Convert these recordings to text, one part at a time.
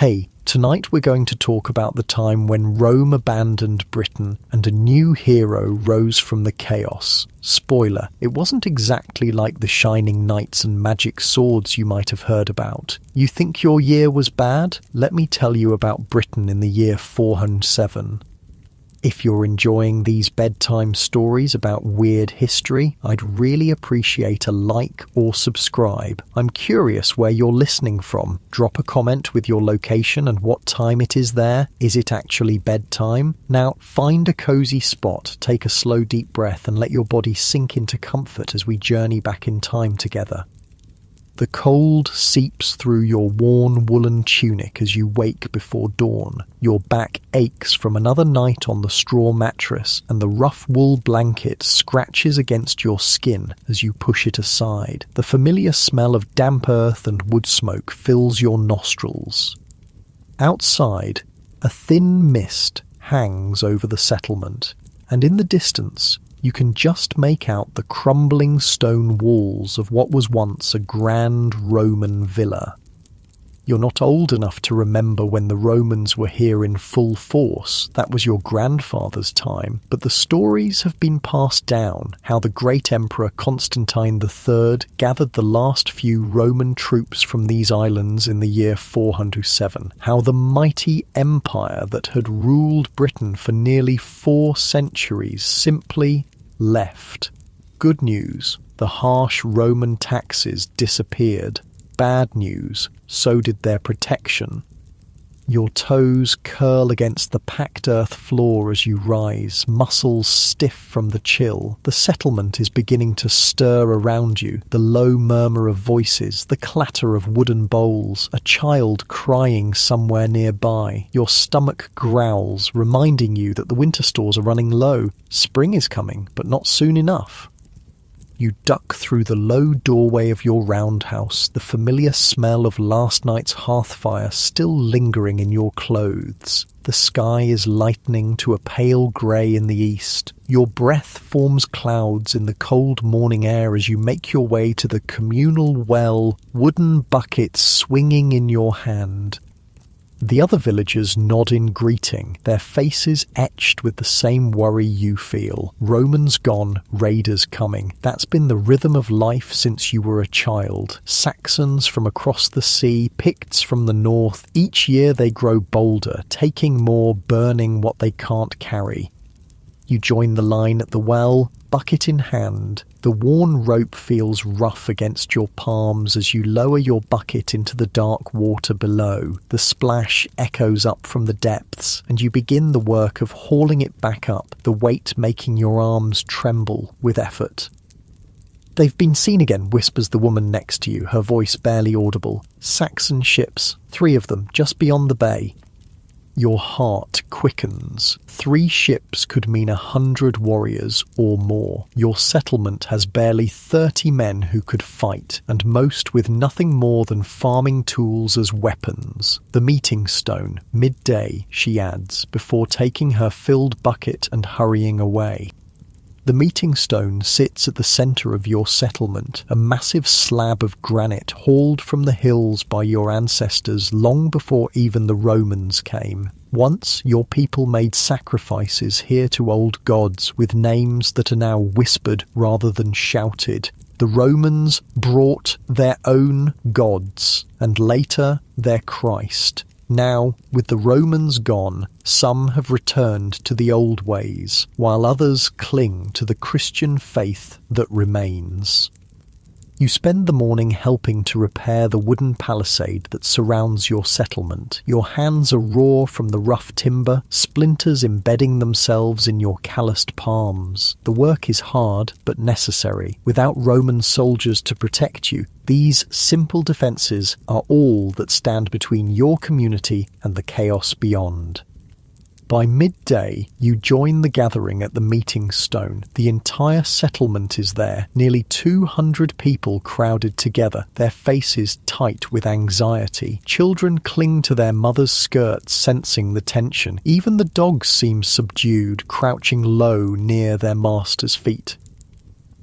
Hey, tonight we're going to talk about the time when Rome abandoned Britain and a new hero rose from the chaos. Spoiler, it wasn't exactly like the shining knights and magic swords you might have heard about. You think your year was bad? Let me tell you about Britain in the year 407. If you're enjoying these bedtime stories about weird history, I'd really appreciate a like or subscribe. I'm curious where you're listening from. Drop a comment with your location and what time it is there. Is it actually bedtime? Now, find a cozy spot, take a slow deep breath and let your body sink into comfort as we journey back in time together. The cold seeps through your worn woolen tunic as you wake before dawn. Your back aches from another night on the straw mattress, and the rough wool blanket scratches against your skin as you push it aside. The familiar smell of damp earth and wood smoke fills your nostrils. Outside, a thin mist hangs over the settlement, and in the distance, you can just make out the crumbling stone walls of what was once a grand Roman villa. You're not old enough to remember when the Romans were here in full force. That was your grandfather's time. But the stories have been passed down, how the great emperor Constantine III gathered the last few Roman troops from these islands in the year 407, how the mighty empire that had ruled Britain for nearly 4 centuries simply left. Good news, the harsh Roman taxes disappeared. Bad news, so did their protection. Your toes curl against the packed earth floor as you rise, muscles stiff from the chill. The settlement is beginning to stir around you, the low murmur of voices, the clatter of wooden bowls, a child crying somewhere nearby. Your stomach growls, reminding you that the winter stores are running low. Spring is coming, but not soon enough. You duck through the low doorway of your roundhouse, the familiar smell of last night's hearth fire still lingering in your clothes. The sky is lightening to a pale grey in the east. Your breath forms clouds in the cold morning air as you make your way to the communal well, wooden buckets swinging in your hand. The other villagers nod in greeting, their faces etched with the same worry you feel. Romans gone, raiders coming. That's been the rhythm of life since you were a child. Saxons from across the sea, Picts from the north. Each year they grow bolder, taking more, burning what they can't carry. You join the line at the well, bucket in hand. The worn rope feels rough against your palms as you lower your bucket into the dark water below. The splash echoes up from the depths, and you begin the work of hauling it back up, the weight making your arms tremble with effort. "They've been seen again," whispers the woman next to you, her voice barely audible. "Saxon ships, 3 of them, just beyond the bay." Your heart quickens. 3 ships could mean 100 warriors or more. Your settlement has barely 30 men who could fight, and most with nothing more than farming tools as weapons. The meeting stone, midday, she adds, before taking her filled bucket and hurrying away. The meeting stone sits at the centre of your settlement, a massive slab of granite hauled from the hills by your ancestors long before even the Romans came. Once your people made sacrifices here to old gods with names that are now whispered rather than shouted. The Romans brought their own gods, and later their Christ. Now, with the Romans gone, some have returned to the old ways, while others cling to the Christian faith that remains. You spend the morning helping to repair the wooden palisade that surrounds your settlement. Your hands are raw from the rough timber, splinters embedding themselves in your calloused palms. The work is hard, but necessary. Without Roman soldiers to protect you, these simple defences are all that stand between your community and the chaos beyond. By midday, you join the gathering at the meeting stone. The entire settlement is there, nearly 200 people crowded together, their faces tight with anxiety. Children cling to their mothers' skirts, sensing the tension. Even the dogs seem subdued, crouching low near their master's feet.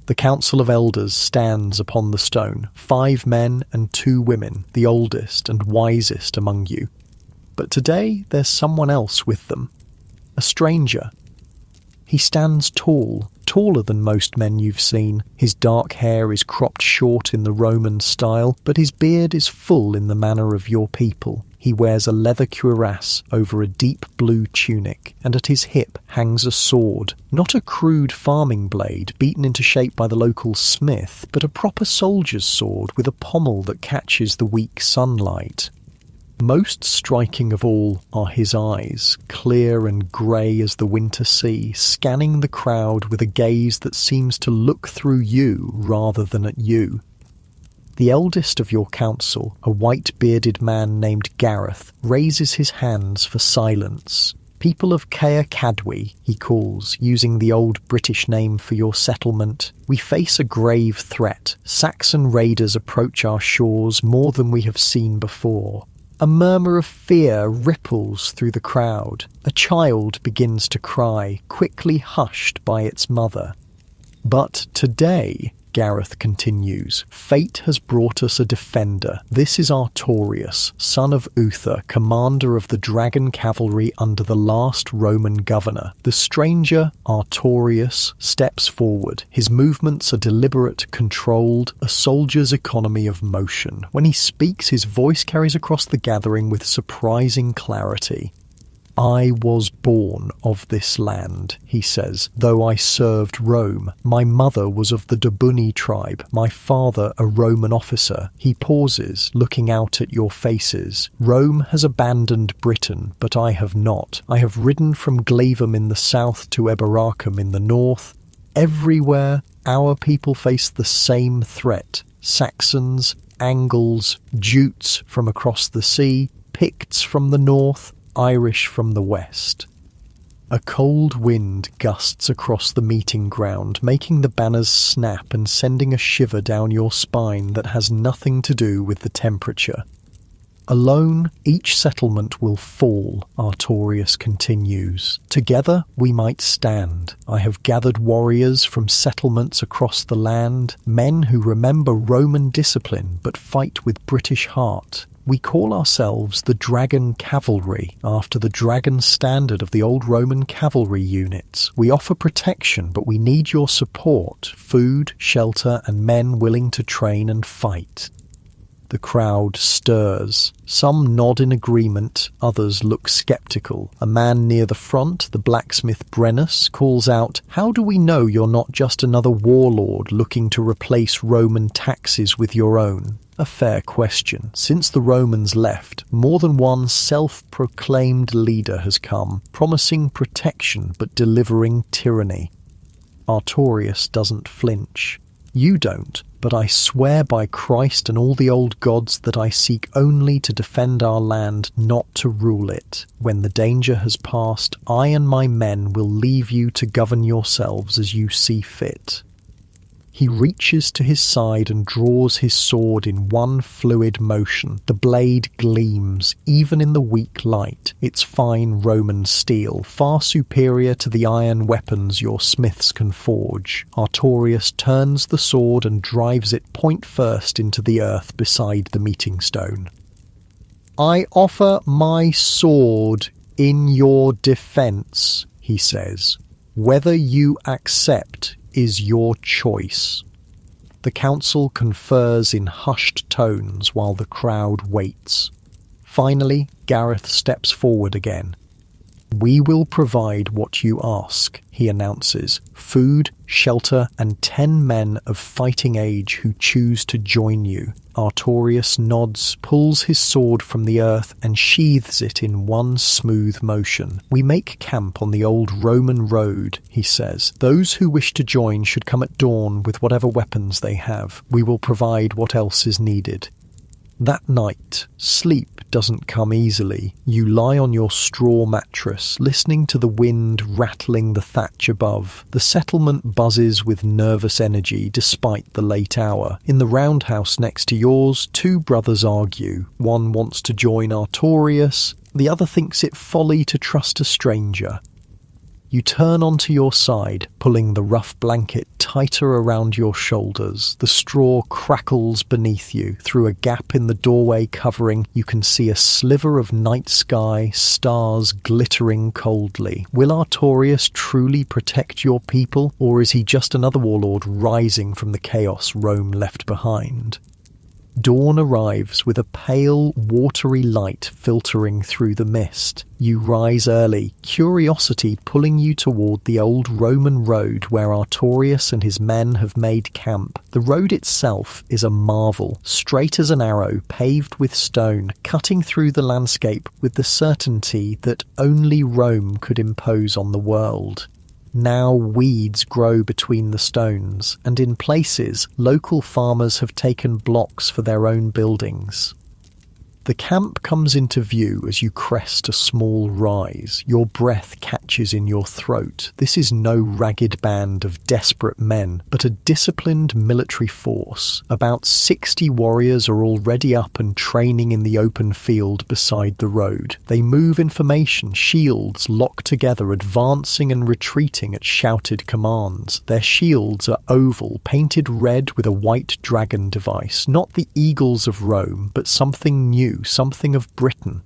The Council of Elders stands upon the stone, 5 men and 2 women, the oldest and wisest among you. But today there's someone else with them. A stranger. He stands tall, taller than most men you've seen. His dark hair is cropped short in the Roman style, but his beard is full in the manner of your people. He wears a leather cuirass over a deep blue tunic, and at his hip hangs a sword. Not a crude farming blade beaten into shape by the local smith, but a proper soldier's sword with a pommel that catches the weak sunlight. Most striking of all are his eyes, clear and grey as the winter sea, scanning the crowd with a gaze that seems to look through you rather than at you. The eldest of your council, a white-bearded man named Gareth, raises his hands for silence. People of Caer Cadwy, he calls, using the old British name for your settlement. We face a grave threat. Saxon raiders approach our shores more than we have seen before. A murmur of fear ripples through the crowd. A child begins to cry, quickly hushed by its mother. But today, Gareth continues, fate has brought us a defender. This is Artorius, son of Uther, commander of the dragon cavalry under the last Roman governor. The stranger, Artorius, steps forward. His movements are deliberate, controlled, a soldier's economy of motion. When he speaks, his voice carries across the gathering with surprising clarity. I was born of this land, he says, though I served Rome. My mother was of the Dobuni tribe, my father a Roman officer. He pauses, looking out at your faces. Rome has abandoned Britain, but I have not. I have ridden from Glevum in the south to Eboracum in the north. Everywhere, our people face the same threat. Saxons, Angles, Jutes from across the sea, Picts from the north, Irish from the west. A cold wind gusts across the meeting ground, making the banners snap and sending a shiver down your spine that has nothing to do with the temperature. Alone, each settlement will fall, Artorius continues. Together, we might stand. I have gathered warriors from settlements across the land, men who remember Roman discipline but fight with British heart. We call ourselves the Dragon Cavalry, after the dragon standard of the old Roman cavalry units. We offer protection, but we need your support, food, shelter, and men willing to train and fight. The crowd stirs. Some nod in agreement, others look sceptical. A man near the front, the blacksmith Brennus, calls out, "How do we know you're not just another warlord looking to replace Roman taxes with your own?" A fair question. Since the Romans left, more than one self-proclaimed leader has come, promising protection but delivering tyranny. Artorius doesn't flinch. You don't, but I swear by Christ and all the old gods that I seek only to defend our land, not to rule it. When the danger has passed, I and my men will leave you to govern yourselves as you see fit. He reaches to his side and draws his sword in one fluid motion. The blade gleams, even in the weak light. It's fine Roman steel, far superior to the iron weapons your smiths can forge. Artorius turns the sword and drives it point first into the earth beside the meeting stone. I offer my sword in your defense, he says. Whether you accept is your choice. The council confers in hushed tones while the crowd waits. Finally, Gareth steps forward again. We will provide what you ask, he announces. Food, shelter, and 10 men of fighting age who choose to join you. Artorius nods, pulls his sword from the earth, and sheathes it in one smooth motion. We make camp on the old Roman road, he says. Those who wish to join should come at dawn with whatever weapons they have. We will provide what else is needed. That night, sleep doesn't come easily. You lie on your straw mattress, listening to the wind rattling the thatch above. The settlement buzzes with nervous energy despite the late hour. In the roundhouse next to yours, 2 brothers argue. One wants to join Artorius, the other thinks it folly to trust a stranger. You turn onto your side, pulling the rough blanket tighter around your shoulders. The straw crackles beneath you. Through a gap in the doorway covering, you can see a sliver of night sky, stars glittering coldly. Will Artorias truly protect your people, or is he just another warlord rising from the chaos Rome left behind? Dawn arrives with a pale, watery light filtering through the mist. You rise early, curiosity pulling you toward the old Roman road where Artorias and his men have made camp. The road itself is a marvel, straight as an arrow, paved with stone, cutting through the landscape with the certainty that only Rome could impose on the world. Now weeds grow between the stones, and in places, local farmers have taken blocks for their own buildings. The camp comes into view as you crest a small rise. Your breath catches in your throat. This is no ragged band of desperate men, but a disciplined military force. About 60 warriors are already up and training in the open field beside the road. They move in formation, shields locked together, advancing and retreating at shouted commands. Their shields are oval, painted red with a white dragon device. Not the eagles of Rome, but something new. Something of Britain.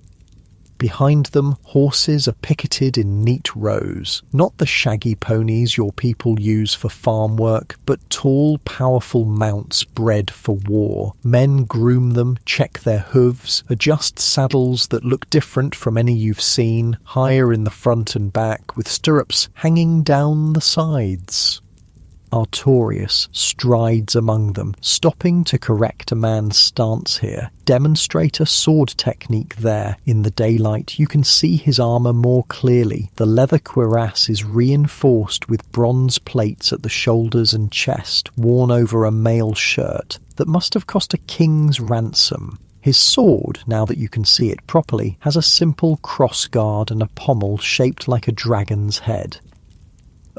Behind them, horses are picketed in neat rows, not the shaggy ponies your people use for farm work, but tall, powerful mounts bred for war. Men groom them, check their hooves, adjust saddles that look different from any you've seen, higher in the front and back, with stirrups hanging down the sides. Artorias strides among them, stopping to correct a man's stance here. Demonstrate a sword technique there. In the daylight, you can see his armour more clearly. The leather cuirass is reinforced with bronze plates at the shoulders and chest, worn over a mail shirt that must have cost a king's ransom. His sword, now that you can see it properly, has a simple crossguard and a pommel shaped like a dragon's head.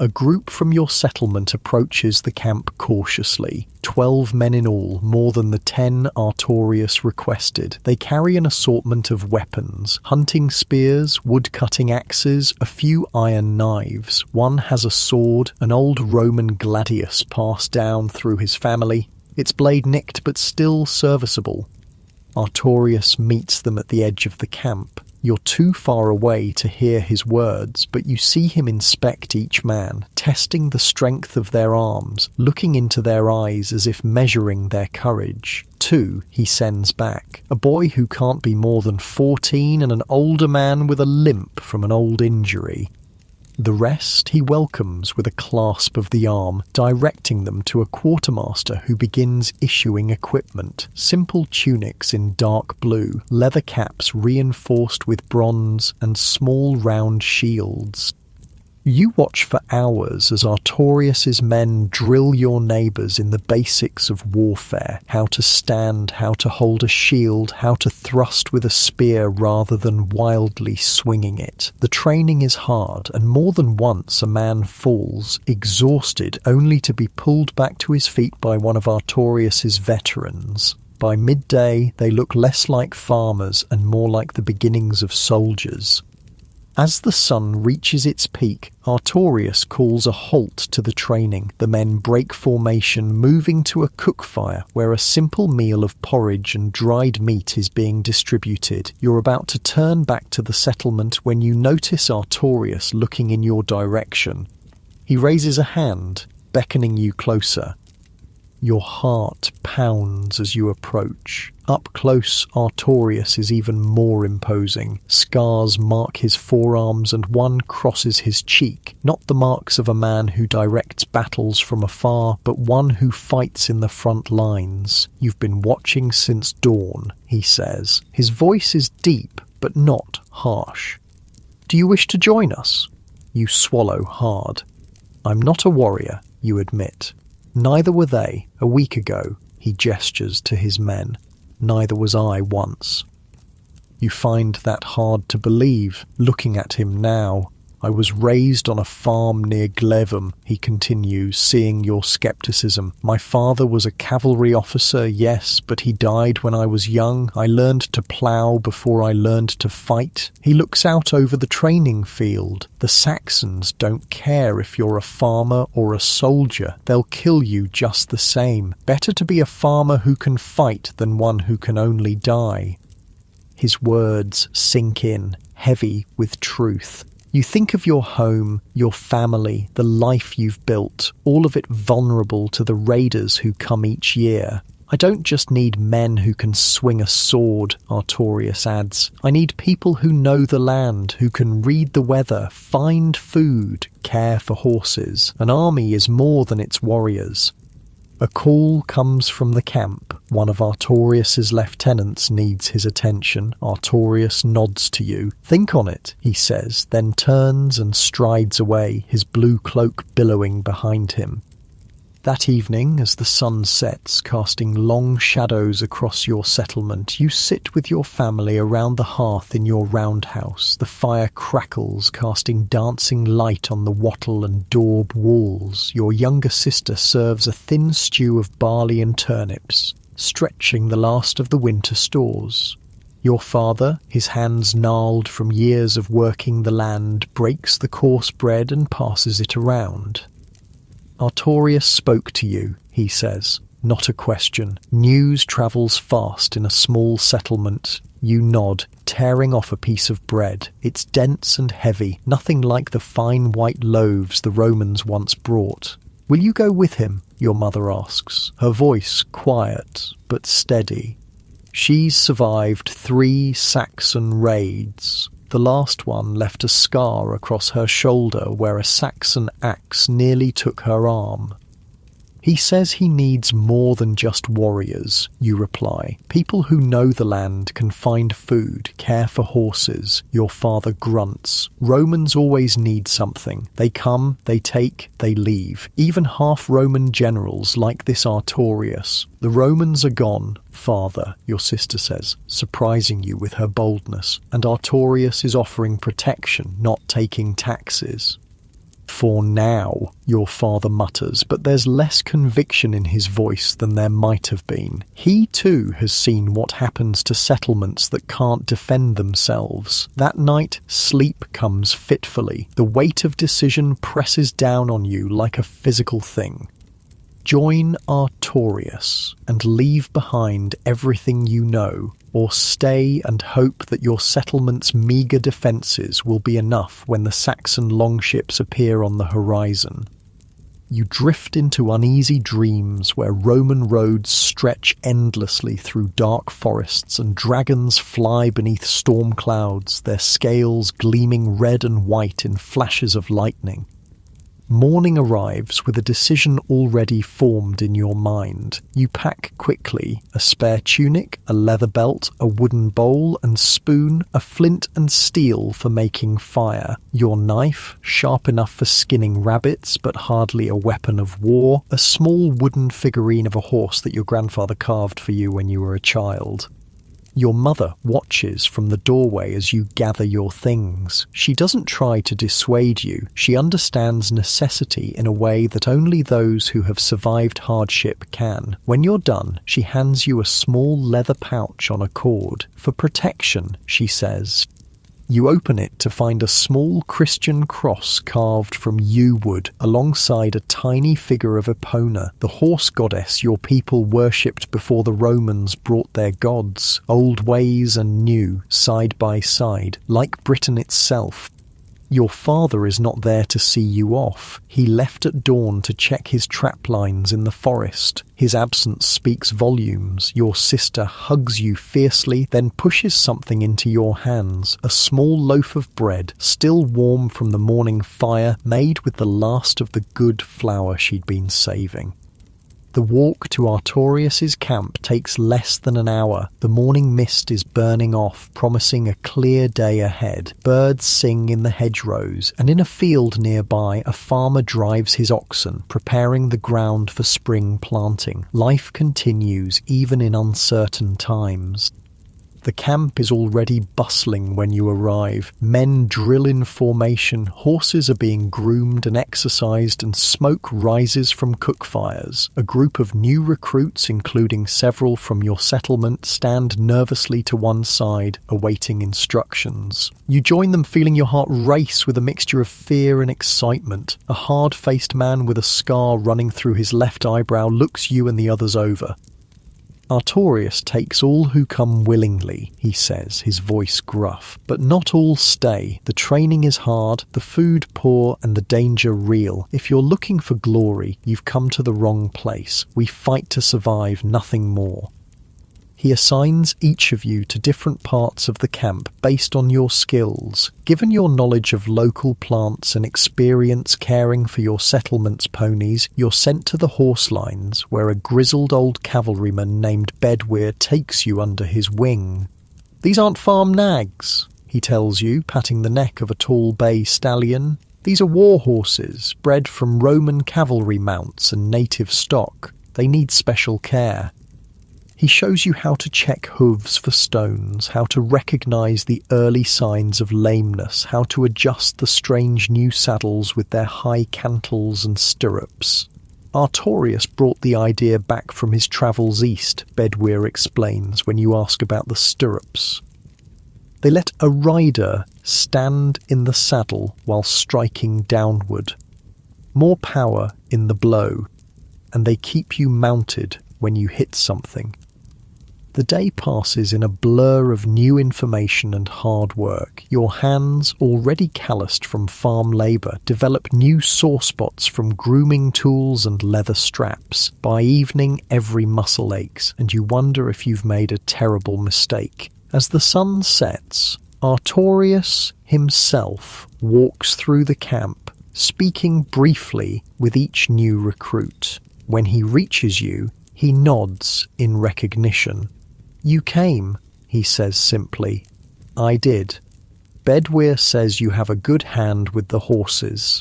A group from your settlement approaches the camp cautiously. 12 men in all, more than the 10 Artorias requested. They carry an assortment of weapons, hunting spears, wood-cutting axes, a few iron knives. One has a sword, an old Roman gladius passed down through his family, its blade nicked but still serviceable. Artorias meets them at the edge of the camp. You're too far away to hear his words, but you see him inspect each man, testing the strength of their arms, looking into their eyes as if measuring their courage. 2 he sends back, a boy who can't be more than 14 and an older man with a limp from an old injury. The rest he welcomes with a clasp of the arm, directing them to a quartermaster who begins issuing equipment. Simple tunics in dark blue, leather caps reinforced with bronze, and small round shields. You watch for hours as Artorias' men drill your neighbours in the basics of warfare, how to stand, how to hold a shield, how to thrust with a spear rather than wildly swinging it. The training is hard, and more than once a man falls, exhausted, only to be pulled back to his feet by one of Artorias' veterans. By midday, they look less like farmers and more like the beginnings of soldiers. As the sun reaches its peak, Artorias calls a halt to the training. The men break formation, moving to a cook fire where a simple meal of porridge and dried meat is being distributed. You're about to turn back to the settlement when you notice Artorias looking in your direction. He raises a hand, beckoning you closer. Your heart pounds as you approach. Up close, Artorias is even more imposing. Scars mark his forearms and one crosses his cheek. Not the marks of a man who directs battles from afar, but one who fights in the front lines. You've been watching since dawn, he says. His voice is deep, but not harsh. Do you wish to join us? You swallow hard. I'm not a warrior, you admit. Neither were they, a week ago, he gestures to his men. Neither was I once. You find that hard to believe, looking at him now. I was raised on a farm near Glevum, he continues, seeing your skepticism. My father was a cavalry officer, yes, but he died when I was young. I learned to plough before I learned to fight. He looks out over the training field. The Saxons don't care if you're a farmer or a soldier. They'll kill you just the same. Better to be a farmer who can fight than one who can only die. His words sink in, heavy with truth. You think of your home, your family, the life you've built, all of it vulnerable to the raiders who come each year. I don't just need men who can swing a sword, Artorius adds. I need people who know the land, who can read the weather, find food, care for horses. An army is more than its warriors. A call comes from the camp. One of Artorius's lieutenants needs his attention. Artorius nods to you. Think on it, he says, then turns and strides away, his blue cloak billowing behind him. That evening, as the sun sets, casting long shadows across your settlement, you sit with your family around the hearth in your roundhouse. The fire crackles, casting dancing light on the wattle and daub walls. Your younger sister serves a thin stew of barley and turnips, stretching the last of the winter stores. Your father, his hands gnarled from years of working the land, breaks the coarse bread and passes it around. Artorius spoke to you, he says. Not a question. News travels fast in a small settlement. You nod, tearing off a piece of bread. It's dense and heavy, nothing like the fine white loaves the Romans once brought. Will you go with him? Your mother asks, her voice quiet but steady. She's survived 3 Saxon raids. The last one left a scar across her shoulder where a Saxon axe nearly took her arm. He says he needs more than just warriors, you reply. People who know the land can find food, care for horses. Your father grunts. Romans always need something. They come, they take, they leave. Even half-Roman generals like this Artorius. The Romans are gone, father, your sister says, surprising you with her boldness. And Artorius is offering protection, not taking taxes. For now, your father mutters, but there's less conviction in his voice than there might have been. He too has seen what happens to settlements that can't defend themselves. That night, sleep comes fitfully. The weight of decision presses down on you like a physical thing. Join Artorius and leave behind everything you know, or stay and hope that your settlement's meagre defences will be enough when the Saxon longships appear on the horizon. You drift into uneasy dreams where Roman roads stretch endlessly through dark forests and dragons fly beneath storm clouds, their scales gleaming red and white in flashes of lightning. Morning arrives with a decision already formed in your mind. You pack quickly: a spare tunic, a leather belt, a wooden bowl and spoon, a flint and steel for making fire, your knife, sharp enough for skinning rabbits but hardly a weapon of war, a small wooden figurine of a horse that your grandfather carved for you when you were a child. Your mother watches from the doorway as you gather your things. She doesn't try to dissuade you. She understands necessity in a way that only those who have survived hardship can. When you're done, she hands you a small leather pouch on a cord. For protection, she says. You open it to find a small Christian cross carved from yew wood alongside a tiny figure of Epona, the horse goddess your people worshipped before the Romans brought their gods, old ways and new, side by side, like Britain itself. Your father is not there to see you off. He left at dawn to check his trap lines in the forest. His absence speaks volumes. Your sister hugs you fiercely, then pushes something into your hands, a small loaf of bread, still warm from the morning fire, made with the last of the good flour she'd been saving. The walk to Artorius's camp takes less than an hour. The morning mist is burning off, promising a clear day ahead. Birds sing in the hedgerows, and in a field nearby, a farmer drives his oxen, preparing the ground for spring planting. Life continues, even in uncertain times. The camp is already bustling when you arrive. Men drill in formation, horses are being groomed and exercised, and smoke rises from cook fires. A group of new recruits, including several from your settlement, stand nervously to one side, awaiting instructions. You join them feeling your heart race with a mixture of fear and excitement. A hard-faced man with a scar running through his left eyebrow looks you and the others over. Artorius takes all who come willingly, he says, his voice gruff. But not all stay. The training is hard, the food poor, and the danger real. If you're looking for glory, you've come to the wrong place. We fight to survive, nothing more. He assigns each of you to different parts of the camp based on your skills. Given your knowledge of local plants and experience caring for your settlement's ponies, you're sent to the horse lines, where a grizzled old cavalryman named Bedwyr takes you under his wing. These aren't farm nags, he tells you, patting the neck of a tall bay stallion. These are war horses, bred from Roman cavalry mounts and native stock. They need special care. He shows you how to check hooves for stones, how to recognise the early signs of lameness, how to adjust the strange new saddles with their high cantles and stirrups. Artorius brought the idea back from his travels east, Bedwyr explains, when you ask about the stirrups. They let a rider stand in the saddle while striking downward. More power in the blow, and they keep you mounted when you hit something. The day passes in a blur of new information and hard work. Your hands, already calloused from farm labour, develop new sore spots from grooming tools and leather straps. By evening, every muscle aches, and you wonder if you've made a terrible mistake. As the sun sets, Artorius himself walks through the camp, speaking briefly with each new recruit. When he reaches you, he nods in recognition. "You came," he says simply. "I did. Bedwyr says you have a good hand with the horses."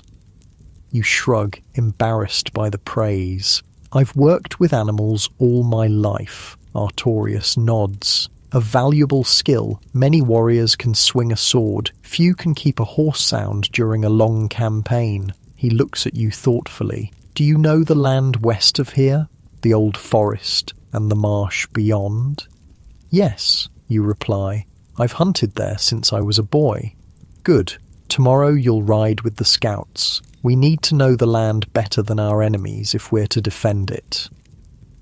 You shrug, embarrassed by the praise. "I've worked with animals all my life," Artorius nods. "A valuable skill. Many warriors can swing a sword. Few can keep a horse sound during a long campaign." He looks at you thoughtfully. "Do you know the land west of here? The old forest and the marsh beyond?" "Yes," you reply. "I've hunted there since I was a boy." "Good. Tomorrow you'll ride with the scouts. We need to know the land better than our enemies if we're to defend it."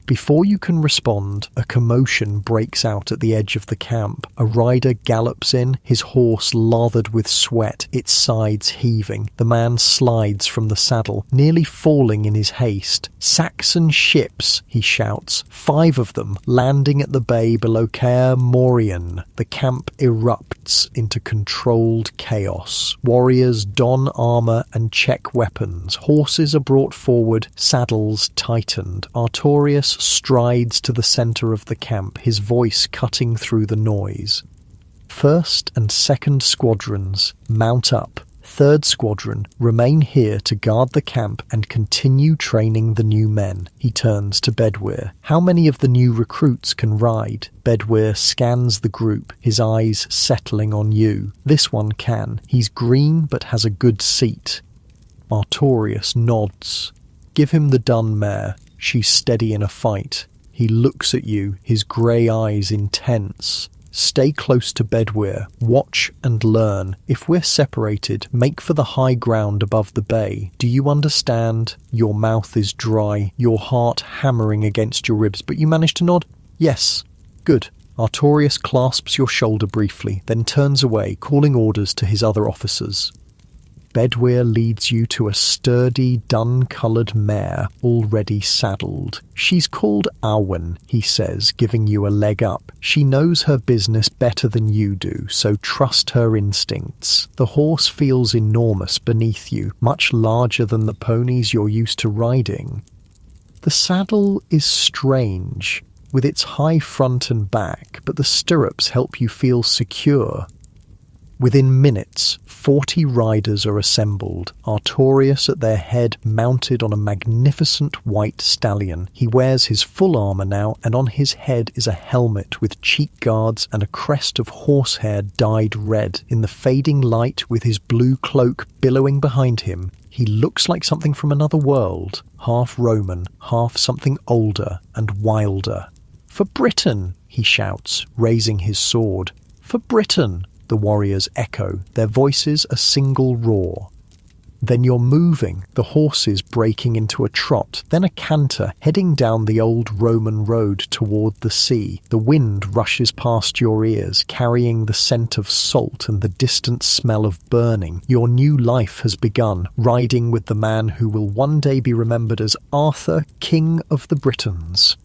Before you can respond, a commotion breaks out at the edge of the camp. A rider gallops in, his horse lathered with sweat, its sides heaving. The man slides from the saddle, nearly falling in his haste. "Saxon ships," he shouts, 5 of them, landing at the bay below Caer Morion. The camp erupts into controlled chaos. Warriors don armour and check weapons. Horses are brought forward, saddles tightened. Artorius strides to the centre of the camp, his voice cutting through the noise. "First and second squadrons, mount up. Third squadron, remain here to guard the camp and continue training the new men." He turns to Bedwyr. "How many of the new recruits can ride?" Bedwyr scans the group, his eyes settling on you. "This one can. He's green but has a good seat." Artorius nods. "Give him the dun mare. She's steady in a fight." He looks at you, his grey eyes intense. "Stay close to Bedwyr. Watch and learn. If we're separated, make for the high ground above the bay. Do you understand?" Your mouth is dry, your heart hammering against your ribs, but you manage to nod. "Yes." "Good." Artorius clasps your shoulder briefly, then turns away, calling orders to his other officers. Bedwyr leads you to a sturdy, dun-coloured mare, already saddled. "She's called Awen," he says, giving you a leg up. "She knows her business better than you do, so trust her instincts." The horse feels enormous beneath you, much larger than the ponies you're used to riding. The saddle is strange, with its high front and back, but the stirrups help you feel secure. Within minutes, 40 riders are assembled, Artorias at their head, mounted on a magnificent white stallion. He wears his full armour now, and on his head is a helmet with cheek guards and a crest of horsehair dyed red. In the fading light, with his blue cloak billowing behind him, he looks like something from another world, half Roman, half something older and wilder. "For Britain!" he shouts, raising his sword. "For Britain!" the warriors echo, their voices a single roar. Then you're moving, the horses breaking into a trot, then a canter, heading down the old Roman road toward the sea. The wind rushes past your ears, carrying the scent of salt and the distant smell of burning. Your new life has begun, riding with the man who will one day be remembered as Arthur, King of the Britons.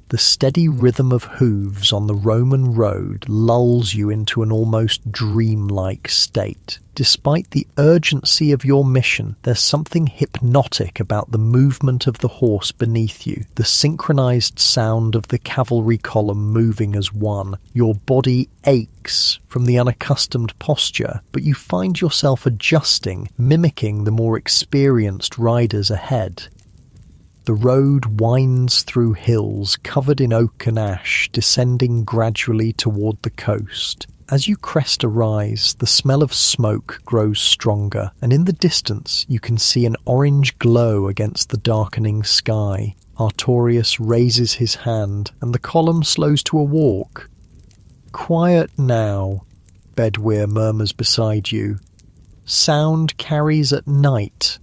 The steady rhythm of hooves on the Roman road lulls you into an almost dreamlike state. Despite the urgency of your mission, there's something hypnotic about the movement of the horse beneath you, the synchronized sound of the cavalry column moving as one. Your body aches from the unaccustomed posture, but you find yourself adjusting, mimicking the more experienced riders ahead. The road winds through hills covered in oak and ash, descending gradually toward the coast. As you crest a rise, the smell of smoke grows stronger, and in the distance you can see an orange glow against the darkening sky. Artorias raises his hand, and the column slows to a walk. "Quiet now," Bedwyr murmurs beside you. "Sound carries at night."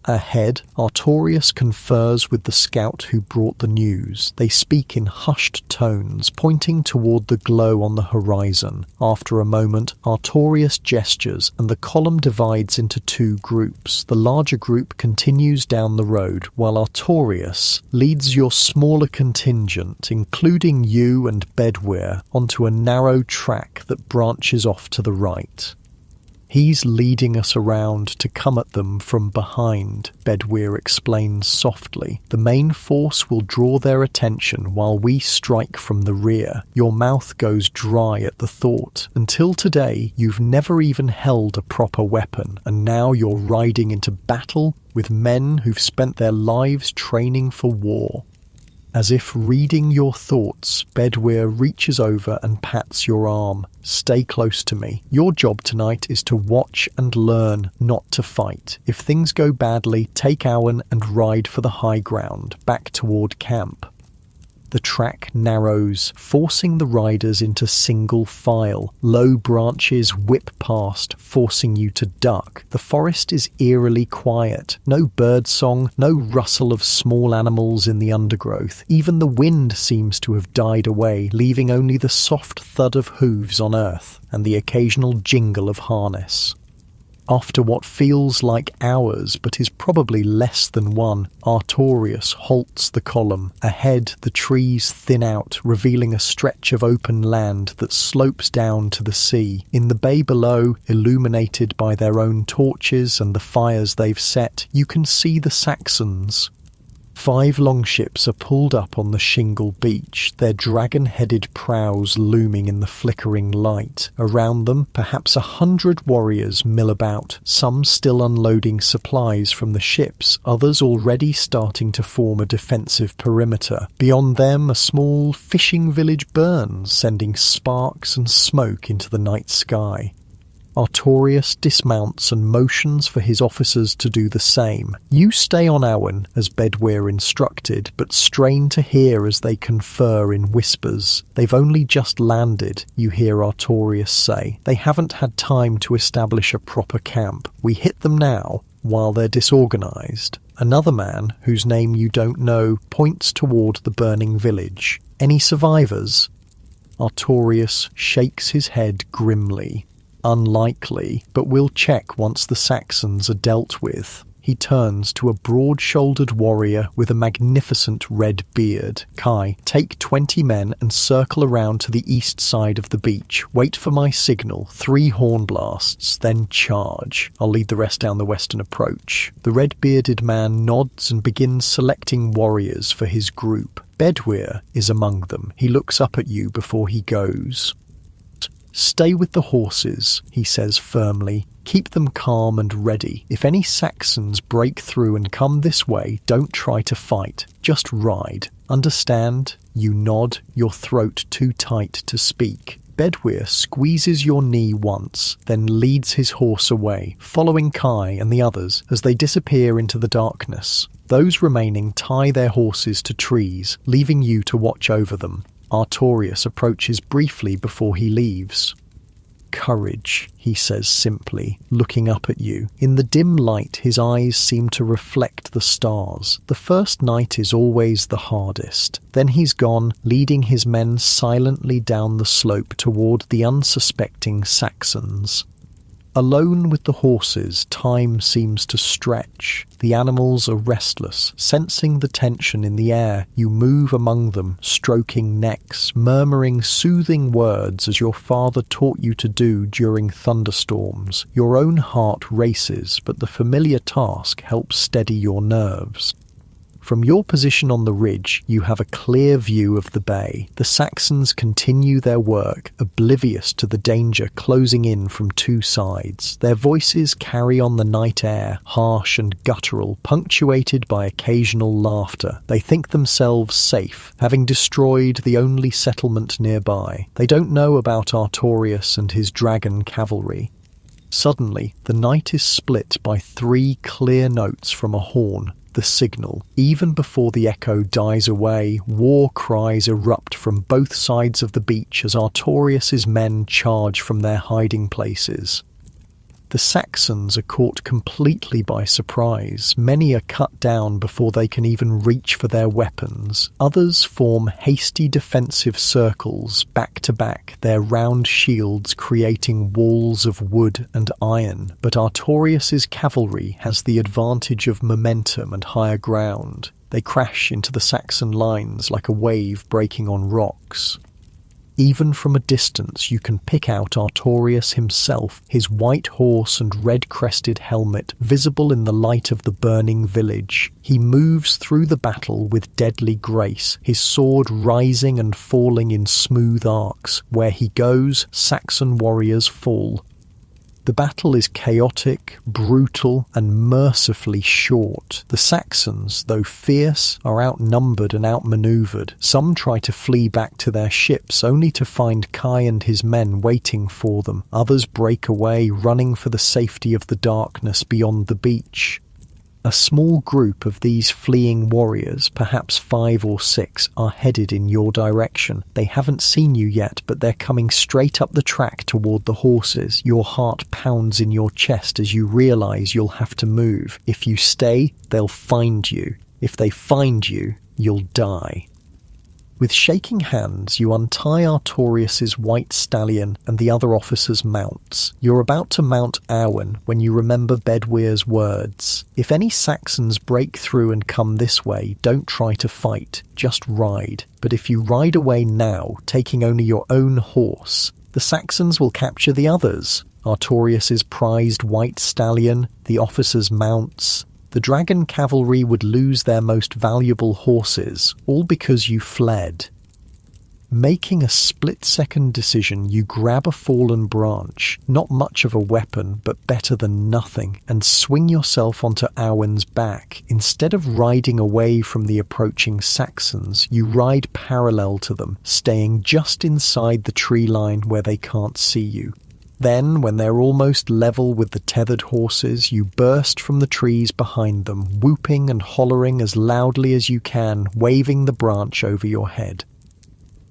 Ahead, Artorias confers with the scout who brought the news. They speak in hushed tones, pointing toward the glow on the horizon. After a moment, Artorias gestures, and the column divides into two groups. The larger group continues down the road, while Artorias leads your smaller contingent, including you and Bedwyr, onto a narrow track that branches off to the right. "He's leading us around to come at them from behind," Bedwyr explains softly. "The main force will draw their attention while we strike from the rear." Your mouth goes dry at the thought. Until today, you've never even held a proper weapon, and now you're riding into battle with men who've spent their lives training for war. As if reading your thoughts, Bedwyr reaches over and pats your arm. "Stay close to me. Your job tonight is to watch and learn, not to fight. If things go badly, take Awen and ride for the high ground, back toward camp." The track narrows, forcing the riders into single file. Low branches whip past, forcing you to duck. The forest is eerily quiet. No bird song, no rustle of small animals in the undergrowth. Even the wind seems to have died away, leaving only the soft thud of hooves on earth and the occasional jingle of harness. After what feels like hours but is probably less than one, Artorias halts the column. Ahead, the trees thin out, revealing a stretch of open land that slopes down to the sea. In the bay below, illuminated by their own torches and the fires they've set, you can see the Saxons. 5 longships are pulled up on the shingle beach, their dragon-headed prows looming in the flickering light. Around them, perhaps 100 warriors mill about, some still unloading supplies from the ships, others already starting to form a defensive perimeter. Beyond them, a small fishing village burns, sending sparks and smoke into the night sky. Artorias dismounts and motions for his officers to do the same. You stay on Awen, as Bedwyr instructed, but strain to hear as they confer in whispers. "They've only just landed," you hear Artorias say. "They haven't had time to establish a proper camp. We hit them now, while they're disorganized." Another man, whose name you don't know, points toward the burning village. "Any survivors?" Artorias shakes his head grimly. "Unlikely, but we'll check once the Saxons are dealt with." He turns to a broad-shouldered warrior with a magnificent red beard. "Kai, take 20 men and circle around to the east side of the beach. Wait for my signal, 3 horn blasts, then charge. I'll lead the rest down the western approach." The red-bearded man nods and begins selecting warriors for his group. Bedwyr is among them. He looks up at you before he goes. "Stay with the horses," he says firmly. "Keep them calm and ready. If any Saxons break through and come this way, don't try to fight. Just ride. Understand?" You nod, your throat too tight to speak. Bedwyr squeezes your knee once, then leads his horse away, following Kai and the others as they disappear into the darkness. Those remaining tie their horses to trees, leaving you to watch over them. Artorius approaches briefly before he leaves. "Courage," he says simply, looking up at you. In the dim light, his eyes seem to reflect the stars. The first night is always the hardest. Then he's gone, leading his men silently down the slope toward the unsuspecting Saxons. Alone with the horses, time seems to stretch. The animals are restless, sensing the tension in the air. You move among them, stroking necks, murmuring soothing words as your father taught you to do during thunderstorms. Your own heart races, but the familiar task helps steady your nerves. From your position on the ridge, you have a clear view of the bay. The Saxons continue their work, oblivious to the danger closing in from two sides. Their voices carry on the night air, harsh and guttural, punctuated by occasional laughter. They think themselves safe, having destroyed the only settlement nearby. They don't know about Artorius and his dragon cavalry. Suddenly, the night is split by 3 clear notes from a horn. The signal. Even before the echo dies away, war cries erupt from both sides of the beach as Artorius's men charge from their hiding places. The Saxons are caught completely by surprise. Many are cut down before they can even reach for their weapons. Others form hasty defensive circles, back to back, their round shields creating walls of wood and iron. But Artorius's cavalry has the advantage of momentum and higher ground. They crash into the Saxon lines like a wave breaking on rocks. Even from a distance you can pick out Artorius himself, his white horse and red-crested helmet visible in the light of the burning village. He moves through the battle with deadly grace, his sword rising and falling in smooth arcs. Where he goes, Saxon warriors fall. The battle is chaotic, brutal, and mercifully short. The Saxons, though fierce, are outnumbered and outmaneuvered. Some try to flee back to their ships, only to find Kai and his men waiting for them. Others break away, running for the safety of the darkness beyond the beach. A small group of these fleeing warriors, perhaps 5 or 6, are headed in your direction. They haven't seen you yet, but they're coming straight up the track toward the horses. Your heart pounds in your chest as you realize you'll have to move. If you stay, they'll find you. If they find you, you'll die. With shaking hands, you untie Artorius's white stallion and the other officers' mounts. You're about to mount Arwen when you remember Bedwyr's words. If any Saxons break through and come this way, don't try to fight, just ride. But if you ride away now, taking only your own horse, the Saxons will capture the others. Artorius's prized white stallion, the officers' mounts. The dragon cavalry would lose their most valuable horses, all because you fled. Making a split-second decision, you grab a fallen branch, not much of a weapon, but better than nothing, and swing yourself onto Arwen's back. Instead of riding away from the approaching Saxons, you ride parallel to them, staying just inside the tree line where they can't see you. Then, when they're almost level with the tethered horses, you burst from the trees behind them, whooping and hollering as loudly as you can, waving the branch over your head.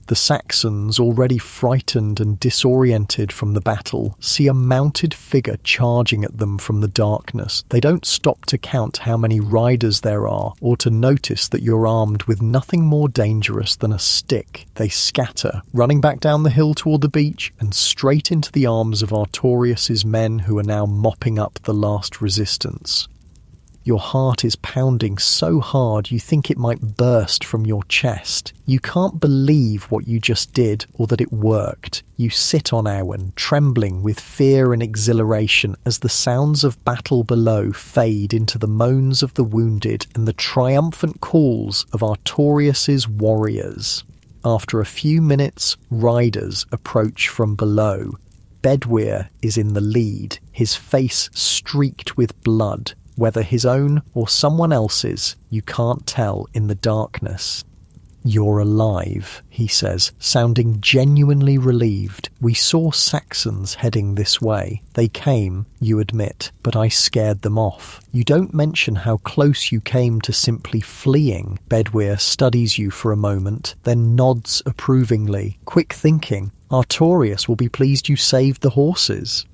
The Saxons, already frightened and disoriented from the battle, see a mounted figure charging at them from the darkness. They don't stop to count how many riders there are, or to notice that you're armed with nothing more dangerous than a stick. They scatter, running back down the hill toward the beach, and straight into the arms of Artorius's men who are now mopping up the last resistance. Your heart is pounding so hard you think it might burst from your chest. You can't believe what you just did or that it worked. You sit on Arwen, trembling with fear and exhilaration as the sounds of battle below fade into the moans of the wounded and the triumphant calls of Artorius's warriors. After a few minutes, riders approach from below. Bedwyr is in the lead, his face streaked with blood. Whether his own or someone else's, you can't tell in the darkness. "You're alive," he says, sounding genuinely relieved. "We saw Saxons heading this way. They came, you admit, but I scared them off. You don't mention how close you came to simply fleeing." Bedwyr studies you for a moment, then nods approvingly. "Quick thinking. Artorius will be pleased you saved the horses."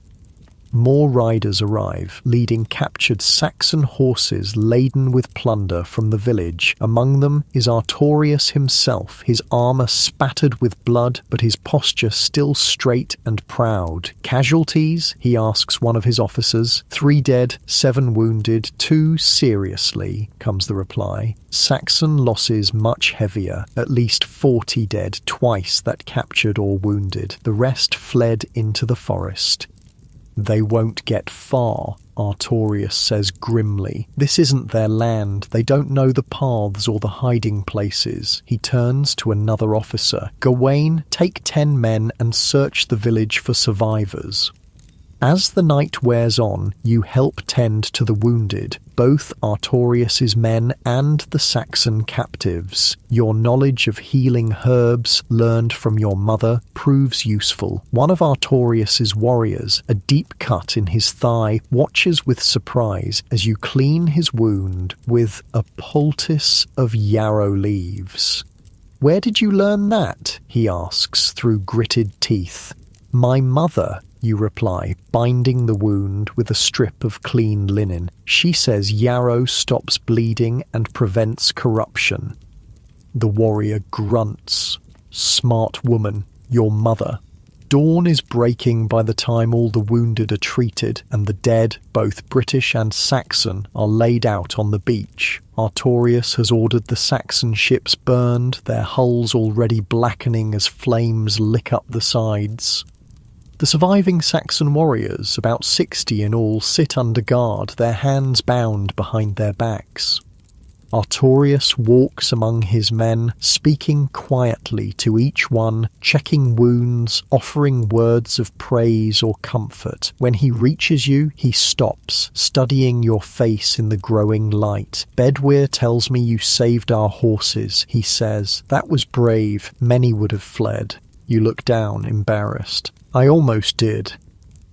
More riders arrive, leading captured Saxon horses laden with plunder from the village. Among them is Artorius himself, his armour spattered with blood, but his posture still straight and proud. "Casualties?" he asks one of his officers. "3 dead, 7 wounded, 2 seriously," comes the reply. "Saxon losses much heavier, at least 40 dead, twice that captured or wounded. The rest fled into the forest." "They won't get far," Artorius says grimly. "This isn't their land. They don't know the paths or the hiding places." He turns to another officer. "Gawain, take 10 men and search the village for survivors." As the night wears on, you help tend to the wounded, both Artorius's men and the Saxon captives. Your knowledge of healing herbs learned from your mother proves useful. One of Artorius's warriors, a deep cut in his thigh, watches with surprise as you clean his wound with a poultice of yarrow leaves. "Where did you learn that?" he asks through gritted teeth. "My mother," you reply, binding the wound with a strip of clean linen. "She says yarrow stops bleeding and prevents corruption." The warrior grunts. "Smart woman, your mother." Dawn is breaking by the time all the wounded are treated, and the dead, both British and Saxon, are laid out on the beach. Artorius has ordered the Saxon ships burned, their hulls already blackening as flames lick up the sides. The surviving Saxon warriors, about 60 in all, sit under guard, their hands bound behind their backs. Artorius walks among his men, speaking quietly to each one, checking wounds, offering words of praise or comfort. When he reaches you, he stops, studying your face in the growing light. "Bedwyr tells me you saved our horses," he says. "That was brave. Many would have fled." You look down, embarrassed. "I almost did."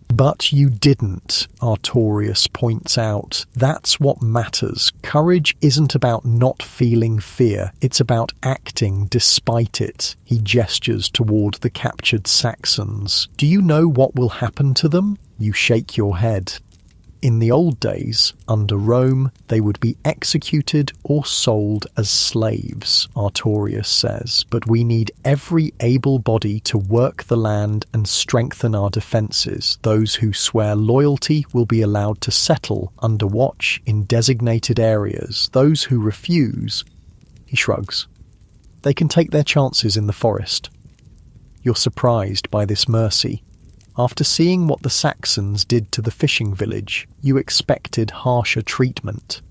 "But you didn't," Artorius points out. "That's what matters. Courage isn't about not feeling fear. It's about acting despite it." He gestures toward the captured Saxons. "Do you know what will happen to them?" You shake your head. In the old days, under Rome, they would be executed or sold as slaves, Artorius says, but we need every able body to work the land and strengthen our defences. Those who swear loyalty will be allowed to settle under watch in designated areas. Those who refuse, he shrugs, they can take their chances in the forest. You're surprised by this mercy. After seeing what the Saxons did to the fishing village, you expected harsher treatment.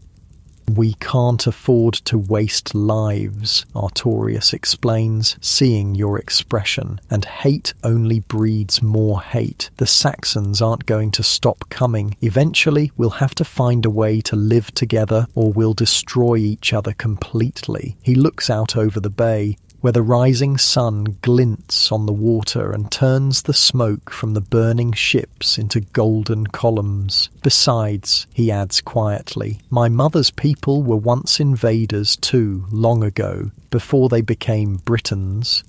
"We can't afford to waste lives," Artorius explains, seeing your expression, "and hate only breeds more hate. The Saxons aren't going to stop coming. Eventually, we'll have to find a way to live together or we'll destroy each other completely." He looks out over the bay, where the rising sun glints on the water and turns the smoke from the burning ships into golden columns. "Besides," he adds quietly, "my mother's people were once invaders too, long ago, before they became Britons."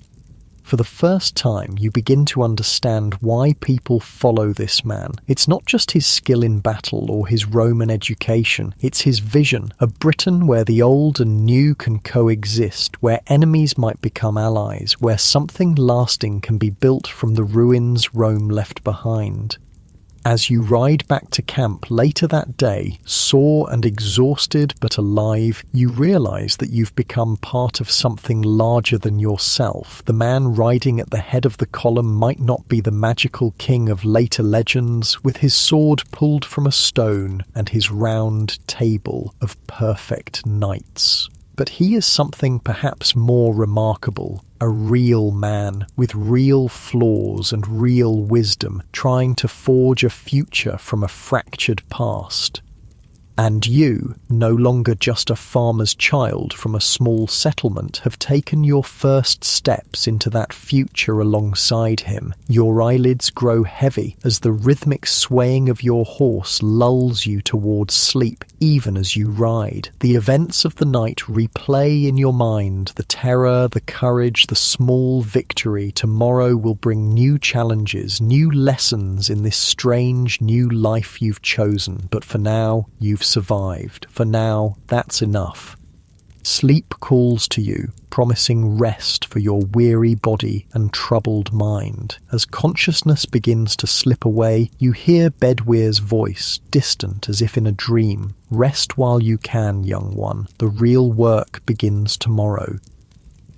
For the first time, you begin to understand why people follow this man. It's not just his skill in battle or his Roman education, it's his vision, a Britain where the old and new can coexist, where enemies might become allies, where something lasting can be built from the ruins Rome left behind. As you ride back to camp later that day, sore and exhausted but alive, you realize that you've become part of something larger than yourself. The man riding at the head of the column might not be the magical king of later legends, with his sword pulled from a stone and his round table of perfect knights. But he is something perhaps more remarkable. a real man with real flaws and real wisdom, trying to forge a future from a fractured past. And you, no longer just a farmer's child from a small settlement, have taken your first steps into that future alongside him. Your eyelids grow heavy as the rhythmic swaying of your horse lulls you towards sleep, even as you ride. The events of the night replay in your mind, the terror, the courage, the small victory. Tomorrow will bring new challenges, new lessons in this strange new life you've chosen. But for now, you've survived. For now, that's enough. Sleep calls to you, promising rest for your weary body and troubled mind. As consciousness begins to slip away, you hear Bedwyr's voice, distant as if in a dream. Rest while you can, young one. The real work begins tomorrow.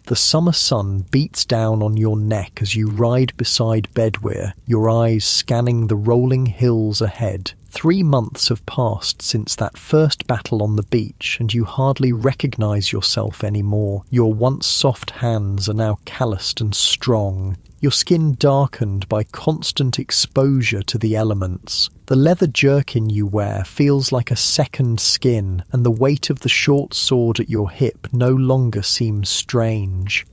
The summer sun beats down on your neck as you ride beside Bedwyr, your eyes scanning the rolling hills ahead. 3 months have passed since that first battle on the beach, and you hardly recognize yourself anymore. Your once soft hands are now calloused and strong, your skin darkened by constant exposure to the elements. The leather jerkin you wear feels like a second skin, and the weight of the short sword at your hip no longer seems strange.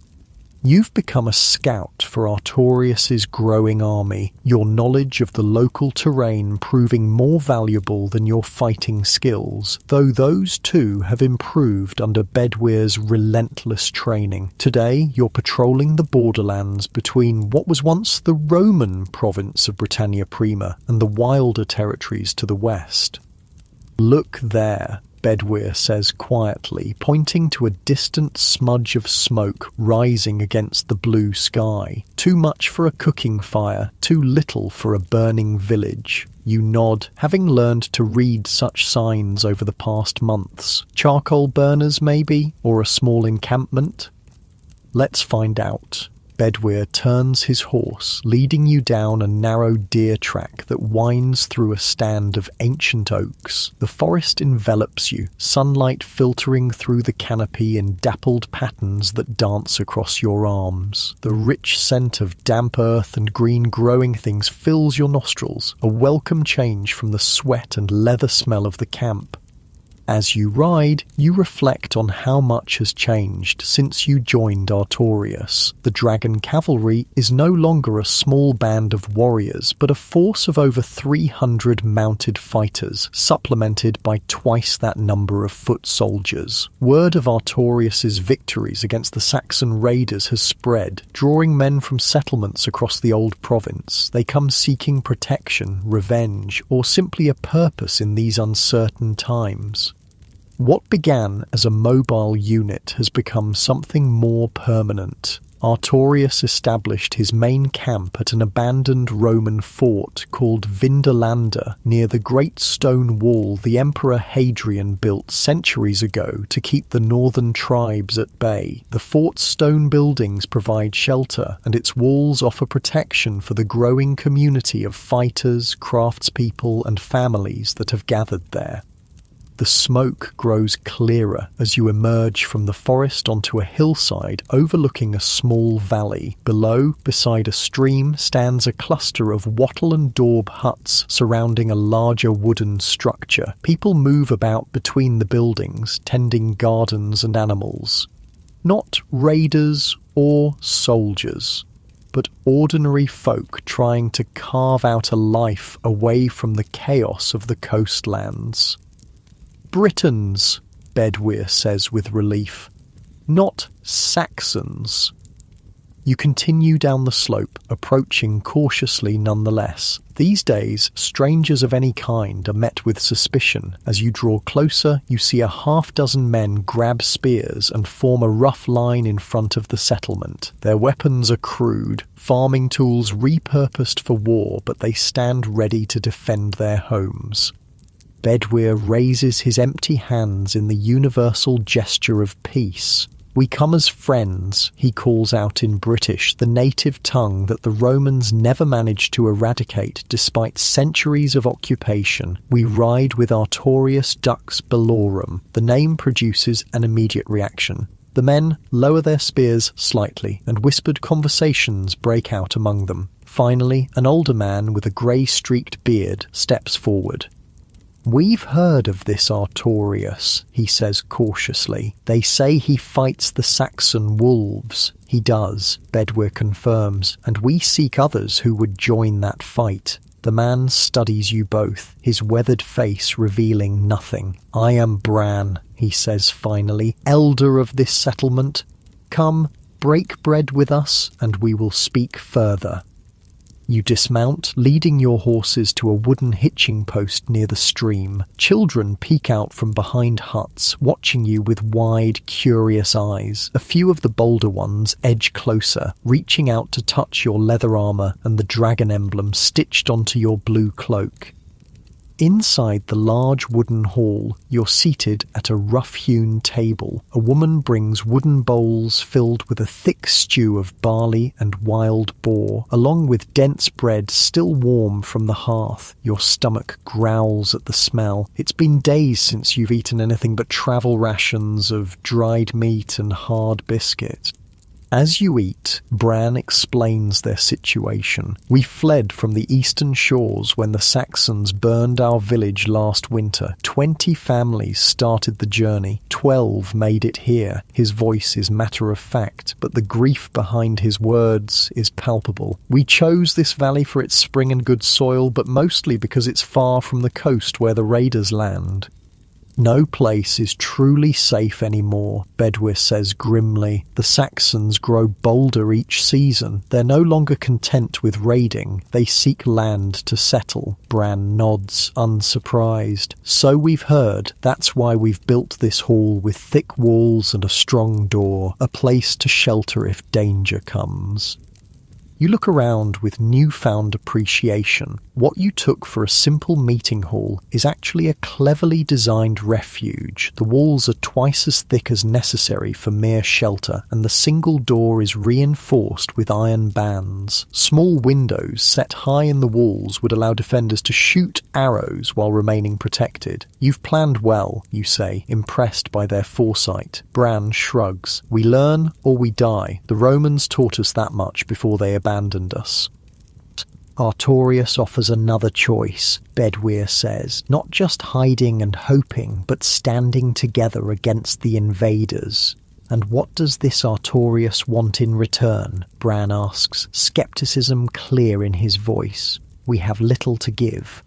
You've become a scout for Artorius' growing army, your knowledge of the local terrain proving more valuable than your fighting skills, though those too have improved under Bedwyr's relentless training. Today, you're patrolling the borderlands between what was once the Roman province of Britannia Prima and the wilder territories to the west. "Look there," Bedwyr says quietly, pointing to a distant smudge of smoke rising against the blue sky. Too much for a cooking fire, too little for a burning village. You nod, having learned to read such signs over the past months. Charcoal burners, maybe? Or a small encampment? Let's find out. Bedwyr turns his horse, leading you down a narrow deer track that winds through a stand of ancient oaks. The forest envelops you, sunlight filtering through the canopy in dappled patterns that dance across your arms. The rich scent of damp earth and green growing things fills your nostrils, a welcome change from the sweat and leather smell of the camp. As you ride, you reflect on how much has changed since you joined Artorius. The Dragon Cavalry is no longer a small band of warriors, but a force of over 300 mounted fighters, supplemented by twice that number of foot soldiers. Word of Artorius' victories against the Saxon raiders has spread, drawing men from settlements across the old province. They come seeking protection, revenge, or simply a purpose in these uncertain times. What began as a mobile unit has become something more permanent. Artorius established his main camp at an abandoned Roman fort called Vindolanda near the great stone wall the Emperor Hadrian built centuries ago to keep the northern tribes at bay. The fort's stone buildings provide shelter, and its walls offer protection for the growing community of fighters, craftspeople, and families that have gathered there. The smoke grows clearer as you emerge from the forest onto a hillside overlooking a small valley. Below, beside a stream, stands a cluster of wattle and daub huts surrounding a larger wooden structure. People move about between the buildings, tending gardens and animals. Not raiders or soldiers, but ordinary folk trying to carve out a life away from the chaos of the coastlands. Britons, Bedwyr says with relief, not Saxons. You continue down the slope, approaching cautiously nonetheless. These days, strangers of any kind are met with suspicion. As you draw closer, you see a half-dozen men grab spears and form a rough line in front of the settlement. Their weapons are crude, farming tools repurposed for war, but they stand ready to defend their homes. Bedwyr raises his empty hands in the universal gesture of peace. "We come as friends," he calls out in British, the native tongue that the Romans never managed to eradicate despite centuries of occupation. "We ride with Artorius Dux Bellorum." The name produces an immediate reaction. The men lower their spears slightly, and whispered conversations break out among them. Finally, an older man with a grey-streaked beard steps forward. "We've heard of this Artorius," he says cautiously. "They say he fights the Saxon wolves." "He does," Bedwyr confirms, "and we seek others who would join that fight." The man studies you both, his weathered face revealing nothing. "I am Bran," he says finally, "elder of this settlement. Come, break bread with us, and we will speak further." You dismount, leading your horses to a wooden hitching post near the stream. Children peek out from behind huts, watching you with wide, curious eyes. A few of the bolder ones edge closer, reaching out to touch your leather armour and the dragon emblem stitched onto your blue cloak. Inside the large wooden hall, you're seated at a rough-hewn table. A woman brings wooden bowls filled with a thick stew of barley and wild boar, along with dense bread still warm from the hearth. Your stomach growls at the smell. It's been days since you've eaten anything but travel rations of dried meat and hard biscuit. As you eat, Bran explains their situation. "We fled from the eastern shores when the Saxons burned our village last winter. 20 families started the journey. 12 made it here." His voice is matter-of-fact, but the grief behind his words is palpable. "We chose this valley for its spring and good soil, but mostly because it's far from the coast where the raiders land." "No place is truly safe anymore," Bedwyr says grimly. "The Saxons grow bolder each season. They're no longer content with raiding. They seek land to settle." Bran nods, unsurprised. "So we've heard. That's why we've built this hall with thick walls and a strong door, a place to shelter if danger comes." You look around with newfound appreciation. What you took for a simple meeting hall is actually a cleverly designed refuge. The walls are twice as thick as necessary for mere shelter, and the single door is reinforced with iron bands. Small windows set high in the walls would allow defenders to shoot arrows while remaining protected. "You've planned well," you say, impressed by their foresight. Bran shrugs. "We learn or we die. The Romans taught us that much before they abandoned us." Artorius offers another choice, Bedwyr says, "not just hiding and hoping, but standing together against the invaders." "And what does this Artorius want in return?" Bran asks, skepticism clear in his voice. "We have little to give."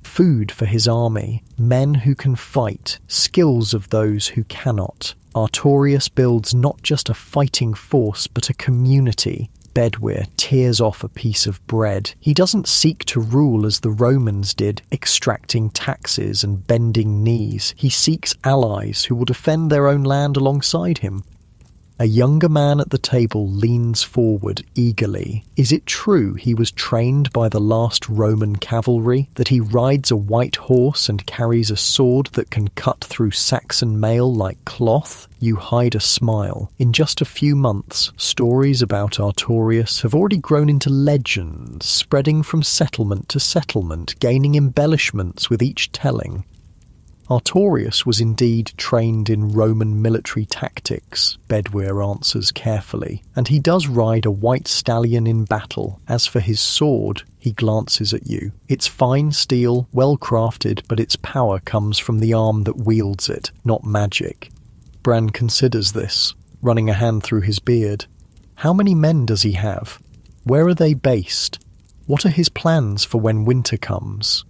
Food for his army, men who can fight, skills of those who cannot. Artorius builds not just a fighting force, but a community. Bedwyr tears off a piece of bread. He doesn't seek to rule as the Romans did, extracting taxes and bending knees. He seeks allies who will defend their own land alongside him. A younger man at the table leans forward eagerly. Is it true he was trained by the last Roman cavalry, that he rides a white horse and carries a sword that can cut through Saxon mail like cloth? You hide a smile. In just a few months, stories about Artorius have already grown into legends, spreading from settlement to settlement, gaining embellishments with each telling. Artorius was indeed trained in Roman military tactics, Bedwyr answers carefully, and he does ride a white stallion in battle. As for his sword, he glances at you. It's fine steel, well crafted, but its power comes from the arm that wields it, not magic. Bran considers this, running a hand through his beard. How many men does he have? Where are they based? What are his plans for when winter comes?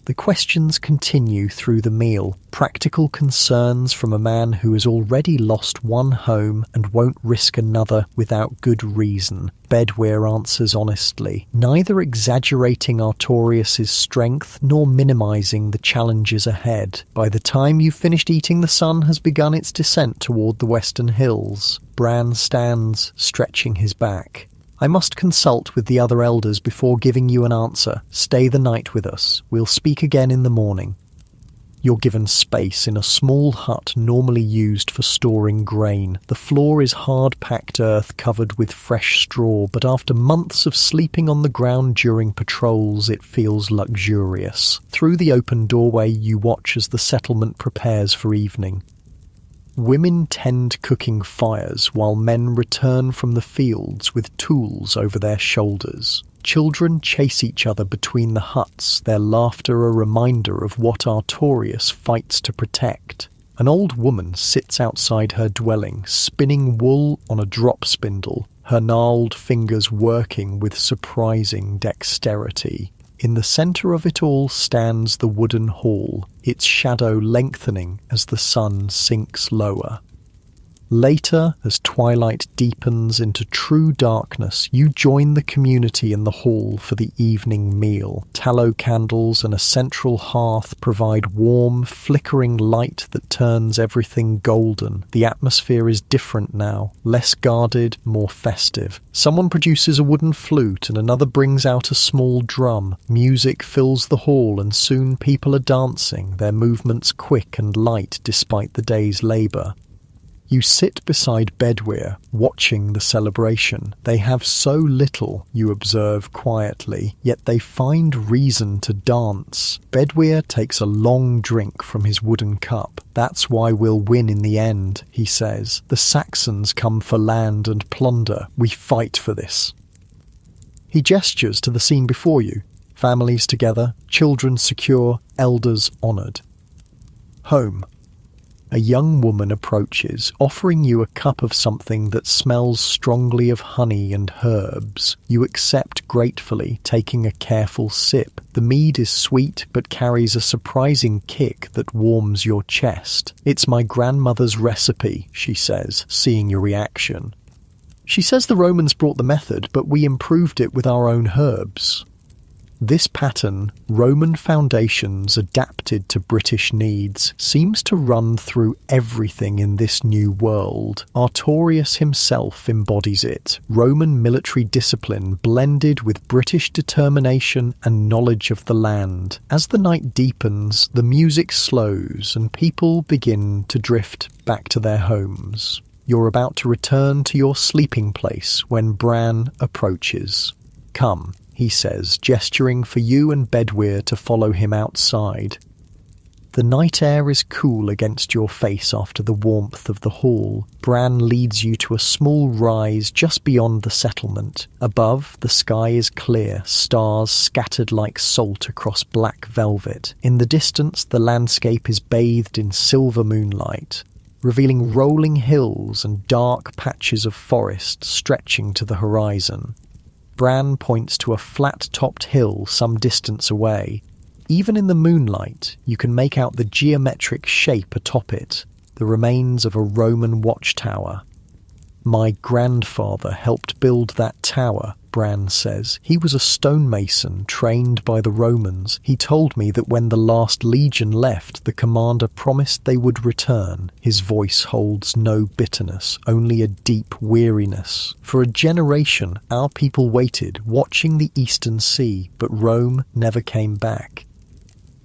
The questions continue through the meal, practical concerns from a man who has already lost one home and won't risk another without good reason. Bedwyr answers honestly, neither exaggerating Artorius's strength nor minimizing the challenges ahead. By the time you've finished eating, the sun has begun its descent toward the western hills. Bran stands, stretching his back. I must consult with the other elders before giving you an answer. Stay the night with us. We'll speak again in the morning. You're given space in a small hut normally used for storing grain. The floor is hard-packed earth covered with fresh straw, but after months of sleeping on the ground during patrols, it feels luxurious. Through the open doorway, you watch as the settlement prepares for evening. Women tend cooking fires while men return from the fields with tools over their shoulders. Children chase each other between the huts, their laughter a reminder of what Artorias fights to protect. An old woman sits outside her dwelling, spinning wool on a drop spindle, her gnarled fingers working with surprising dexterity. In the centre of it all stands the wooden hall, its shadow lengthening as the sun sinks lower. Later, as twilight deepens into true darkness, you join the community in the hall for the evening meal. Tallow candles and a central hearth provide warm, flickering light that turns everything golden. The atmosphere is different now, less guarded, more festive. Someone produces a wooden flute and another brings out a small drum. Music fills the hall and soon people are dancing, their movements quick and light despite the day's labour. You sit beside Bedwyr, watching the celebration. They have so little, you observe quietly, yet they find reason to dance. Bedwyr takes a long drink from his wooden cup. That's why we'll win in the end, he says. The Saxons come for land and plunder. We fight for this. He gestures to the scene before you. Families together, children secure, elders honoured. Home. A young woman approaches, offering you a cup of something that smells strongly of honey and herbs. You accept gratefully, taking a careful sip. The mead is sweet, but carries a surprising kick that warms your chest. It's my grandmother's recipe, she says, seeing your reaction. She says the Romans brought the method, but we improved it with our own herbs. This pattern, Roman foundations adapted to British needs, seems to run through everything in this new world. Artorias himself embodies it, Roman military discipline blended with British determination and knowledge of the land. As the night deepens, the music slows and people begin to drift back to their homes. You're about to return to your sleeping place when Bran approaches. Come, he says, gesturing for you and Bedwyr to follow him outside. The night air is cool against your face after the warmth of the hall. Bran leads you to a small rise just beyond the settlement. Above, the sky is clear, stars scattered like salt across black velvet. In the distance, the landscape is bathed in silver moonlight, revealing rolling hills and dark patches of forest stretching to the horizon. Bran points to a flat-topped hill some distance away. Even in the moonlight, you can make out the geometric shape atop it, the remains of a Roman watchtower. My grandfather helped build that tower, Bran says. He was a stonemason trained by the Romans. He told me that when the last legion left, the commander promised they would return. His voice holds no bitterness, only a deep weariness. For a generation, our people waited, watching the Eastern Sea, but Rome never came back.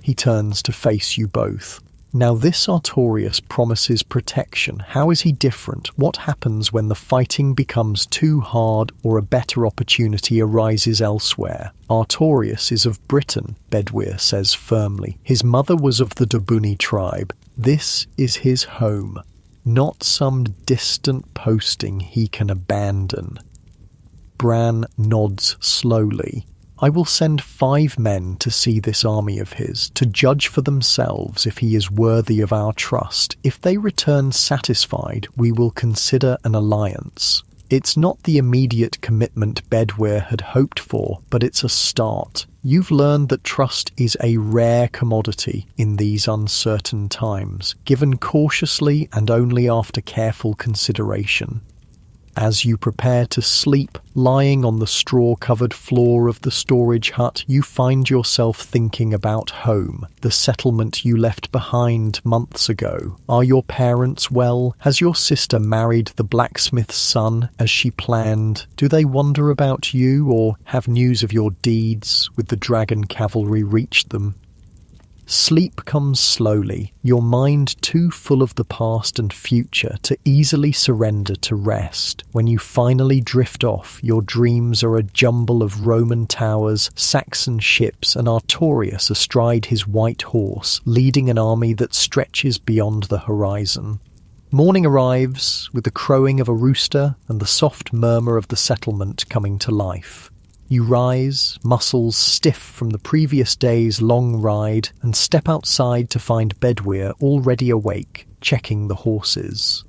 He turns to face you both. Now this Artorias promises protection. How is he different? What happens when the fighting becomes too hard or a better opportunity arises elsewhere? Artorias is of Britain, Bedwyr says firmly. His mother was of the Dobuni tribe. This is his home, not some distant posting he can abandon. Bran nods slowly. I will send 5 men to see this army of his, to judge for themselves if he is worthy of our trust. If they return satisfied, we will consider an alliance. It's not the immediate commitment Bedwyr had hoped for, but it's a start. You've learned that trust is a rare commodity in these uncertain times, given cautiously and only after careful consideration. As you prepare to sleep, lying on the straw-covered floor of the storage hut, you find yourself thinking about home, the settlement you left behind months ago. Are your parents well? Has your sister married the blacksmith's son as she planned? Do they wonder about you or have news of your deeds with the dragon cavalry reached them? Sleep comes slowly, your mind too full of the past and future to easily surrender to rest. When you finally drift off, your dreams are a jumble of Roman towers, Saxon ships, and Artorias astride his white horse, leading an army that stretches beyond the horizon. Morning arrives, with the crowing of a rooster and the soft murmur of the settlement coming to life. You rise, muscles stiff from the previous day's long ride, and step outside to find Bedwyr already awake, checking the horses.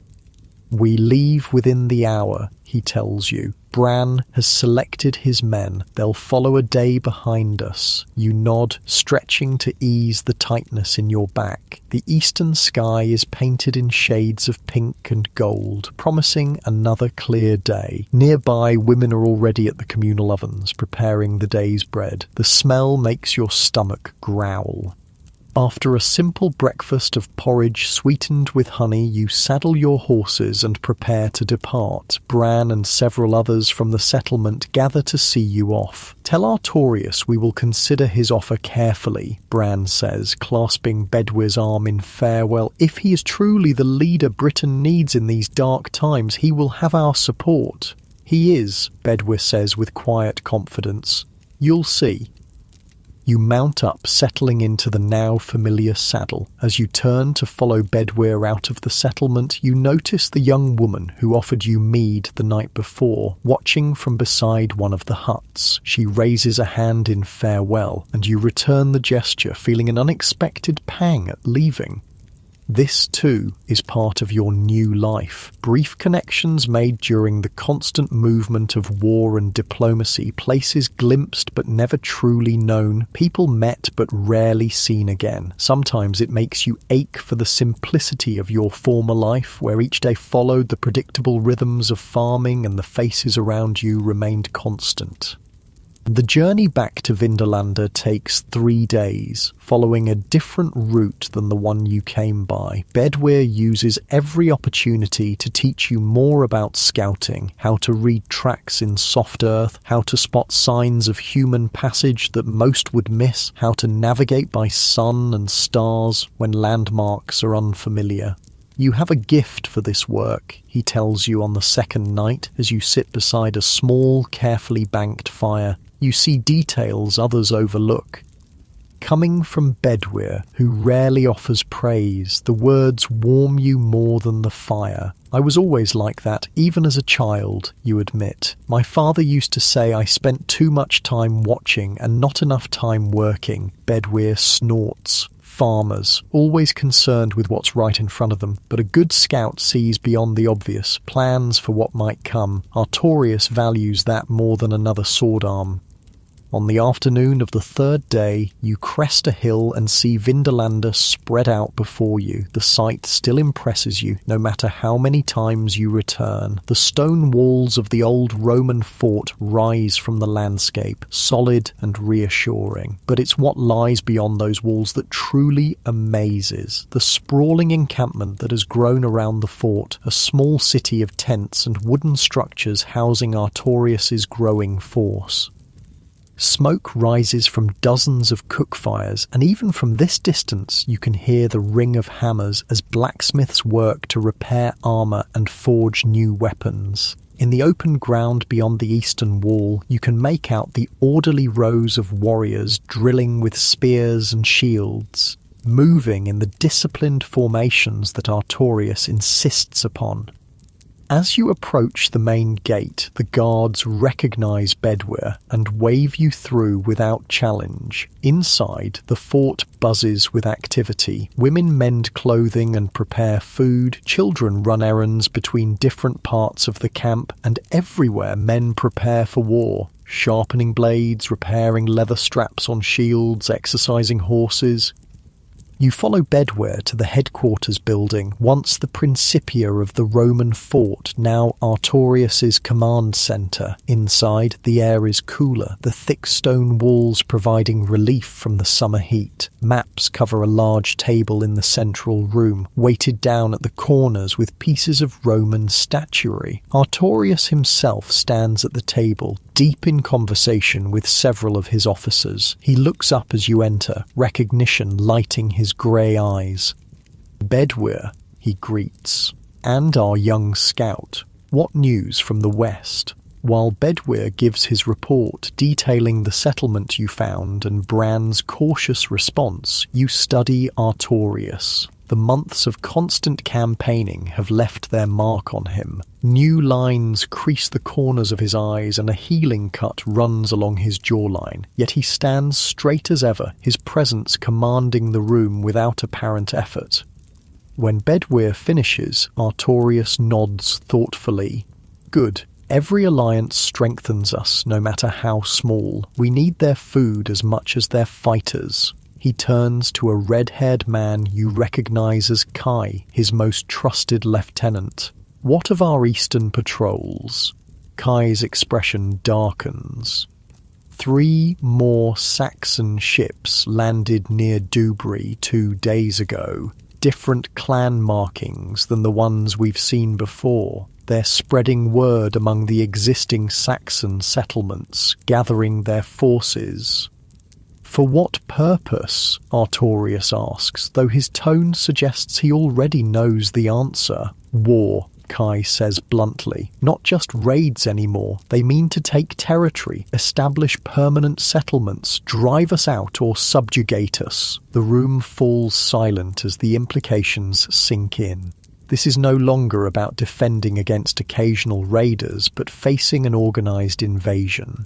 "We leave within the hour," he tells you. "Bran has selected his men. They'll follow a day behind us." You nod, stretching to ease the tightness in your back. The eastern sky is painted in shades of pink and gold, promising another clear day. Nearby, women are already at the communal ovens, preparing the day's bread. The smell makes your stomach growl. After a simple breakfast of porridge sweetened with honey, you saddle your horses and prepare to depart. Bran and several others from the settlement gather to see you off. "Tell Artorius we will consider his offer carefully," Bran says, clasping Bedwyr's arm in farewell. "If he is truly the leader Britain needs in these dark times, he will have our support." "He is," Bedwyr says with quiet confidence. "You'll see." You mount up, settling into the now familiar saddle. As you turn to follow Bedwyr out of the settlement, you notice the young woman who offered you mead the night before, watching from beside one of the huts. She raises a hand in farewell, and you return the gesture, feeling an unexpected pang at leaving. This, too, is part of your new life. Brief connections made during the constant movement of war and diplomacy, places glimpsed but never truly known, people met but rarely seen again. Sometimes it makes you ache for the simplicity of your former life, where each day followed the predictable rhythms of farming and the faces around you remained constant. The journey back to Vindolanda takes 3 days, following a different route than the one you came by. Bedwyr uses every opportunity to teach you more about scouting, how to read tracks in soft earth, how to spot signs of human passage that most would miss, how to navigate by sun and stars when landmarks are unfamiliar. "You have a gift for this work," he tells you on the second night as you sit beside a small, carefully banked fire. You see details others overlook. Coming from Bedwyr, who rarely offers praise, the words warm you more than the fire. "I was always like that, even as a child," you admit. "My father used to say I spent too much time watching and not enough time working." Bedwyr snorts. Farmers, always concerned with what's right in front of them, but a good scout sees beyond the obvious, plans for what might come. Artorius values that more than another sword arm. On the afternoon of the 3rd day, you crest a hill and see Vindolanda spread out before you. The sight still impresses you, no matter how many times you return. The stone walls of the old Roman fort rise from the landscape, solid and reassuring. But it's what lies beyond those walls that truly amazes. The sprawling encampment that has grown around the fort, a small city of tents and wooden structures housing Artorius's growing force. Smoke rises from dozens of cook fires, and even from this distance you can hear the ring of hammers as blacksmiths work to repair armour and forge new weapons. In the open ground beyond the eastern wall, you can make out the orderly rows of warriors drilling with spears and shields, moving in the disciplined formations that Artorius insists upon. As you approach the main gate, the guards recognize Bedwyr and wave you through without challenge. Inside, the fort buzzes with activity. Women mend clothing and prepare food, children run errands between different parts of the camp, and everywhere men prepare for war. Sharpening blades, repairing leather straps on shields, exercising horses. You follow Bedwyr to the headquarters building, once the Principia of the Roman fort, now Artorius's command centre. Inside, the air is cooler, the thick stone walls providing relief from the summer heat. Maps cover a large table in the central room, weighted down at the corners with pieces of Roman statuary. Artorius himself stands at the table, deep in conversation with several of his officers. He looks up as you enter, recognition lighting his grey eyes. "Bedwyr," he greets, "and our young scout. What news from the west?" While Bedwyr gives his report detailing the settlement you found and Bran's cautious response, you study Artorius. The months of constant campaigning have left their mark on him. New lines crease the corners of his eyes and a healing cut runs along his jawline, yet he stands straight as ever, his presence commanding the room without apparent effort. When Bedwyr finishes, Artorius nods thoughtfully. Good. Every alliance strengthens us, no matter how small. We need their food as much as their fighters. He turns to a red-haired man you recognize as Kai, his most trusted lieutenant. What of our eastern patrols? Kai's expression darkens. 3 more Saxon ships landed near Dubry 2 days ago. Different clan markings than the ones we've seen before. They're spreading word among the existing Saxon settlements, gathering their forces. For what purpose? Artorius asks, though his tone suggests he already knows the answer. War, Kai says bluntly. Not just raids anymore. They mean to take territory, establish permanent settlements, drive us out or subjugate us. The room falls silent as the implications sink in. This is no longer about defending against occasional raiders, but facing an organised invasion.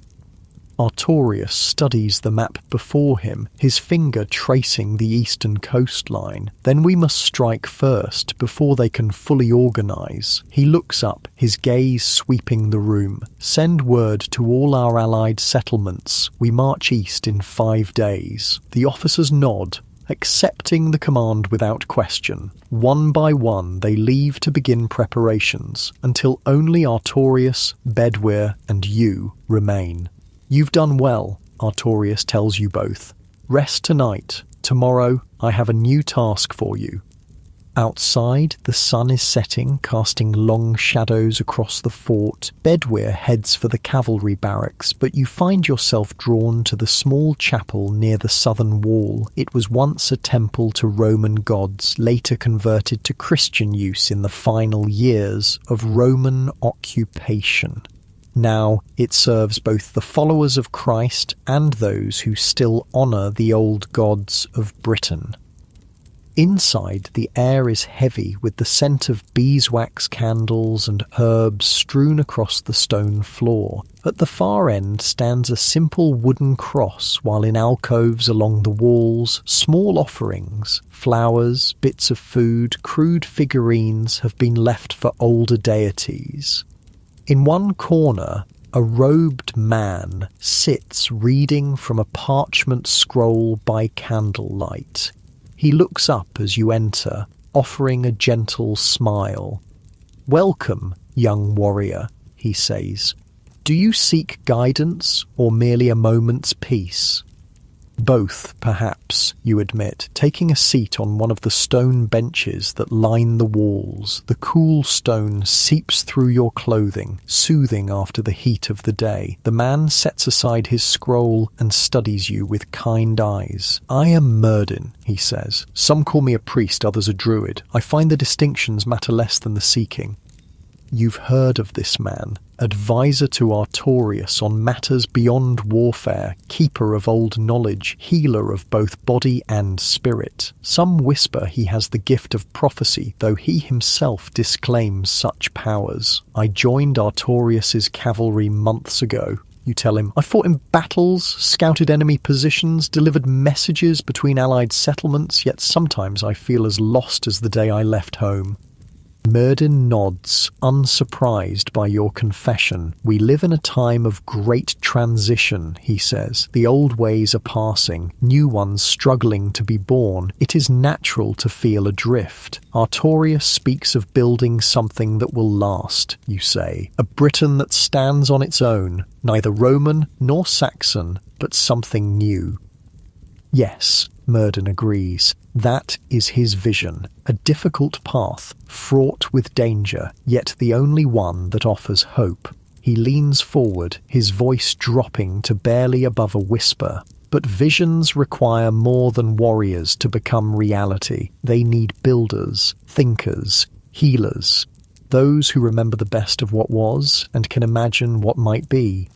Artorius studies the map before him, his finger tracing the eastern coastline. Then we must strike first, before they can fully organise. He looks up, his gaze sweeping the room. Send word to all our allied settlements. We march east in 5 days. The officers nod, accepting the command without question. One by one they leave to begin preparations, until only Artorius, Bedwyr, and you remain. You've done well, Artorius tells you both. Rest tonight. Tomorrow I have a new task for you. Outside, the sun is setting, casting long shadows across the fort. Bedwyr heads for the cavalry barracks, but you find yourself drawn to the small chapel near the southern wall. It was once a temple to Roman gods, later converted to Christian use in the final years of Roman occupation. Now it serves both the followers of Christ and those who still honour the old gods of Britain. Inside, the air is heavy with the scent of beeswax candles and herbs strewn across the stone floor. At the far end stands a simple wooden cross, while in alcoves along the walls, small offerings, flowers, bits of food, crude figurines have been left for older deities. In one corner, a robed man sits reading from a parchment scroll by candlelight. He looks up as you enter, offering a gentle smile. "Welcome, young warrior," he says. "Do you seek guidance or merely a moment's peace?" Both, perhaps, you admit, taking a seat on one of the stone benches that line the walls. The cool stone seeps through your clothing, soothing after the heat of the day. The man sets aside his scroll and studies you with kind eyes. "I am Myrddin," he says. "Some call me a priest, others a druid. I find the distinctions matter less than the seeking." You've heard of this man, advisor to Artorius on matters beyond warfare, keeper of old knowledge, healer of both body and spirit. Some whisper he has the gift of prophecy, though he himself disclaims such powers. "I joined Artorius's cavalry months ago," you tell him. "I fought in battles, scouted enemy positions, delivered messages between allied settlements, yet sometimes I feel as lost as the day I left home." Myrddin nods, unsurprised by your confession. "We live in a time of great transition," he says. "The old ways are passing, new ones struggling to be born. It is natural to feel adrift. Artorius speaks of building something that will last," you say. "A Britain that stands on its own, neither Roman nor Saxon, but something new." Yes, Myrddin agrees. That is his vision, a difficult path, fraught with danger, yet the only one that offers hope. He leans forward, his voice dropping to barely above a whisper. But visions require more than warriors to become reality. They need builders, thinkers, healers, those who remember the best of what was and can imagine what might be.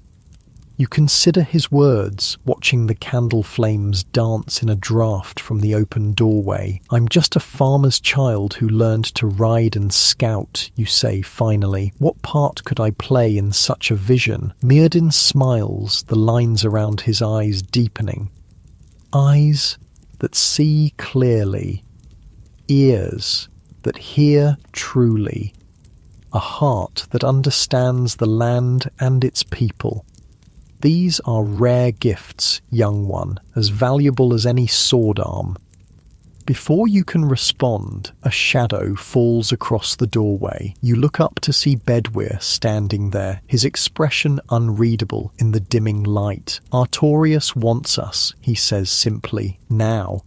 You consider his words, watching the candle flames dance in a draught from the open doorway. I'm just a farmer's child who learned to ride and scout, you say finally. What part could I play in such a vision? Myrddin smiles, the lines around his eyes deepening. Eyes that see clearly, ears that hear truly, a heart that understands the land and its people. These are rare gifts, young one, as valuable as any sword arm. Before you can respond, a shadow falls across the doorway. You look up to see Bedwyr standing there, his expression unreadable in the dimming light. Artorius wants us, he says simply, now.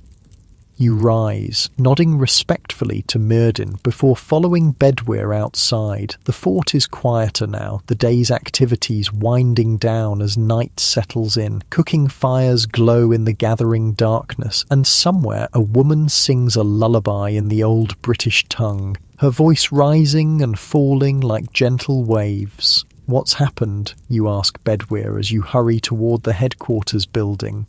You rise, nodding respectfully to Myrddin before following Bedwyr outside. The fort is quieter now, the day's activities winding down as night settles in. Cooking fires glow in the gathering darkness, and somewhere a woman sings a lullaby in the old British tongue, her voice rising and falling like gentle waves. What's happened? You ask Bedwyr as you hurry toward the headquarters building.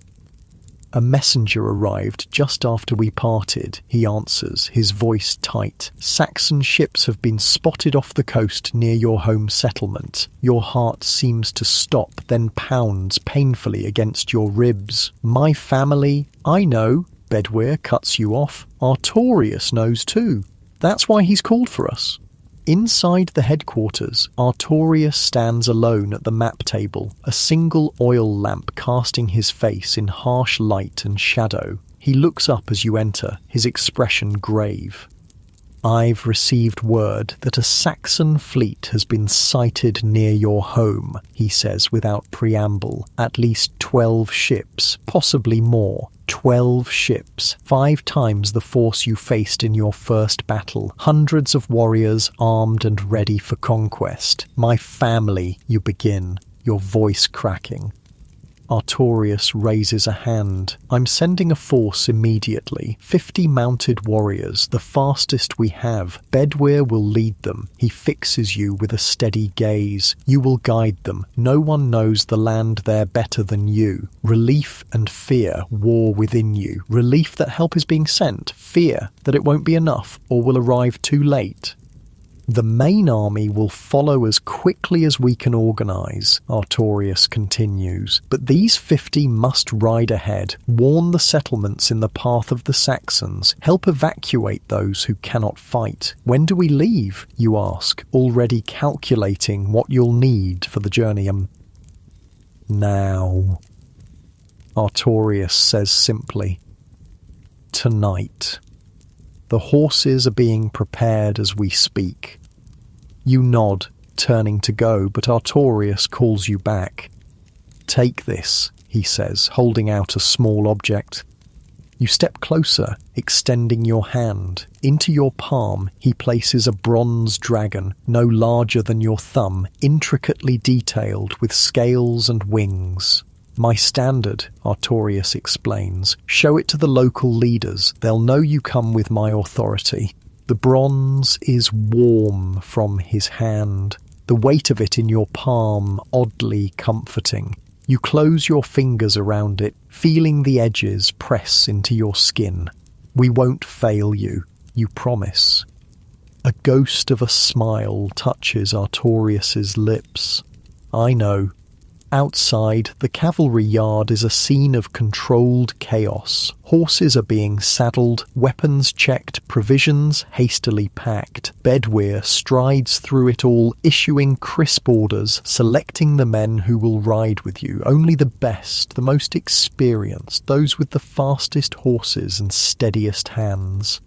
A messenger arrived just after we parted, he answers, his voice tight. Saxon ships have been spotted off the coast near your home settlement. Your heart seems to stop, then pounds painfully against your ribs. My family, I know, Bedwyr cuts you off. Artorius knows too. That's why he's called for us. Inside the headquarters, Artorius stands alone at the map table, a single oil lamp casting his face in harsh light and shadow. He looks up as you enter, his expression grave. I've received word that a Saxon fleet has been sighted near your home, he says without preamble. At least 12 ships, possibly more. 12 ships, 5 times the force you faced in your first battle. Hundreds of warriors armed and ready for conquest. My family, you begin, your voice cracking. Artorius raises a hand. I'm sending a force immediately. 50 mounted warriors, the fastest we have. Bedwyr will lead them. He fixes you with a steady gaze. You will guide them. No one knows the land there better than you. Relief and fear war within you. Relief that help is being sent. Fear that it won't be enough or will arrive too late. The main army will follow as quickly as we can organise, Artorius continues, but these 50 must ride ahead, warn the settlements in the path of the Saxons, help evacuate those who cannot fight. When do we leave, you ask, already calculating what you'll need for the journey? Now, Artorius says simply. Tonight. The horses are being prepared as we speak. You nod, turning to go, but Artorius calls you back. Take this, he says, holding out a small object. You step closer, extending your hand. Into your palm, he places a bronze dragon, no larger than your thumb, intricately detailed with scales and wings. My standard, Artorius explains. Show it to the local leaders. They'll know you come with my authority. The bronze is warm from his hand, the weight of it in your palm oddly comforting. You close your fingers around it, feeling the edges press into your skin. We won't fail you, you promise. A ghost of a smile touches Artorius's lips. I know. Outside, the cavalry yard is a scene of controlled chaos. Horses are being saddled, weapons checked, provisions hastily packed. Bedwyr strides through it all, issuing crisp orders, selecting the men who will ride with you. Only the best, the most experienced, those with the fastest horses and steadiest hands.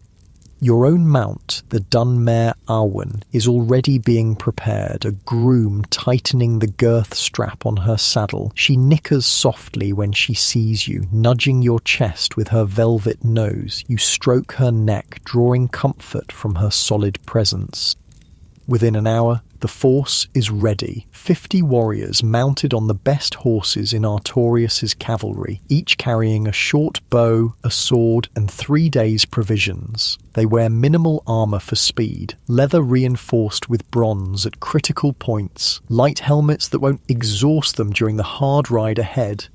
Your own mount, the Dunmare Arwen, is already being prepared, a groom tightening the girth strap on her saddle. She nickers softly when she sees you, nudging your chest with her velvet nose. You stroke her neck, drawing comfort from her solid presence. Within an hour, The force is ready. 50 warriors mounted on the best horses in Artorius' cavalry, each carrying a short bow, a sword, and 3 days' provisions. They wear minimal armor for speed, leather reinforced with bronze at critical points, light helmets that won't exhaust them during the hard ride ahead.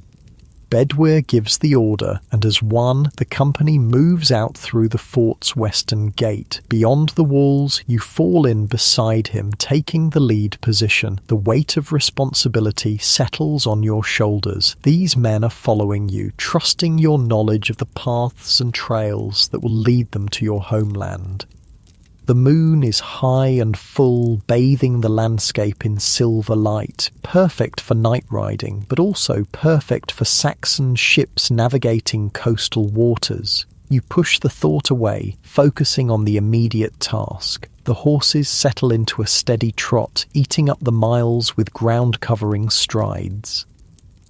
Bedwyr gives the order, and as one, the company moves out through the fort's western gate. Beyond the walls, you fall in beside him, taking the lead position. The weight of responsibility settles on your shoulders. These men are following you, trusting your knowledge of the paths and trails that will lead them to your homeland. The moon is high and full, bathing the landscape in silver light, perfect for night riding, but also perfect for Saxon ships navigating coastal waters. You push the thought away, focusing on the immediate task. The horses settle into a steady trot, eating up the miles with ground-covering strides.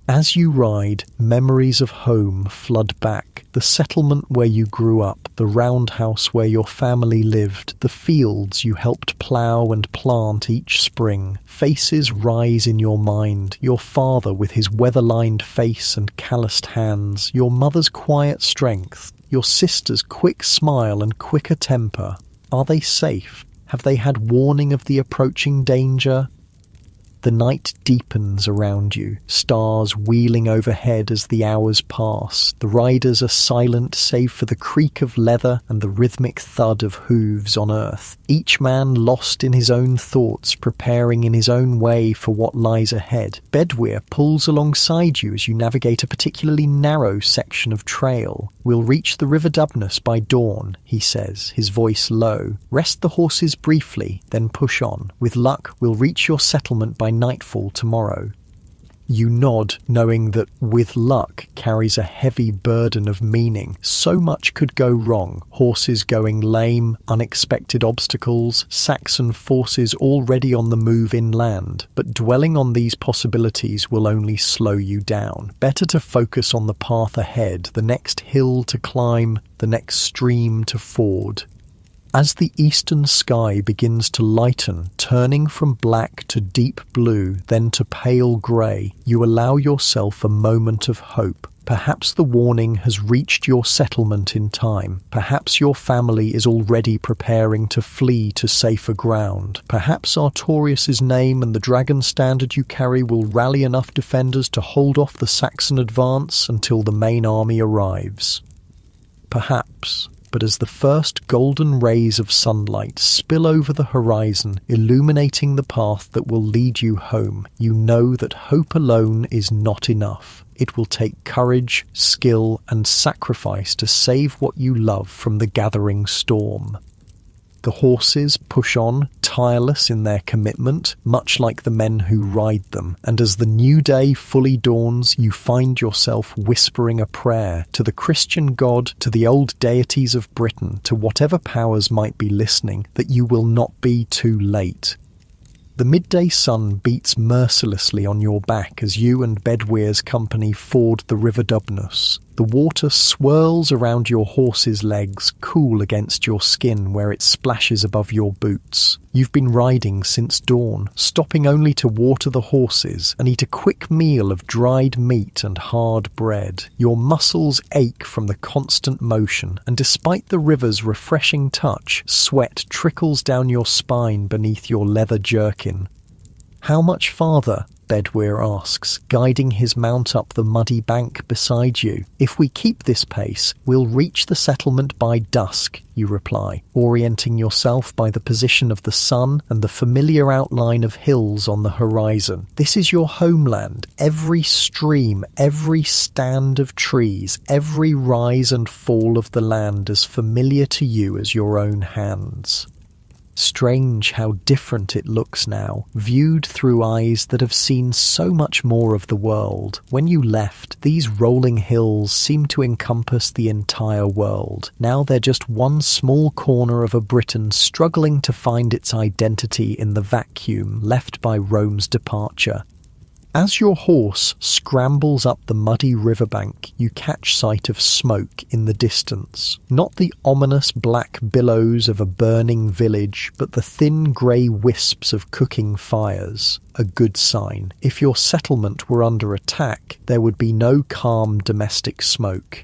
As you ride, memories of home flood back. The settlement where you grew up, the roundhouse where your family lived, the fields you helped plough and plant each spring. Faces rise in your mind, your father with his weather-lined face and calloused hands, your mother's quiet strength, your sister's quick smile and quicker temper. Are they safe? Have they had warning of the approaching danger? The night deepens around you, stars wheeling overhead as the hours pass. The riders are silent save for the creak of leather and the rhythmic thud of hooves on earth. Each man lost in his own thoughts, preparing in his own way for what lies ahead. Bedwyr pulls alongside you as you navigate a particularly narrow section of trail. "We'll reach the River Dubnus by dawn," he says, his voice low. "Rest the horses briefly, then push on. With luck, we'll reach your settlement by nightfall tomorrow." You nod, knowing that "with luck" carries a heavy burden of meaning. So much could go wrong. Horses going lame, unexpected obstacles, Saxon forces already on the move inland. But dwelling on these possibilities will only slow you down. Better to focus on the path ahead, the next hill to climb, the next stream to ford. As the eastern sky begins to lighten, turning from black to deep blue, then to pale grey, you allow yourself a moment of hope. Perhaps the warning has reached your settlement in time. Perhaps your family is already preparing to flee to safer ground. Perhaps Artorius' name and the dragon standard you carry will rally enough defenders to hold off the Saxon advance until the main army arrives. Perhaps. But as the first golden rays of sunlight spill over the horizon, illuminating the path that will lead you home, you know that hope alone is not enough. It will take courage, skill, and sacrifice to save what you love from the gathering storm. The horses push on, tireless in their commitment, much like the men who ride them, and as the new day fully dawns, you find yourself whispering a prayer to the Christian God, to the old deities of Britain, to whatever powers might be listening, that you will not be too late. The midday sun beats mercilessly on your back as you and Bedwyr's company ford the River Dubnus. The water swirls around your horse's legs, cool against your skin where it splashes above your boots. You've been riding since dawn, stopping only to water the horses and eat a quick meal of dried meat and hard bread. Your muscles ache from the constant motion, and despite the river's refreshing touch, sweat trickles down your spine beneath your leather jerkin. "How much farther?" Bedwyr asks, guiding his mount up the muddy bank beside you. "If we keep this pace, we'll reach the settlement by dusk," you reply, orienting yourself by the position of the sun and the familiar outline of hills on the horizon. This is your homeland. Every stream, every stand of trees, every rise and fall of the land as familiar to you as your own hands. Strange how different it looks now, viewed through eyes that have seen so much more of the world. When you left, these rolling hills seemed to encompass the entire world. Now they're just one small corner of a Britain struggling to find its identity in the vacuum left by Rome's departure. As your horse scrambles up the muddy riverbank, you catch sight of smoke in the distance. Not the ominous black billows of a burning village, but the thin grey wisps of cooking fires. A good sign. If your settlement were under attack, there would be no calm domestic smoke.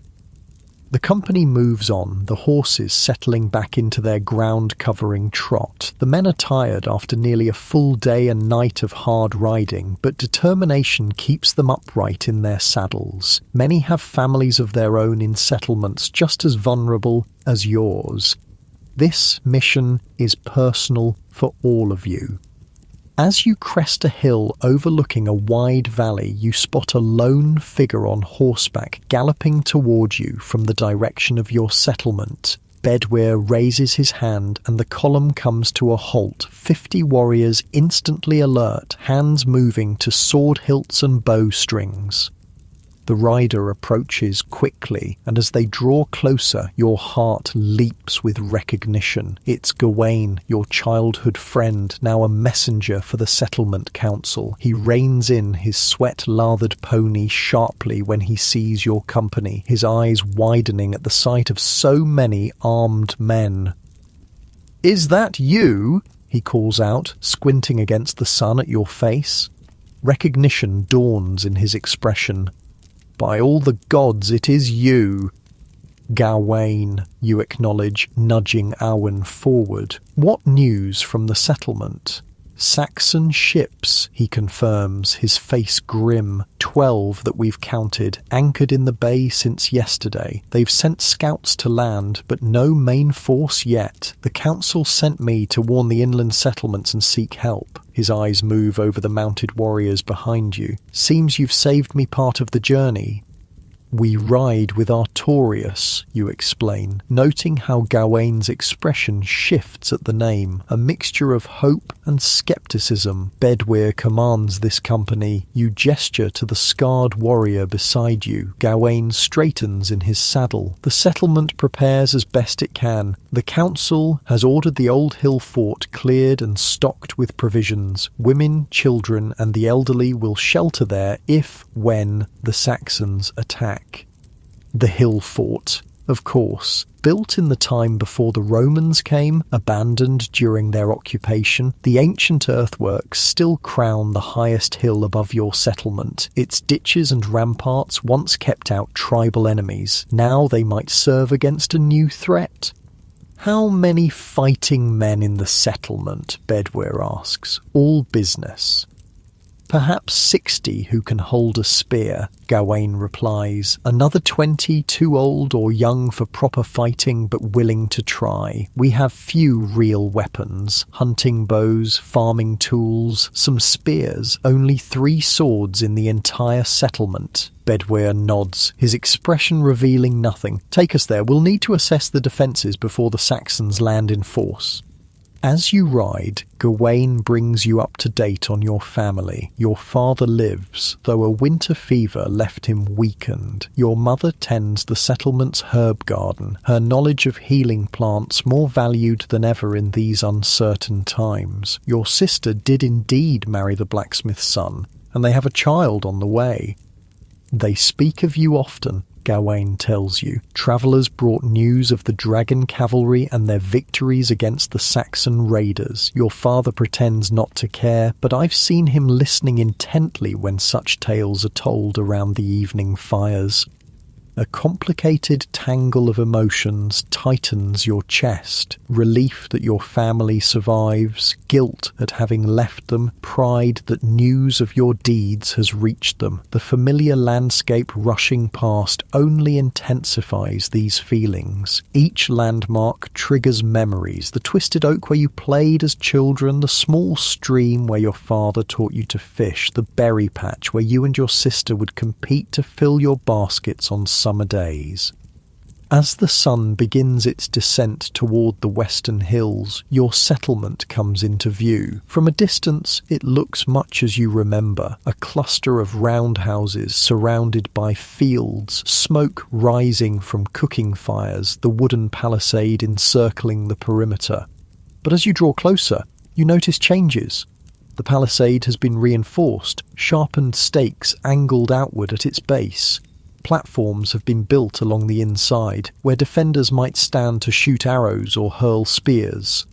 The company moves on, the horses settling back into their ground-covering trot. The men are tired after nearly a full day and night of hard riding, but determination keeps them upright in their saddles. Many have families of their own in settlements just as vulnerable as yours. This mission is personal for all of you. As you crest a hill overlooking a wide valley, you spot a lone figure on horseback galloping toward you from the direction of your settlement. Bedwyr raises his hand and the column comes to a halt, 50 warriors instantly alert, hands moving to sword hilts and bowstrings. The rider approaches quickly, and as they draw closer, your heart leaps with recognition. It's Gawain, your childhood friend, now a messenger for the settlement council. He reins in his sweat-lathered pony sharply when he sees your company, his eyes widening at the sight of so many armed men. "Is that you?" he calls out, squinting against the sun at your face. Recognition dawns in his expression. "By all the gods, it is you." "Gawain," you acknowledge, nudging Owen forward. "What news from the settlement?" "Saxon ships," he confirms, his face grim. 12 that we've counted, anchored in the bay since yesterday. They've sent scouts to land, but no main force yet. The council sent me to warn the inland settlements and seek help. His eyes move over the mounted warriors behind you. "Seems you've saved me part of the journey." "We ride with Artorius," you explain, noting how Gawain's expression shifts at the name, a mixture of hope and skepticism. "Bedwyr commands this company." You gesture to the scarred warrior beside you. Gawain straightens in his saddle. "The settlement prepares as best it can. The council has ordered the old hill fort cleared and stocked with provisions. Women, children, and the elderly will shelter there when the Saxons attack." The hill fort, of course, built in the time before the Romans came, abandoned during their occupation. The ancient earthworks still crown the highest hill above your settlement. Its ditches and ramparts once kept out tribal enemies. Now they might serve against a new threat. "How many fighting men in the settlement?" Bedwyr asks. "All business." "Perhaps 60 who can hold a spear," Gawain replies. "Another 20 too old or young for proper fighting but willing to try. We have few real weapons. Hunting bows, farming tools, some spears. Only 3 swords in the entire settlement." Bedwyr nods, his expression revealing nothing. "Take us there. We'll need to assess the defences before the Saxons land in force." As you ride, Gawain brings you up to date on your family. Your father lives, though a winter fever left him weakened. Your mother tends the settlement's herb garden, her knowledge of healing plants more valued than ever in these uncertain times. Your sister did indeed marry the blacksmith's son, and they have a child on the way. "They speak of you often," Gawain tells you. "Travellers brought news of the dragon cavalry and their victories against the Saxon raiders. Your father pretends not to care, but I've seen him listening intently when such tales are told around the evening fires." A complicated tangle of emotions tightens your chest. Relief that your family survives, guilt at having left them, pride that news of your deeds has reached them. The familiar landscape rushing past only intensifies these feelings. Each landmark triggers memories. The twisted oak where you played as children, the small stream where your father taught you to fish, the berry patch where you and your sister would compete to fill your baskets on summer days. As the sun begins its descent toward the western hills, your settlement comes into view. From a distance, it looks much as you remember, a cluster of roundhouses surrounded by fields, smoke rising from cooking fires, the wooden palisade encircling the perimeter. But as you draw closer, you notice changes. The palisade has been reinforced, sharpened stakes angled outward at its base. Platforms have been built along the inside, where defenders might stand to shoot arrows or hurl spears.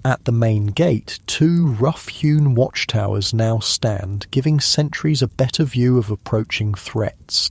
At the main gate, 2 rough-hewn watchtowers now stand, giving sentries a better view of approaching threats.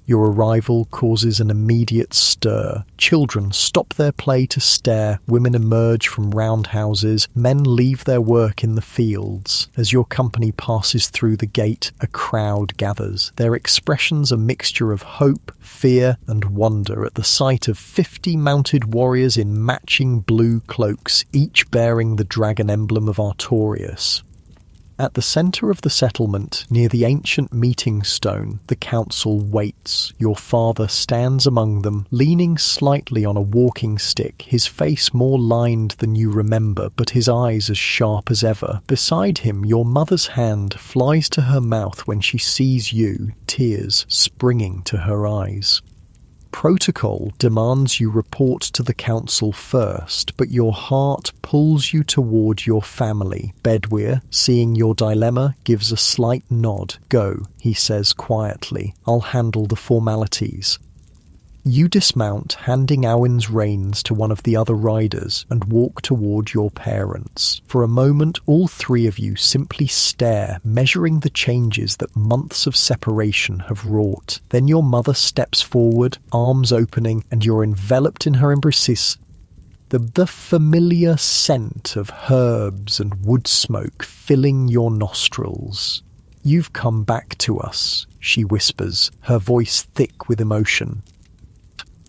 Your arrival causes an immediate stir. Children stop their play to stare, women emerge from roundhouses, men leave their work in the fields. As your company passes through the gate, a crowd gathers, their expressions a mixture of hope, fear, and wonder at the sight of 50 mounted warriors in matching blue cloaks, each bearing the dragon emblem of Artorias. At the centre of the settlement, near the ancient meeting stone, the council waits. Your father stands among them, leaning slightly on a walking stick, his face more lined than you remember, but his eyes as sharp as ever. Beside him, your mother's hand flies to her mouth when she sees you, tears springing to her eyes. Protocol demands you report to the council first, but your heart pulls you toward your family. Bedwyr, seeing your dilemma, gives a slight nod. Go, he says quietly. I'll handle the formalities. You dismount, handing Awin's reins to one of the other riders, and walk toward your parents. For a moment, all 3 of you simply stare, measuring the changes that months of separation have wrought. Then your mother steps forward, arms opening, and you're enveloped in her embraces. The familiar scent of herbs and wood smoke filling your nostrils. You've come back to us, she whispers, her voice thick with emotion.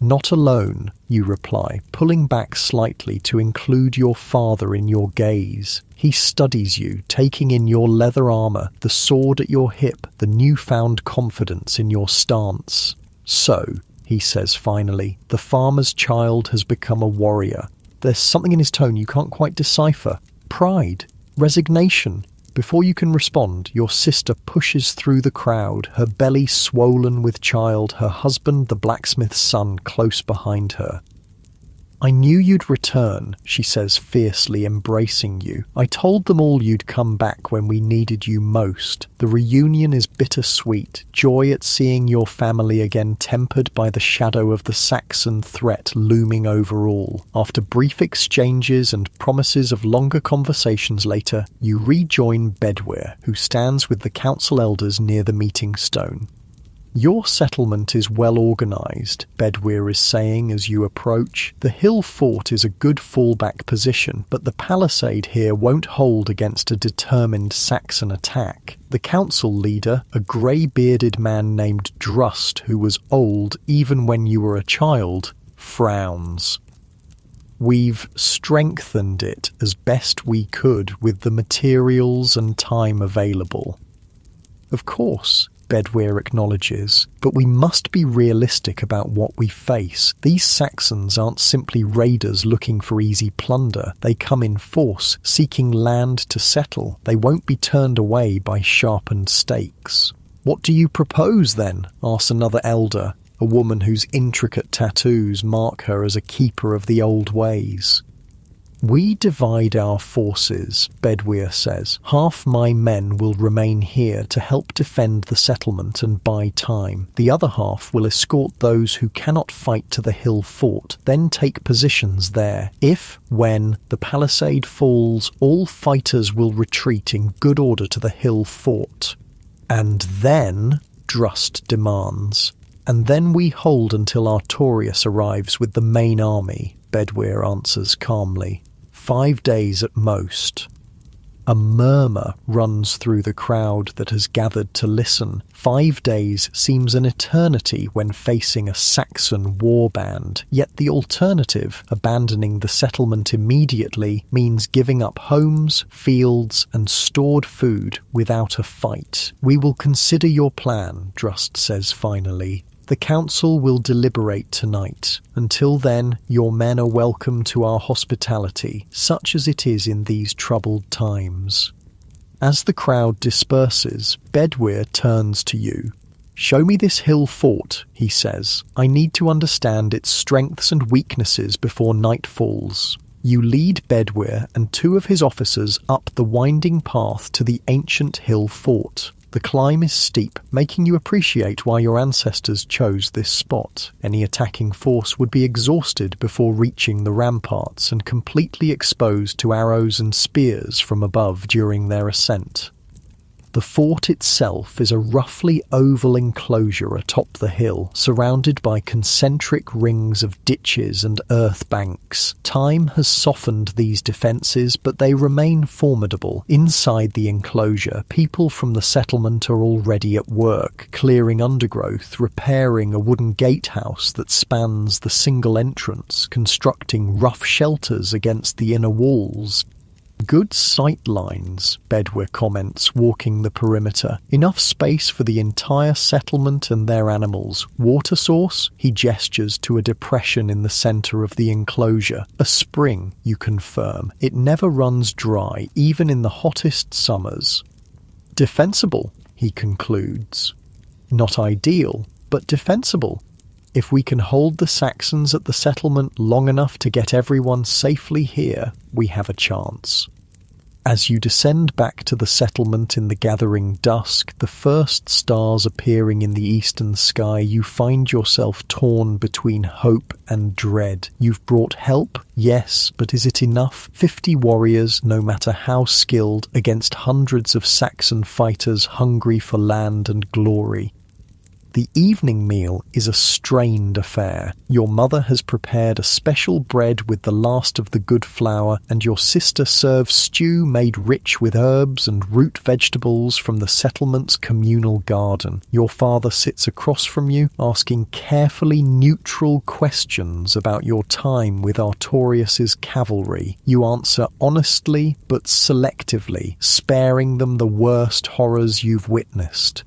Not alone, you reply, pulling back slightly to include your father in your gaze. He studies you, taking in your leather armour, the sword at your hip, the newfound confidence in your stance. So, he says finally, the farmer's child has become a warrior. There's something in his tone you can't quite decipher. Pride, resignation. Before you can respond, your sister pushes through the crowd, her belly swollen with child, her husband, the blacksmith's son, close behind her. I knew you'd return, she says fiercely, embracing you. I told them all you'd come back when we needed you most. The reunion is bittersweet, joy at seeing your family again tempered by the shadow of the Saxon threat looming over all. After brief exchanges and promises of longer conversations later, you rejoin Bedwyr, who stands with the council elders near the meeting stone. Your settlement is well organised, Bedwyr is saying as you approach. The hill fort is a good fallback position, but the palisade here won't hold against a determined Saxon attack. The council leader, a grey-bearded man named Drust, who was old even when you were a child, frowns. We've strengthened it as best we could with the materials and time available. Of course, Bedwyr acknowledges, but we must be realistic about what we face. These Saxons aren't simply raiders looking for easy plunder. They come in force, seeking land to settle. They won't be turned away by sharpened stakes. What do you propose, then? Asks another elder, a woman whose intricate tattoos mark her as a keeper of the old ways. We divide our forces, Bedwyr says. Half my men will remain here to help defend the settlement and buy time. The other half will escort those who cannot fight to the hill fort, then take positions there. If, when, the palisade falls, all fighters will retreat in good order to the hill fort. And then, Drust demands. And then we hold until Artorias arrives with the main army, Bedwyr answers calmly. 5 days at most. A murmur runs through the crowd that has gathered to listen. 5 days seems an eternity when facing a Saxon warband, yet the alternative, abandoning the settlement immediately, means giving up homes, fields, and stored food without a fight. We will consider your plan, Drust says finally. The council will deliberate tonight. Until then, your men are welcome to our hospitality, such as it is in these troubled times. As the crowd disperses, Bedwyr turns to you. Show me this hill fort, he says. I need to understand its strengths and weaknesses before night falls. You lead Bedwyr and 2 of his officers up the winding path to the ancient hill fort. The climb is steep, making you appreciate why your ancestors chose this spot. Any attacking force would be exhausted before reaching the ramparts and completely exposed to arrows and spears from above during their ascent. The fort itself is a roughly oval enclosure atop the hill, surrounded by concentric rings of ditches and earth banks. Time has softened these defences, but they remain formidable. Inside the enclosure, people from the settlement are already at work, clearing undergrowth, repairing a wooden gatehouse that spans the single entrance, constructing rough shelters against the inner walls. Good sight lines, Bedwyr comments, walking the perimeter. Enough space for the entire settlement and their animals. Water source? He gestures to a depression in the centre of the enclosure. A spring, you confirm. It never runs dry, even in the hottest summers. Defensible, he concludes. Not ideal, but defensible. If we can hold the Saxons at the settlement long enough to get everyone safely here, we have a chance. As you descend back to the settlement in the gathering dusk, the first stars appearing in the eastern sky, you find yourself torn between hope and dread. You've brought help, yes, but is it enough? 50 warriors, no matter how skilled, against hundreds of Saxon fighters hungry for land and glory. The evening meal is a strained affair. Your mother has prepared a special bread with the last of the good flour, and your sister serves stew made rich with herbs and root vegetables from the settlement's communal garden. Your father sits across from you, asking carefully neutral questions about your time with Artorius's cavalry. You answer honestly but selectively, sparing them the worst horrors you've witnessed.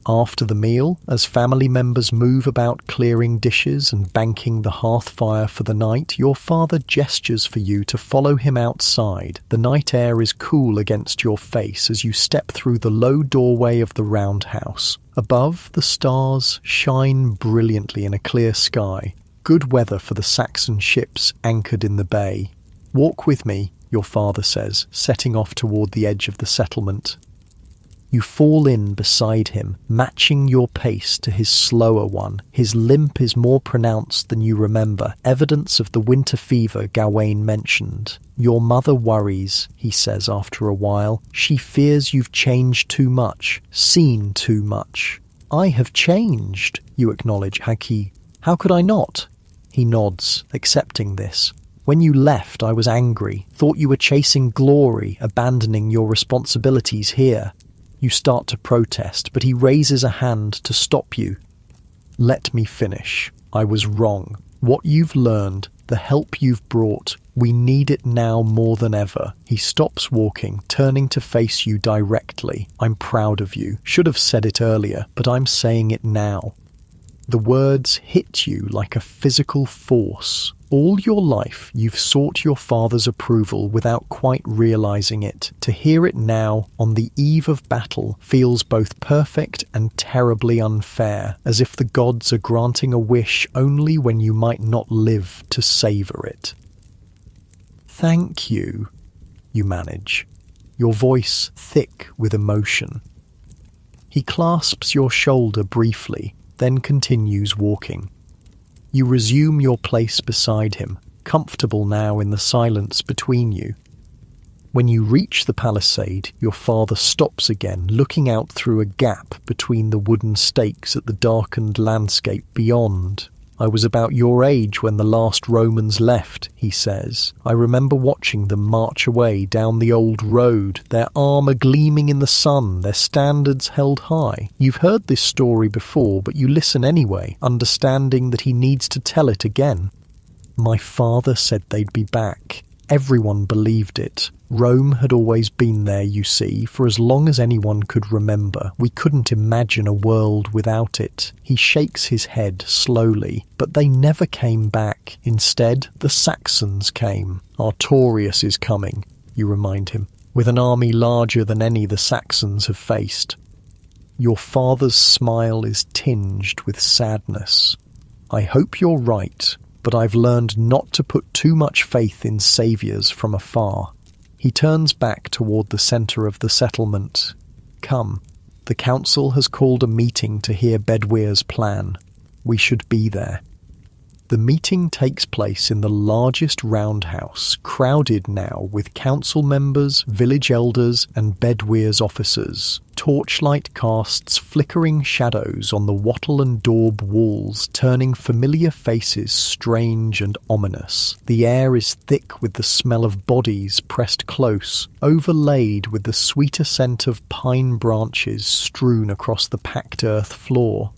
After the meal, as family members move about clearing dishes and banking the hearth fire for the night, your father gestures for you to follow him outside. The night air is cool against your face as you step through the low doorway of the roundhouse. Above, the stars shine brilliantly in a clear sky. Good weather for the Saxon ships anchored in the bay. Walk with me, your father says, setting off toward the edge of the settlement. You fall in beside him, matching your pace to his slower one. His limp is more pronounced than you remember, evidence of the winter fever Gawain mentioned. Your mother worries, he says after a while. She fears you've changed too much, seen too much. I have changed, you acknowledge, Haki. How could I not? He nods, accepting this. When you left, I was angry, thought you were chasing glory, abandoning your responsibilities here. You start to protest, but he raises a hand to stop you. Let me finish. I was wrong. What you've learned, the help you've brought, we need it now more than ever. He stops walking, turning to face you directly. I'm proud of you. Should have said it earlier, but I'm saying it now. The words hit you like a physical force. All your life, you've sought your father's approval without quite realizing it. To hear it now, on the eve of battle, feels both perfect and terribly unfair, as if the gods are granting a wish only when you might not live to savor it. Thank you, you manage, your voice thick with emotion. He clasps your shoulder briefly, then continues walking. You resume your place beside him, comfortable now in the silence between you. When you reach the palisade, your father stops again, looking out through a gap between the wooden stakes at the darkened landscape beyond. I was about your age when the last Romans left, he says. I remember watching them march away down the old road, their armour gleaming in the sun, their standards held high. You've heard this story before, but you listen anyway, understanding that he needs to tell it again. My father said they'd be back. Everyone believed it. Rome had always been there, you see, for as long as anyone could remember. We couldn't imagine a world without it. He shakes his head slowly, but they never came back. Instead, the Saxons came. Artorius is coming, you remind him, with an army larger than any the Saxons have faced. Your father's smile is tinged with sadness. I hope you're right. but I've learned not to put too much faith in saviors from afar. He turns back toward the center of the settlement. Come, the council has called a meeting to hear Bedwyre's plan. We should be there. The meeting takes place in the largest roundhouse, crowded now with council members, village elders, and Bedwyre's officers. Torchlight casts flickering shadows on the wattle and daub walls, turning familiar faces strange and ominous. The air is thick with the smell of bodies pressed close, overlaid with the sweeter scent of pine branches strewn across the packed earth floor.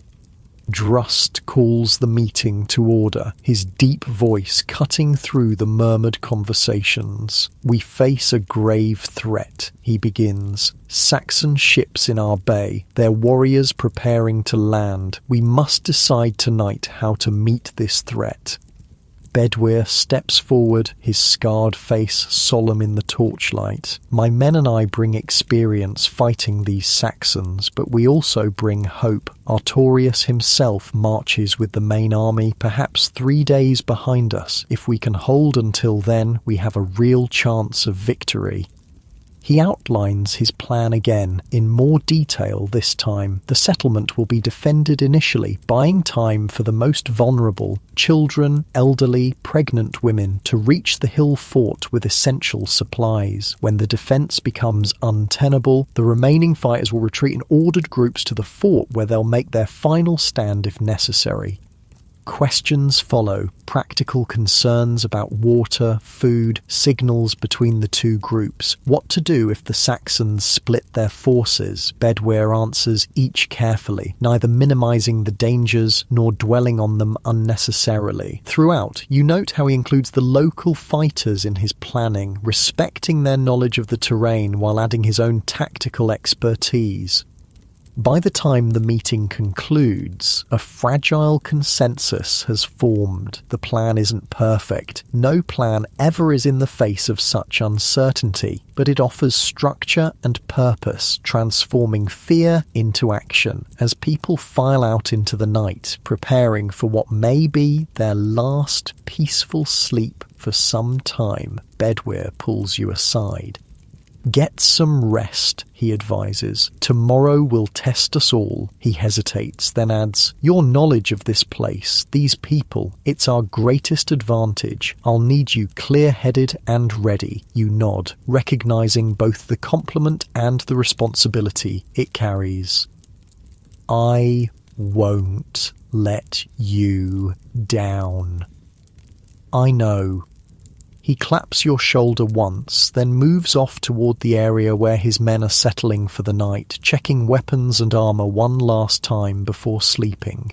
Drust calls the meeting to order, his deep voice cutting through the murmured conversations. We face a grave threat, he begins. Saxon ships in our bay, their warriors preparing to land. We must decide tonight how to meet this threat. Bedwyre steps forward, his scarred face solemn in the torchlight. My men and I bring experience fighting these Saxons, but we also bring hope. Artorius himself marches with the main army, perhaps 3 days behind us. If we can hold until then, we have a real chance of victory. He outlines his plan again, in more detail this time. The settlement will be defended initially, buying time for the most vulnerable, children, elderly, pregnant women, to reach the hill fort with essential supplies. When the defence becomes untenable, the remaining fighters will retreat in ordered groups to the fort, where they'll make their final stand if necessary. Questions follow, practical concerns about water, food, signals between the two groups. What to do if the Saxons split their forces? Bedwyre answers each carefully, neither minimising the dangers nor dwelling on them unnecessarily. Throughout, you note how he includes the local fighters in his planning, respecting their knowledge of the terrain while adding his own tactical expertise. By the time the meeting concludes, a fragile consensus has formed. The plan isn't perfect. No plan ever is in the face of such uncertainty, but it offers structure and purpose, transforming fear into action as people file out into the night, preparing for what may be their last peaceful sleep for some time. Bedwyre pulls you aside. Get some rest, he advises. Tomorrow will test us all. He hesitates, then adds, your knowledge of this place, these people, it's our greatest advantage. I'll need you clear-headed and ready. You nod, recognizing both the compliment and the responsibility it carries. I won't let you down. I know. He claps your shoulder once, then moves off toward the area where his men are settling for the night, checking weapons and armor one last time before sleeping.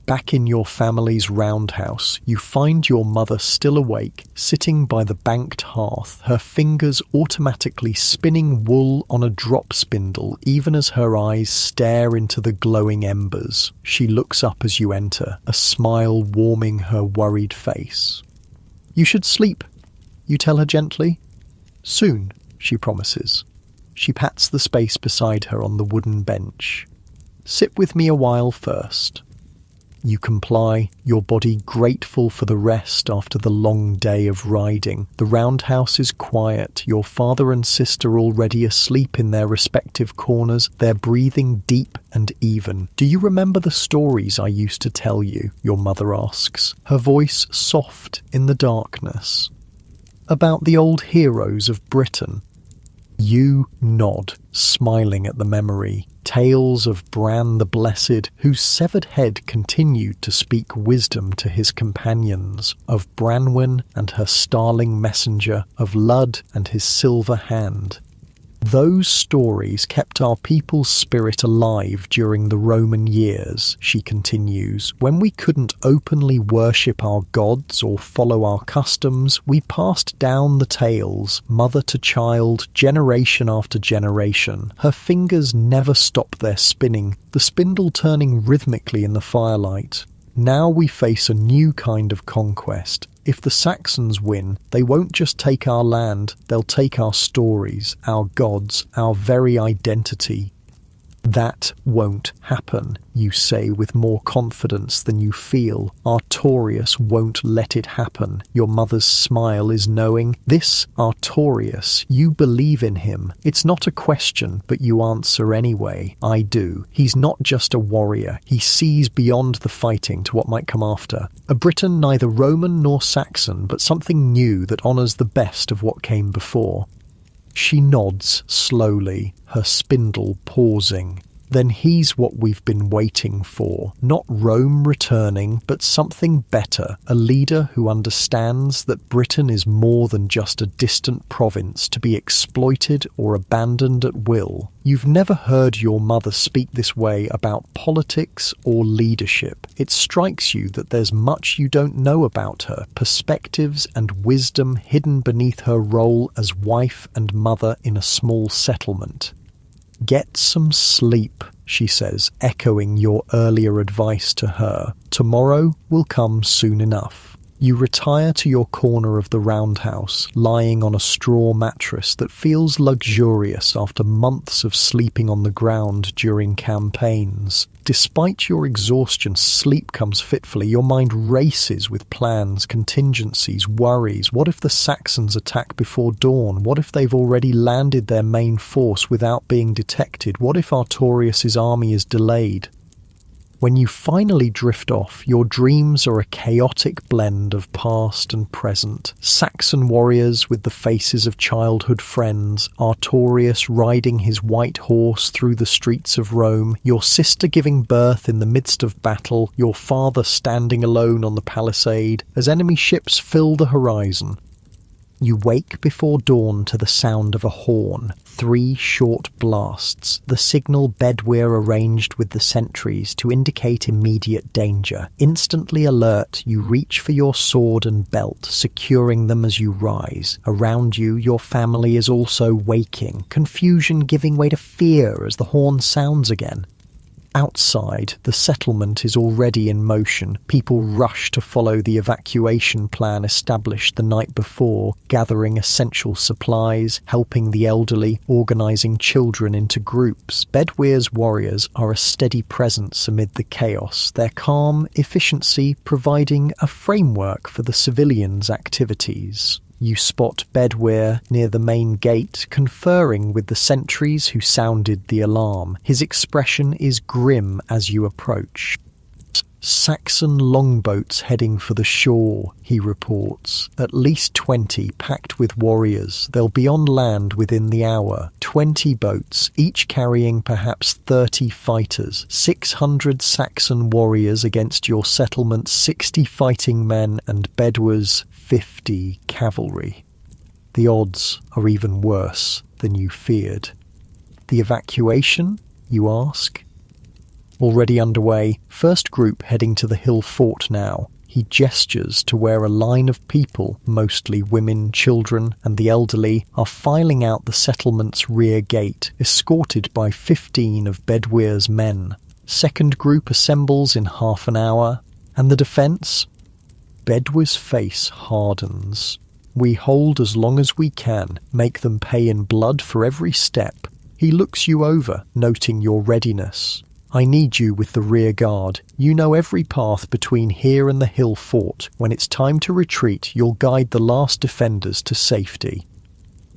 Back in your family's roundhouse, you find your mother still awake, sitting by the banked hearth, her fingers automatically spinning wool on a drop spindle even as her eyes stare into the glowing embers. She looks up as you enter, a smile warming her worried face. You should sleep, you tell her gently. Soon, she promises. She pats the space beside her on the wooden bench. Sit with me a while first. You comply, your body grateful for the rest after the long day of riding. The roundhouse is quiet, your father and sister already asleep in their respective corners, their breathing deep and even. Do you remember the stories I used to tell you? Your mother asks, her voice soft in the darkness. About the old heroes of Britain. You nod, smiling at the memory. Tales of Bran the Blessed, whose severed head continued to speak wisdom to his companions, of Branwen and her starling messenger, of Lud and his silver hand. Those stories kept our people's spirit alive during the Roman years, she continues. When we couldn't openly worship our gods or follow our customs, we passed down the tales, mother to child, generation after generation. Her fingers never stopped their spinning, the spindle turning rhythmically in the firelight. Now we face a new kind of conquest. If the Saxons win, they won't just take our land, they'll take our stories, our gods, our very identity. That won't happen, you say with more confidence than you feel. Artorius won't let it happen. Your mother's smile is knowing. This Artorius, you believe in him. It's not a question, but you answer anyway. I do. He's not just a warrior. He sees beyond the fighting to what might come after. A Briton neither Roman nor Saxon, but something new that honours the best of what came before. She nods slowly, her spindle pausing. Then he's what we've been waiting for. Not Rome returning, but something better. A leader who understands that Britain is more than just a distant province to be exploited or abandoned at will. You've never heard your mother speak this way about politics or leadership. It strikes you that there's much you don't know about her, perspectives and wisdom hidden beneath her role as wife and mother in a small settlement. Get some sleep, she says, echoing your earlier advice to her. Tomorrow will come soon enough. You retire to your corner of the roundhouse, lying on a straw mattress that feels luxurious after months of sleeping on the ground during campaigns. Despite your exhaustion, sleep comes fitfully. Your mind races with plans, contingencies, worries. What if the Saxons attack before dawn? What if they've already landed their main force without being detected? What if Artorius' army is delayed? When you finally drift off, your dreams are a chaotic blend of past and present. Saxon warriors with the faces of childhood friends, Artorius riding his white horse through the streets of Rome, your sister giving birth in the midst of battle, your father standing alone on the palisade, as enemy ships fill the horizon. You wake before dawn to the sound of a horn, 3 short blasts, the signal Bedwyr arranged with the sentries to indicate immediate danger. Instantly alert, you reach for your sword and belt, securing them as you rise. Around you, your family is also waking, confusion giving way to fear as the horn sounds again. Outside, the settlement is already in motion. People rush to follow the evacuation plan established the night before, gathering essential supplies, helping the elderly, organising children into groups. Bedwyr's warriors are a steady presence amid the chaos, their calm efficiency providing a framework for the civilians' activities. You spot Bedwyr near the main gate, conferring with the sentries who sounded the alarm. His expression is grim as you approach. Saxon longboats heading for the shore, he reports. At least 20 packed with warriors. They'll be on land within the hour. 20 boats, each carrying perhaps 30 fighters. 600 Saxon warriors against your settlement's 60 fighting men and Bedwyr's 50 cavalry. The odds are even worse than you feared. The evacuation, you ask? Already underway, first group heading to the hill fort now. He gestures to where a line of people, mostly women, children, and the elderly, are filing out the settlement's rear gate, escorted by 15 of Bedwyr's men. Second group assembles in half an hour, and the defence? Bedwyr's face hardens. We hold as long as we can, make them pay in blood for every step. He looks you over, noting your readiness. I need you with the rear guard. You know every path between here and the hill fort. When it's time to retreat, you'll guide the last defenders to safety.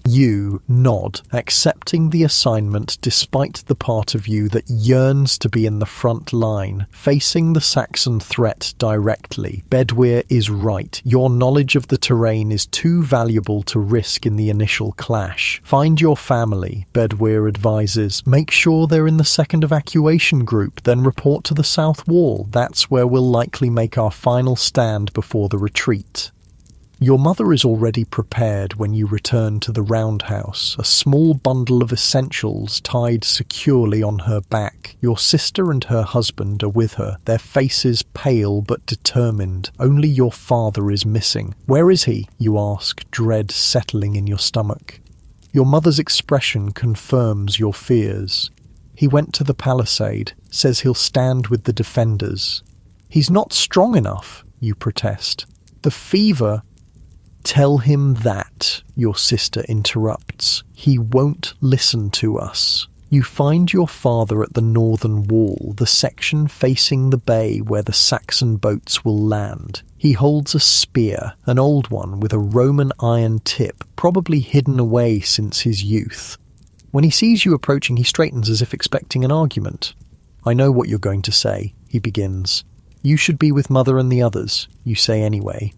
You nod, accepting the assignment despite the part of you that yearns to be in the front line, facing the Saxon threat directly. Bedwyr is right. Your knowledge of the terrain is too valuable to risk in the initial clash. Find your family, Bedwyr advises. Make sure they're in the second evacuation group, then report to the south wall. That's where we'll likely make our final stand before the retreat. Your mother is already prepared when you return to the roundhouse, a small bundle of essentials tied securely on her back. Your sister and her husband are with her, their faces pale but determined. Only your father is missing. Where is he? You ask, dread settling in your stomach. Your mother's expression confirms your fears. He went to the palisade, says he'll stand with the defenders. He's not strong enough, you protest. The fever... Tell him that, your sister interrupts. He won't listen to us. You find your father at the northern wall, the section facing the bay where the Saxon boats will land. He holds a spear, an old one with a Roman iron tip, probably hidden away since his youth. When he sees you approaching, he straightens as if expecting an argument. "I know what you're going to say," he begins. "You should be with Mother and the others," you say anyway.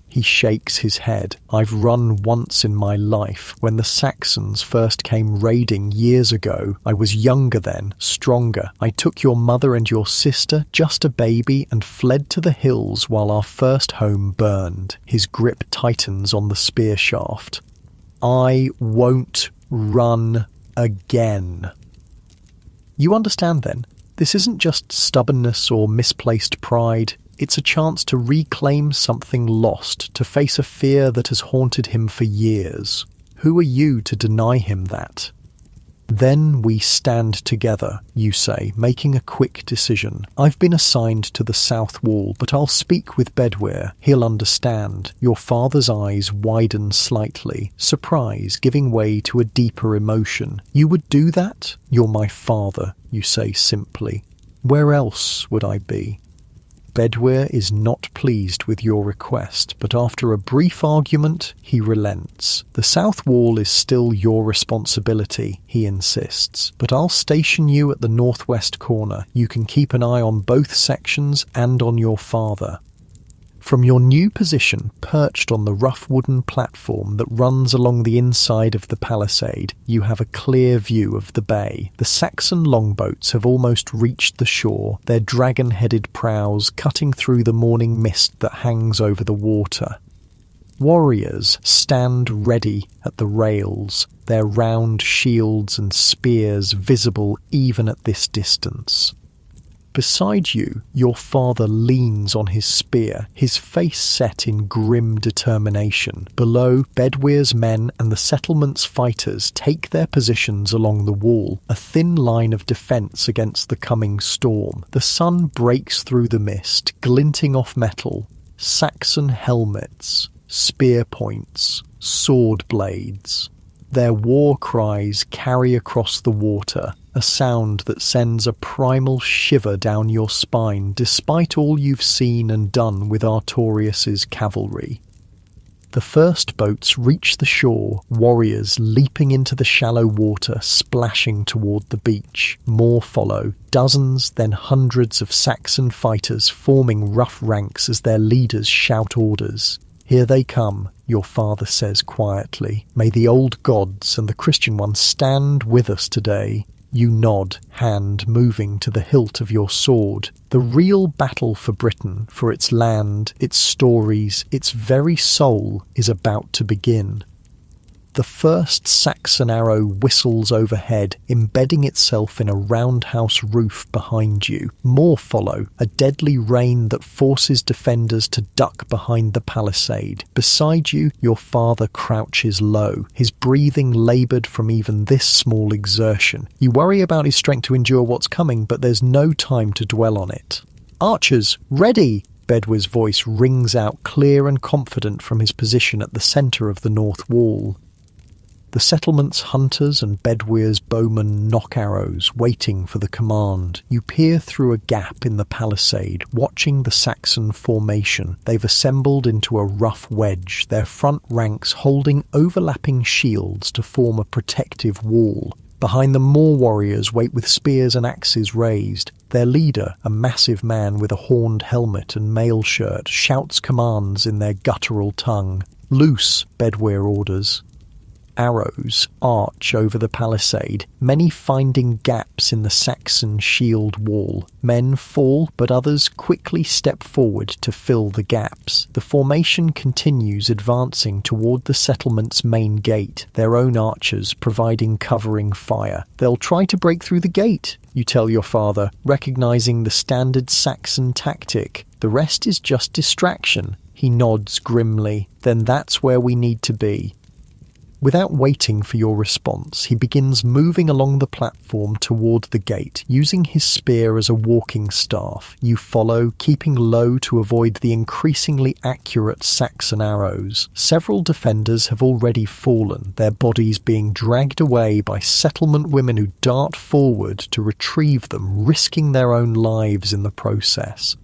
He shakes his head. "I've run once in my life. When the Saxons first came raiding years ago, I was younger then, stronger. I took your mother and your sister, just a baby, and fled to the hills while our first home burned." His grip tightens on the spear shaft. "I won't run again." You understand then, this isn't just stubbornness or misplaced pride. It's a chance to reclaim something lost, to face a fear that has haunted him for years. Who are you to deny him that? "Then we stand together," you say, making a quick decision. "I've been assigned to the south wall, but I'll speak with Bedwyr. He'll understand." Your father's eyes widen slightly, surprise giving way to a deeper emotion. "You would do that? You're my father," you say simply. "Where else would I be?" Bedwyr is not pleased with your request, but after a brief argument, he relents. "The south wall is still your responsibility," he insists, "but I'll station you at the northwest corner. You can keep an eye on both sections and on your father." From your new position, perched on the rough wooden platform that runs along the inside of the palisade, you have a clear view of the bay. The Saxon longboats have almost reached the shore, their dragon-headed prows cutting through the morning mist that hangs over the water. Warriors stand ready at the rails, their round shields and spears visible even at this distance. Beside you, your father leans on his spear, his face set in grim determination. Below, Bedwyr's men and the settlement's fighters take their positions along the wall, a thin line of defence against the coming storm. The sun breaks through the mist, glinting off metal. Saxon helmets, spear points, sword blades. Their war cries carry across the water, a sound that sends a primal shiver down your spine despite all you've seen and done with Artorius's cavalry. The first boats reach the shore, warriors leaping into the shallow water, splashing toward the beach. More follow, dozens, then hundreds of Saxon fighters forming rough ranks as their leaders shout orders. "Here they come," your father says quietly. "May the old gods and the Christian ones stand with us today." You nod, hand moving to the hilt of your sword. The real battle for Britain, for its land, its stories, its very soul, is about to begin. The first Saxon arrow whistles overhead, embedding itself in a roundhouse roof behind you. More follow, a deadly rain that forces defenders to duck behind the palisade. Beside you, your father crouches low, his breathing laboured from even this small exertion. You worry about his strength to endure what's coming, but there's no time to dwell on it. "Archers, ready!" Bedwyr's voice rings out clear and confident from his position at the centre of the north wall. The settlement's hunters and Bedwyr's bowmen nock arrows, waiting for the command. You peer through a gap in the palisade, watching the Saxon formation. They've assembled into a rough wedge, their front ranks holding overlapping shields to form a protective wall. Behind them, more warriors wait with spears and axes raised. Their leader, a massive man with a horned helmet and mail shirt, shouts commands in their guttural tongue. "Loose," Bedwyr orders. Arrows arch over the palisade, many finding gaps in the Saxon shield wall. Men fall, but others quickly step forward to fill the gaps. The formation continues advancing toward the settlement's main gate, their own archers providing covering fire. "They'll try to break through the gate," you tell your father, recognizing the standard Saxon tactic. "The rest is just distraction." He nods grimly. "Then that's where we need to be." Without waiting for your response, he begins moving along the platform toward the gate, using his spear as a walking staff. You follow, keeping low to avoid the increasingly accurate Saxon arrows. Several defenders have already fallen, their bodies being dragged away by settlement women who dart forward to retrieve them, risking their own lives in the process.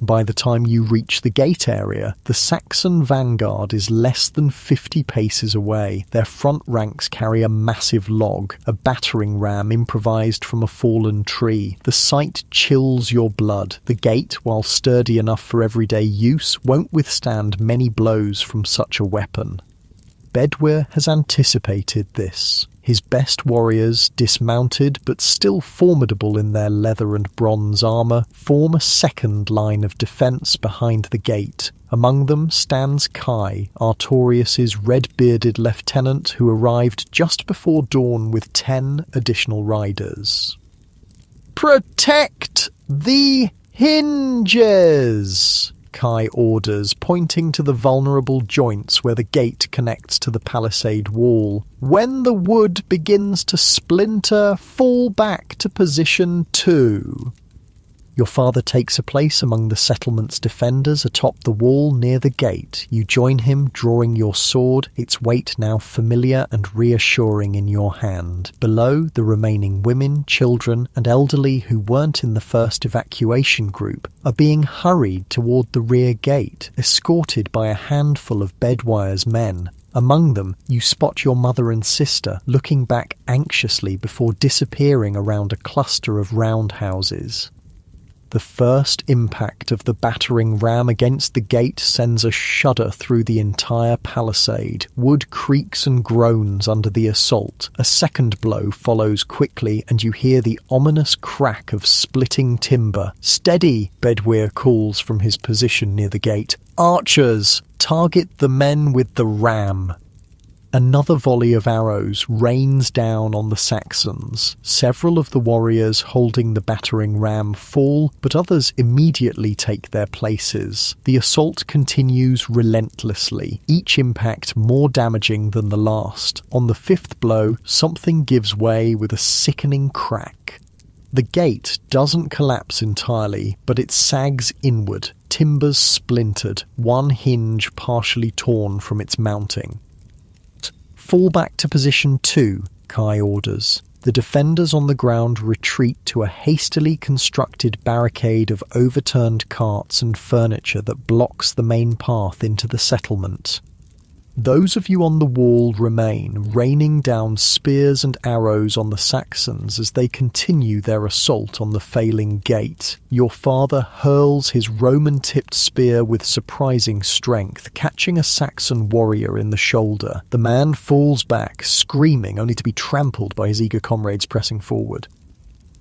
By the time you reach the gate area, the Saxon vanguard is less than 50 paces away. Their front ranks carry a massive log, a battering ram improvised from a fallen tree. The sight chills your blood. The gate, while sturdy enough for everyday use, won't withstand many blows from such a weapon. Bedwyr has anticipated this. His best warriors, dismounted but still formidable in their leather and bronze armour, form a second line of defence behind the gate. Among them stands Kai, Artorius' red-bearded lieutenant who arrived just before dawn with 10 additional riders. "Protect the hinges!" Kai orders, pointing to the vulnerable joints where the gate connects to the palisade wall. "When the wood begins to splinter, fall back to position 2. Your father takes a place among the settlement's defenders atop the wall near the gate. You join him, drawing your sword, its weight now familiar and reassuring in your hand. Below, the remaining women, children, and elderly who weren't in the first evacuation group are being hurried toward the rear gate, escorted by a handful of Bedwyr's men. Among them, you spot your mother and sister, looking back anxiously before disappearing around a cluster of roundhouses. The first impact of the battering ram against the gate sends a shudder through the entire palisade. Wood creaks and groans under the assault. A second blow follows quickly, and you hear the ominous crack of splitting timber. "Steady!" Bedwyr calls from his position near the gate. "Archers, target the men with the ram." Another volley of arrows rains down on the Saxons. Several of the warriors holding the battering ram fall, but others immediately take their places. The assault continues relentlessly, each impact more damaging than the last. On the fifth blow, something gives way with a sickening crack. The gate doesn't collapse entirely, but it sags inward, timbers splintered, one hinge partially torn from its mounting. "Fall back to position 2, Kai orders. The defenders on the ground retreat to a hastily constructed barricade of overturned carts and furniture that blocks the main path into the settlement. Those of you on the wall remain, raining down spears and arrows on the Saxons as they continue their assault on the failing gate. Your father hurls his Roman-tipped spear with surprising strength, catching a Saxon warrior in the shoulder. The man falls back, screaming, only to be trampled by his eager comrades pressing forward.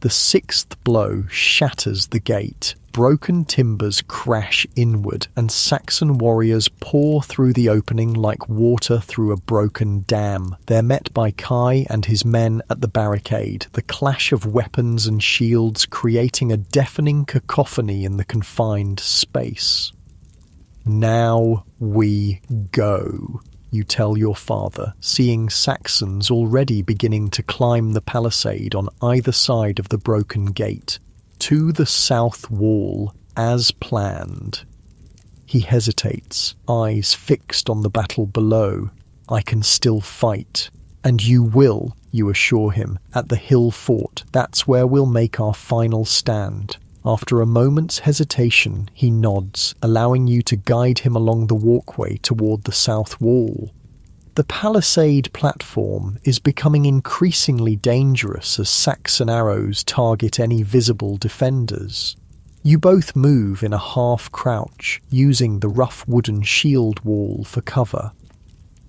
The sixth blow shatters the gate. Broken timbers crash inward, and Saxon warriors pour through the opening like water through a broken dam. They're met by Kai and his men at the barricade, the clash of weapons and shields creating a deafening cacophony in the confined space. "Now we go," you tell your father, seeing Saxons already beginning to climb the palisade on either side of the broken gate. "To the south wall, as planned." He hesitates, eyes fixed on the battle below. "I can still fight." "And you will," you assure him, "at the hill fort. That's where we'll make our final stand." After a moment's hesitation, he nods, allowing you to guide him along the walkway toward the south wall. The palisade platform is becoming increasingly dangerous as Saxon arrows target any visible defenders. You both move in a half-crouch, using the rough wooden shield wall for cover.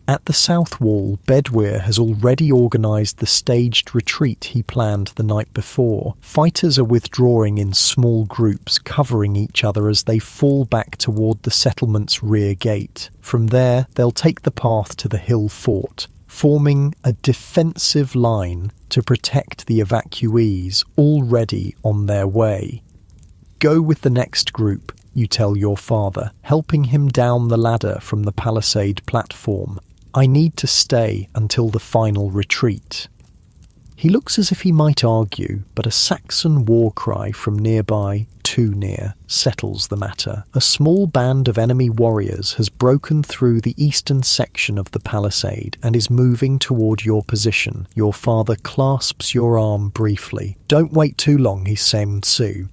At the south wall, Bedwyr has already organised the staged retreat he planned the night before. Fighters are withdrawing in small groups, covering each other as they fall back toward the settlement's rear gate. From there, they'll take the path to the hill fort, forming a defensive line to protect the evacuees already on their way. "Go with the next group," you tell your father, helping him down the ladder from the palisade platform. I need to stay until the final retreat. He looks as if he might argue, but a Saxon war cry from nearby, too near, settles the matter. A small band of enemy warriors has broken through the eastern section of the palisade and is moving toward your position. Your father clasps your arm briefly. Don't wait too long, he Tsu.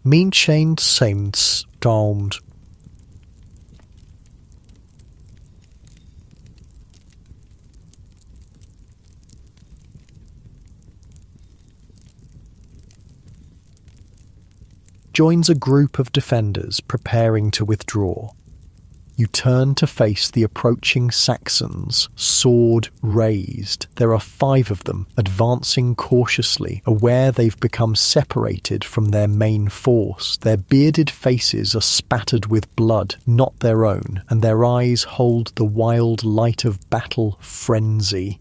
Min Chain Saints Domed. Joins a group of defenders preparing to withdraw. You turn to face the approaching Saxons, sword raised. There are 5 of them, advancing cautiously, aware they've become separated from their main force. Their bearded faces are spattered with blood, not their own, and their eyes hold the wild light of battle frenzy.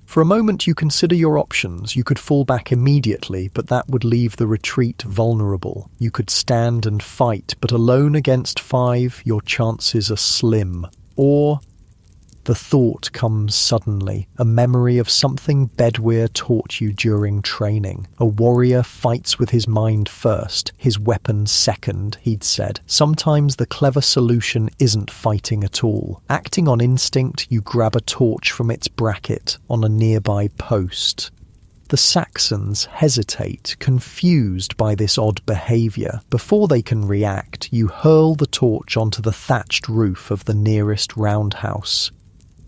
For a moment you consider your options. You could fall back immediately, but that would leave the retreat vulnerable. You could stand and fight, but alone against 5, your chances are slim. Or the thought comes suddenly, a memory of something Bedwyr taught you during training. A warrior fights with his mind first, his weapon second, he'd said. Sometimes the clever solution isn't fighting at all. Acting on instinct, you grab a torch from its bracket on a nearby post. The Saxons hesitate, confused by this odd behaviour. Before they can react, you hurl the torch onto the thatched roof of the nearest roundhouse.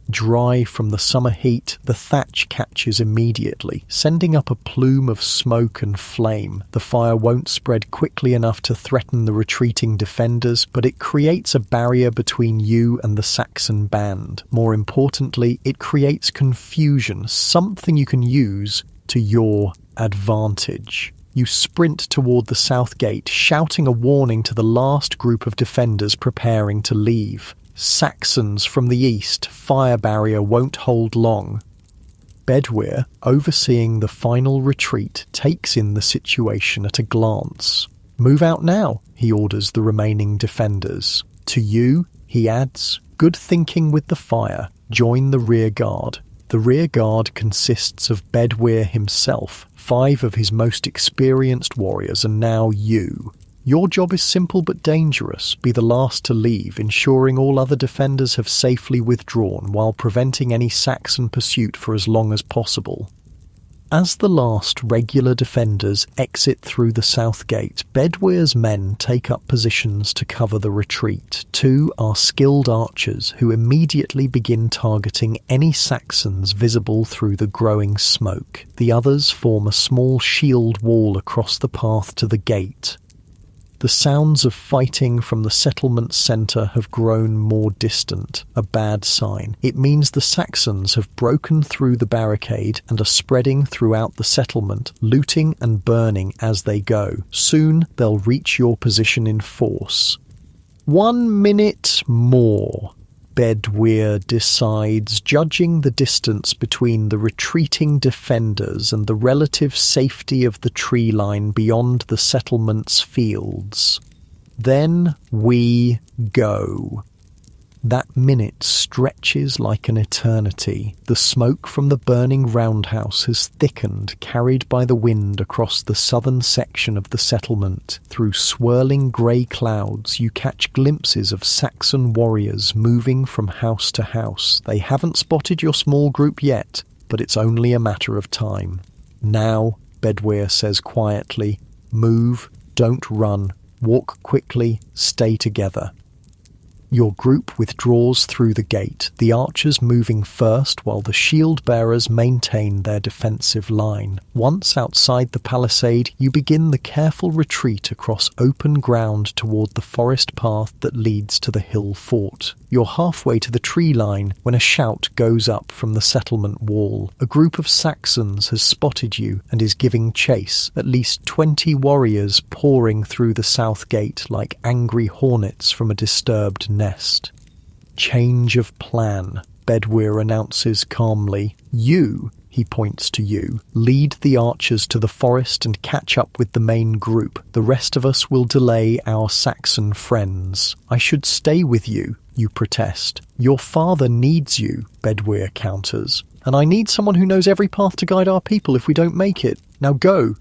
Dry from the summer heat, the thatch catches immediately, sending up a plume of smoke and flame. The fire won't spread quickly enough to threaten the retreating defenders, but it creates a barrier between you and the Saxon band. More importantly, it creates confusion, something you can use to your advantage. You sprint toward the south gate, shouting a warning to the last group of defenders preparing to leave. Saxons from the east, fire barrier won't hold long. Bedwyr, overseeing the final retreat, takes in the situation at a glance. Move out now, he orders the remaining defenders. To you, he adds, good thinking with the fire, join the rear guard. The rear guard consists of Bedwyr himself, 5 of his most experienced warriors, and now you. Your job is simple but dangerous. Be the last to leave, ensuring all other defenders have safely withdrawn while preventing any Saxon pursuit for as long as possible. As the last regular defenders exit through the south gate, Bedwyr's men take up positions to cover the retreat. 2 are skilled archers who immediately begin targeting any Saxons visible through the growing smoke. The others form a small shield wall across the path to the gate. The sounds of fighting from the settlement centre have grown more distant, a bad sign. It means the Saxons have broken through the barricade and are spreading throughout the settlement, looting and burning as they go. Soon they'll reach your position in force. 1 minute more, Bedwyr decides, judging the distance between the retreating defenders and the relative safety of the tree line beyond the settlement's fields. Then we go. That minute stretches like an eternity. The smoke from the burning roundhouse has thickened, carried by the wind across the southern section of the settlement. Through swirling grey clouds, you catch glimpses of Saxon warriors moving from house to house. They haven't spotted your small group yet, but it's only a matter of time. Now, Bedwyr says quietly, move, don't run, walk quickly, stay together. Your group withdraws through the gate, the archers moving first while the shield-bearers maintain their defensive line. Once outside the palisade, you begin the careful retreat across open ground toward the forest path that leads to the hill fort. You're halfway to the tree line when a shout goes up from the settlement wall. A group of Saxons has spotted you and is giving chase, at least 20 warriors pouring through the south gate like angry hornets from a disturbed nest. Change of plan, Bedwyr announces calmly. You, he points to you, lead the archers to the forest and catch up with the main group. The rest of us will delay our Saxon friends. I should stay with you, you protest. Your father needs you, Bedwyr counters. And I need someone who knows every path to guide our people if we don't make it. Now go.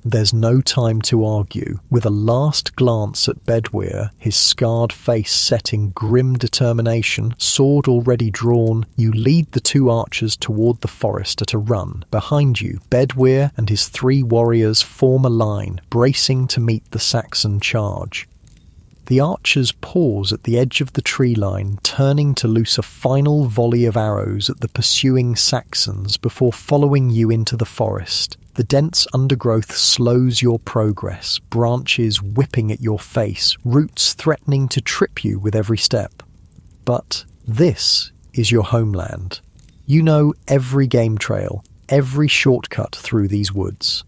There's no time to argue. With a last glance at Bedwyr, his scarred face set in grim determination, sword already drawn, you lead the two archers toward the forest at a run. Behind you, Bedwyr and his 3 warriors form a line, bracing to meet the Saxon charge. The archers pause at the edge of the tree line, turning to loose a final volley of arrows at the pursuing Saxons before following you into the forest. The dense undergrowth slows your progress, branches whipping at your face, roots threatening to trip you with every step. But this is your homeland. You know every game trail, every shortcut through these woods.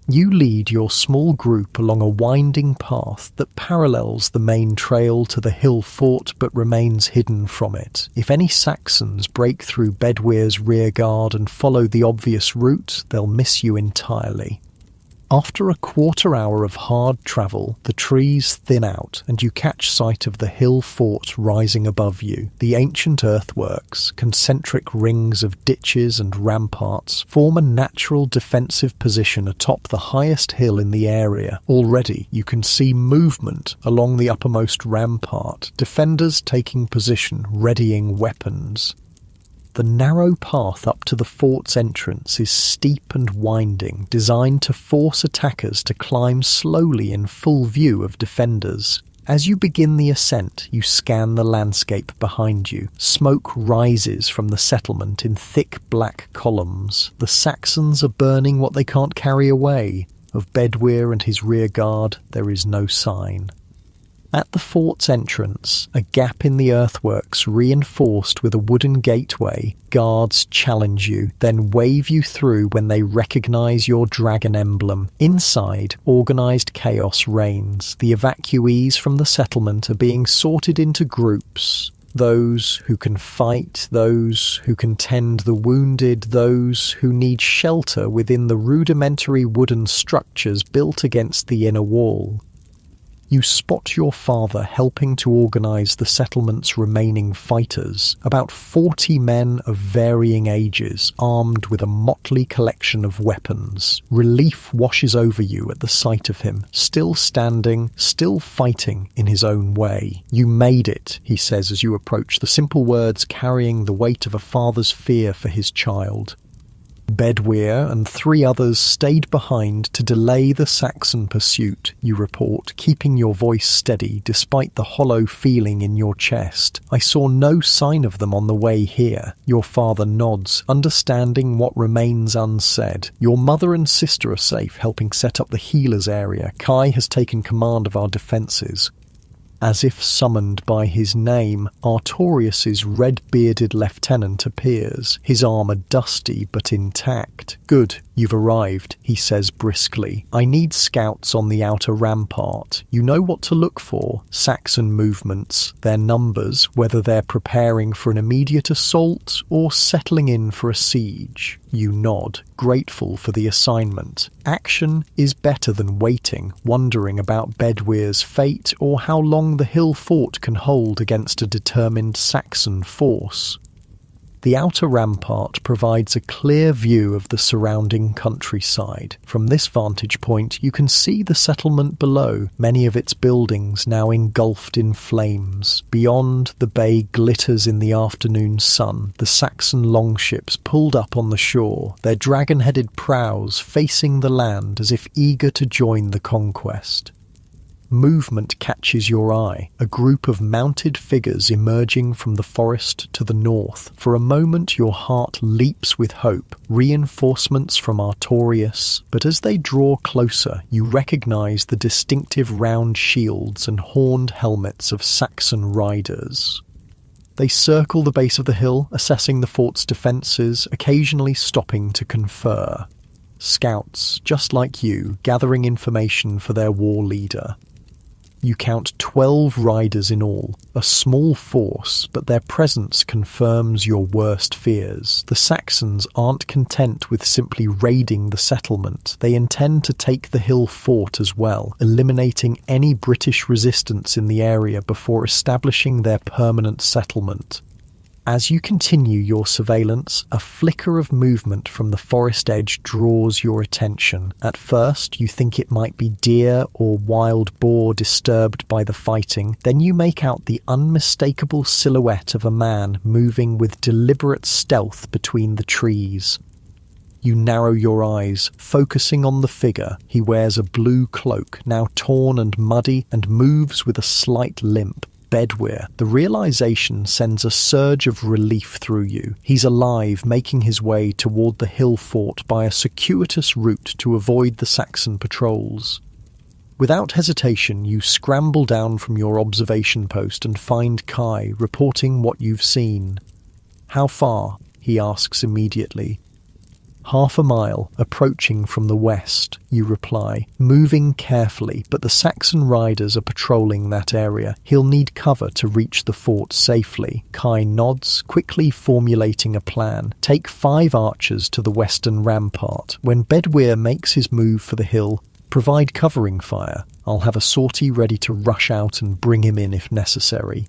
You lead your small group along a winding path that parallels the main trail to the hill fort but remains hidden from it. If any Saxons break through Bedwyr's rear guard and follow the obvious route, they'll miss you entirely. After a quarter hour of hard travel, the trees thin out and you catch sight of the hill fort rising above you. The ancient earthworks, concentric rings of ditches and ramparts, form a natural defensive position atop the highest hill in the area. Already you can see movement along the uppermost rampart, defenders taking position, readying weapons. The narrow path up to the fort's entrance is steep and winding, designed to force attackers to climb slowly in full view of defenders. As you begin the ascent, you scan the landscape behind you. Smoke rises from the settlement in thick black columns. The Saxons are burning what they can't carry away. Of Bedwyr and his rear guard, there is no sign. At the fort's entrance, a gap in the earthworks reinforced with a wooden gateway, guards challenge you, then wave you through when they recognize your dragon emblem. Inside, organized chaos reigns. The evacuees from the settlement are being sorted into groups. Those who can fight, those who can tend the wounded, those who need shelter within the rudimentary wooden structures built against the inner wall. You spot your father helping to organize the settlement's remaining fighters, about 40 men of varying ages, armed with a motley collection of weapons. Relief washes over you at the sight of him, still standing, still fighting in his own way. You made it, he says as you approach, the simple words carrying the weight of a father's fear for his child. Bedwyr and 3 others stayed behind to delay the Saxon pursuit, you report, keeping your voice steady despite the hollow feeling in your chest. I saw no sign of them on the way here. Your father nods, understanding what remains unsaid. Your mother and sister are safe, helping set up the healers area. Kai has taken command of our defences. As if summoned by his name, Artorius's red-bearded lieutenant appears, his armour dusty but intact. Good, you've arrived, he says briskly. I need scouts on the outer rampart. You know what to look for. Saxon movements, their numbers, whether they're preparing for an immediate assault or settling in for a siege. You nod, grateful for the assignment. Action is better than waiting, wondering about Bedwyr's fate or how long the hill fort can hold against a determined Saxon force. The outer rampart provides a clear view of the surrounding countryside. From this vantage point, you can see the settlement below, many of its buildings now engulfed in flames. Beyond, the bay glitters in the afternoon sun, the Saxon longships pulled up on the shore, their dragon-headed prows facing the land as if eager to join the conquest. Movement catches your eye, a group of mounted figures emerging from the forest to the north. For a moment your heart leaps with hope, reinforcements from Artorius, but as they draw closer you recognize the distinctive round shields and horned helmets of Saxon riders. They circle the base of the hill, assessing the fort's defences, occasionally stopping to confer. Scouts, just like you, gathering information for their war leader. You count 12 riders in all, a small force, but their presence confirms your worst fears. The Saxons aren't content with simply raiding the settlement. They intend to take the hill fort as well, eliminating any British resistance in the area before establishing their permanent settlement. As you continue your surveillance, a flicker of movement from the forest edge draws your attention. At first, you think it might be deer or wild boar disturbed by the fighting. Then you make out the unmistakable silhouette of a man moving with deliberate stealth between the trees. You narrow your eyes, focusing on the figure. He wears a blue cloak, now torn and muddy, and moves with a slight limp. Bedwyr. The realization sends a surge of relief through you. He's alive, making his way toward the hill fort by a circuitous route to avoid the Saxon patrols. Without hesitation, you scramble down from your observation post and find Kai, reporting what you've seen. "How far?" he asks immediately. "Half a mile, approaching from the west," you reply, moving carefully, but the Saxon riders are patrolling that area. He'll need cover to reach the fort safely. Kai nods, quickly formulating a plan. Take 5 archers to the western rampart. When Bedwyr makes his move for the hill, provide covering fire. I'll have a sortie ready to rush out and bring him in if necessary.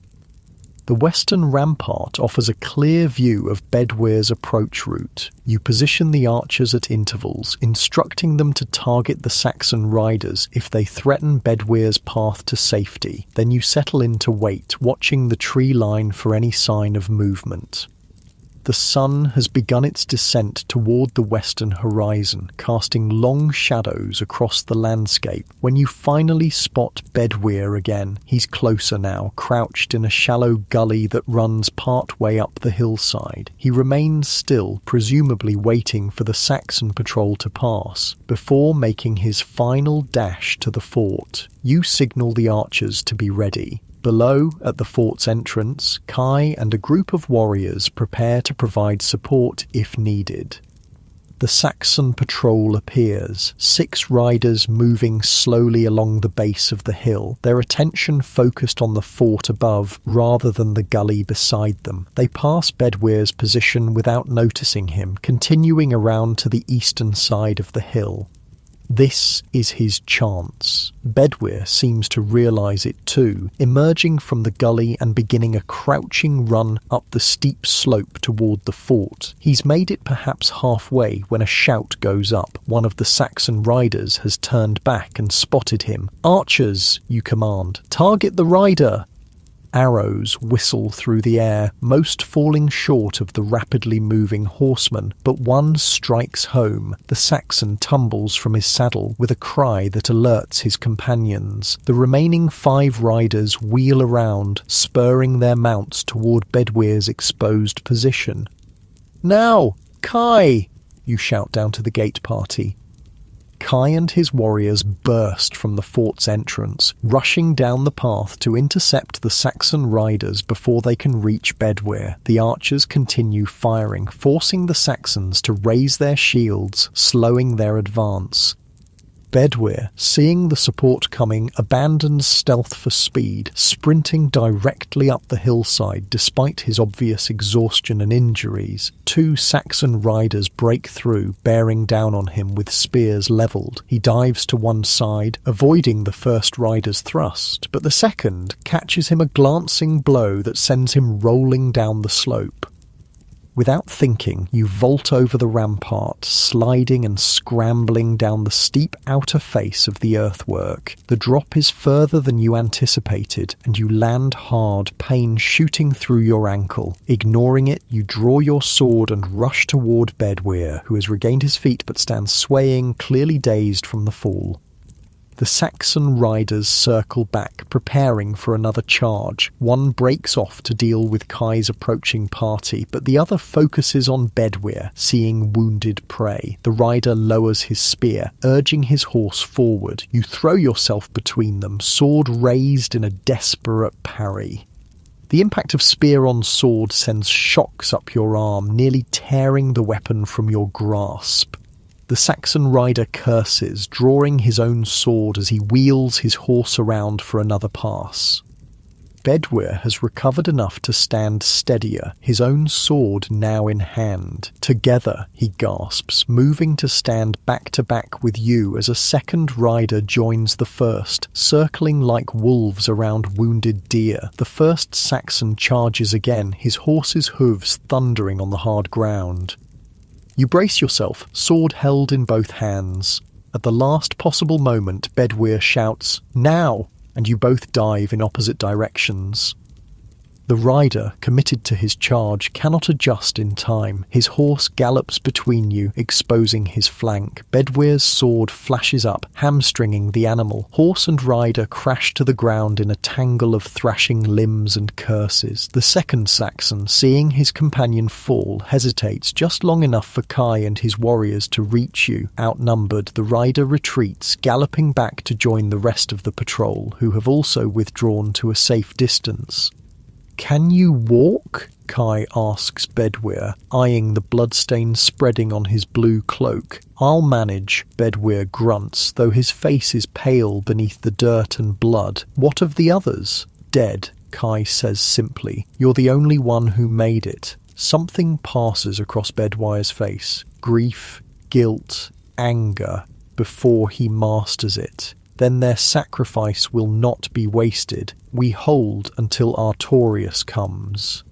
The western rampart offers a clear view of Bedwyr's approach route. You position the archers at intervals, instructing them to target the Saxon riders if they threaten Bedwyr's path to safety. Then you settle in to wait, watching the tree line for any sign of movement. The sun has begun its descent toward the western horizon, casting long shadows across the landscape. When you finally spot Bedwyr again, he's closer now, crouched in a shallow gully that runs part way up the hillside. He remains still, presumably waiting for the Saxon patrol to pass. Before making his final dash to the fort, you signal the archers to be ready. Below, at the fort's entrance, Kai and a group of warriors prepare to provide support if needed. The Saxon patrol appears, 6 riders moving slowly along the base of the hill, their attention focused on the fort above rather than the gully beside them. They pass Bedwyr's position without noticing him, continuing around to the eastern side of the hill. This is his chance. Bedwyr seems to realise it too, emerging from the gully and beginning a crouching run up the steep slope toward the fort. He's made it perhaps halfway when a shout goes up. One of the Saxon riders has turned back and spotted him. "Archers," you command, "target the rider." Arrows whistle through the air, most falling short of the rapidly moving horseman, but one strikes home. The Saxon tumbles from his saddle with a cry that alerts his companions. The remaining 5 riders wheel around, spurring their mounts toward Bedwyr's exposed position. "Now, Kai!" you shout down to the gate party. Kai and his warriors burst from the fort's entrance, rushing down the path to intercept the Saxon riders before they can reach Bedwyr. The archers continue firing, forcing the Saxons to raise their shields, slowing their advance. Bedwyr, seeing the support coming, abandons stealth for speed, sprinting directly up the hillside despite his obvious exhaustion and injuries. 2 Saxon riders break through, bearing down on him with spears levelled. He dives to one side, avoiding the first rider's thrust, but the second catches him a glancing blow that sends him rolling down the slope. Without thinking, you vault over the rampart, sliding and scrambling down the steep outer face of the earthwork. The drop is further than you anticipated, and you land hard, pain shooting through your ankle. Ignoring it, you draw your sword and rush toward Bedwyr, who has regained his feet but stands swaying, clearly dazed from the fall. The Saxon riders circle back, preparing for another charge. One breaks off to deal with Kai's approaching party, but the other focuses on Bedwyr, seeing wounded prey. The rider lowers his spear, urging his horse forward. You throw yourself between them, sword raised in a desperate parry. The impact of spear on sword sends shocks up your arm, nearly tearing the weapon from your grasp. The Saxon rider curses, drawing his own sword as he wheels his horse around for another pass. Bedwyr has recovered enough to stand steadier, his own sword now in hand. Together, he gasps, moving to stand back to back with you as a second rider joins the first, circling like wolves around wounded deer. The first Saxon charges again, his horse's hooves thundering on the hard ground. You brace yourself, sword held in both hands. At the last possible moment, Bedwyr shouts, "Now!" and you both dive in opposite directions. The rider, committed to his charge, cannot adjust in time. His horse gallops between you, exposing his flank. Bedwyr's sword flashes up, hamstringing the animal. Horse and rider crash to the ground in a tangle of thrashing limbs and curses. The second Saxon, seeing his companion fall, hesitates just long enough for Kai and his warriors to reach you. Outnumbered, the rider retreats, galloping back to join the rest of the patrol, who have also withdrawn to a safe distance. "Can you walk?" Kai asks Bedwyr, eyeing the bloodstain spreading on his blue cloak. "I'll manage," Bedwyr grunts, though his face is pale beneath the dirt and blood. "What of the others?" "Dead," Kai says simply. "You're the only one who made it." Something passes across Bedwyr's face. Grief, guilt, anger, before he masters it. Then their sacrifice will not be wasted. We hold until Artorius comes.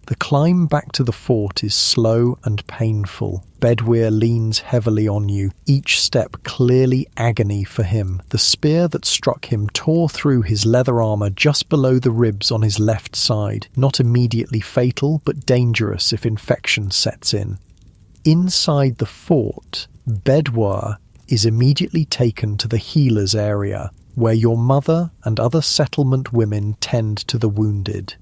The climb back to the fort is slow and painful. Bedwyr leans heavily on you, each step clearly agony for him. The spear that struck him tore through his leather armour just below the ribs on his left side. Not immediately fatal, but dangerous if infection sets in. Inside the fort, Bedwyr is immediately taken to the healers area, where your mother and other settlement women tend to the wounded.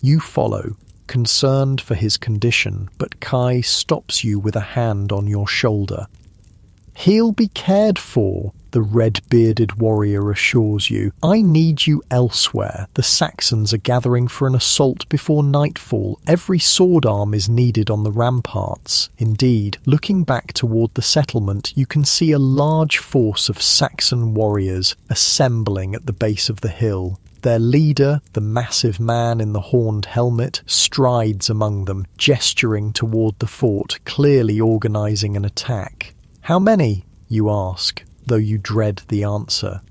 You follow, concerned for his condition, but Kai stops you with a hand on your shoulder. "He'll be cared for," the red-bearded warrior assures you. "I need you elsewhere. The Saxons are gathering for an assault before nightfall. Every sword arm is needed on the ramparts." Indeed, looking back toward the settlement, you can see a large force of Saxon warriors assembling at the base of the hill. Their leader, the massive man in the horned helmet, strides among them, gesturing toward the fort, clearly organizing an attack. "How many?" you ask, though you dread the answer.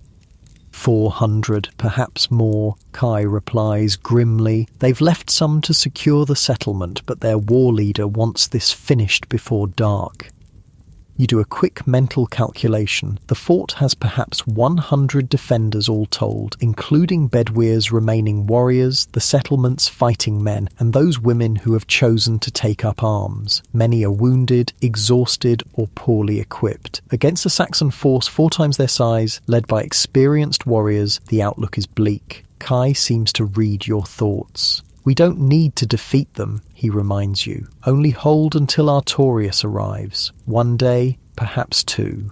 400, perhaps more, Kai replies grimly. They've left some to secure the settlement, but their war leader wants this finished before dark. You do a quick mental calculation. The fort has perhaps 100 defenders all told, including Bedwyr's remaining warriors, the settlement's fighting men, and those women who have chosen to take up arms. Many are wounded, exhausted, or poorly equipped. Against a Saxon force 4 times their size, led by experienced warriors, the outlook is bleak. Kai seems to read your thoughts. "We don't need to defeat them," he reminds you. "Only hold until Artorius arrives. One day, perhaps 2.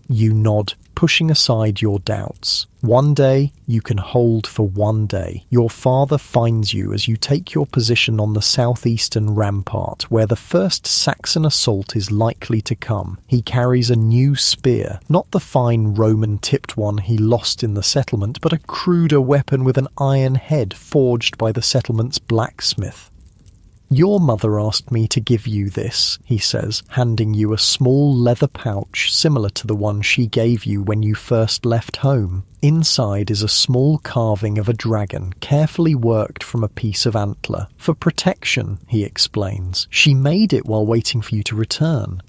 You nod, pushing aside your doubts. One day, you can hold for one day. Your father finds you as you take your position on the southeastern rampart, where the first Saxon assault is likely to come. He carries a new spear, not the fine Roman-tipped one he lost in the settlement, but a cruder weapon with an iron head forged by the settlement's blacksmith. "Your mother asked me to give you this," he says, handing you a small leather pouch similar to the one she gave you when you first left home. Inside is a small carving of a dragon, carefully worked from a piece of antler. "For protection," he explains. "She made it while waiting for you to return."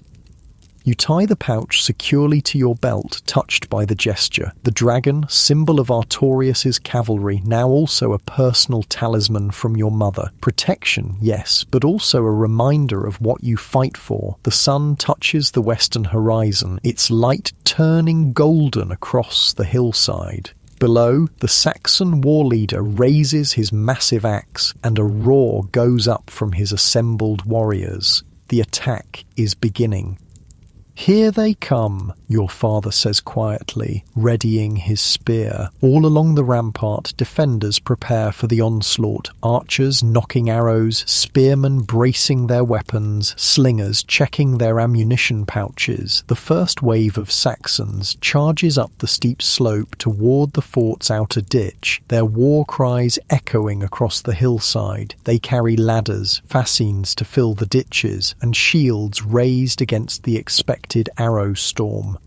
You tie the pouch securely to your belt, touched by the gesture. The dragon, symbol of Artorius's cavalry, now also a personal talisman from your mother. Protection, yes, but also a reminder of what you fight for. The sun touches the western horizon, its light turning golden across the hillside. Below, the Saxon war leader raises his massive axe, and a roar goes up from his assembled warriors. The attack is beginning. "Here they come," your father says quietly, readying his spear. All along the rampart, defenders prepare for the onslaught, archers knocking arrows, spearmen bracing their weapons, slingers checking their ammunition pouches. The first wave of Saxons charges up the steep slope toward the fort's outer ditch, their war cries echoing across the hillside. They carry ladders, fascines to fill the ditches, and shields raised against the expected arrow storm.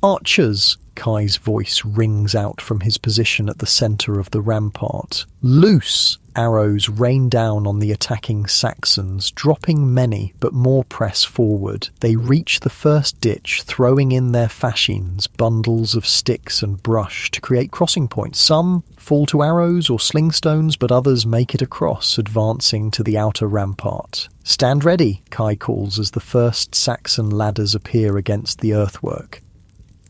"Archers!" Kai's voice rings out from his position at the centre of the rampart. "Loose!" Arrows rain down on the attacking Saxons, dropping many, but more press forward. They reach the first ditch, throwing in their fascines, bundles of sticks and brush, to create crossing points. Some fall to arrows or slingstones, but others make it across, advancing to the outer rampart. "Stand ready," Kai calls as the first Saxon ladders appear against the earthwork.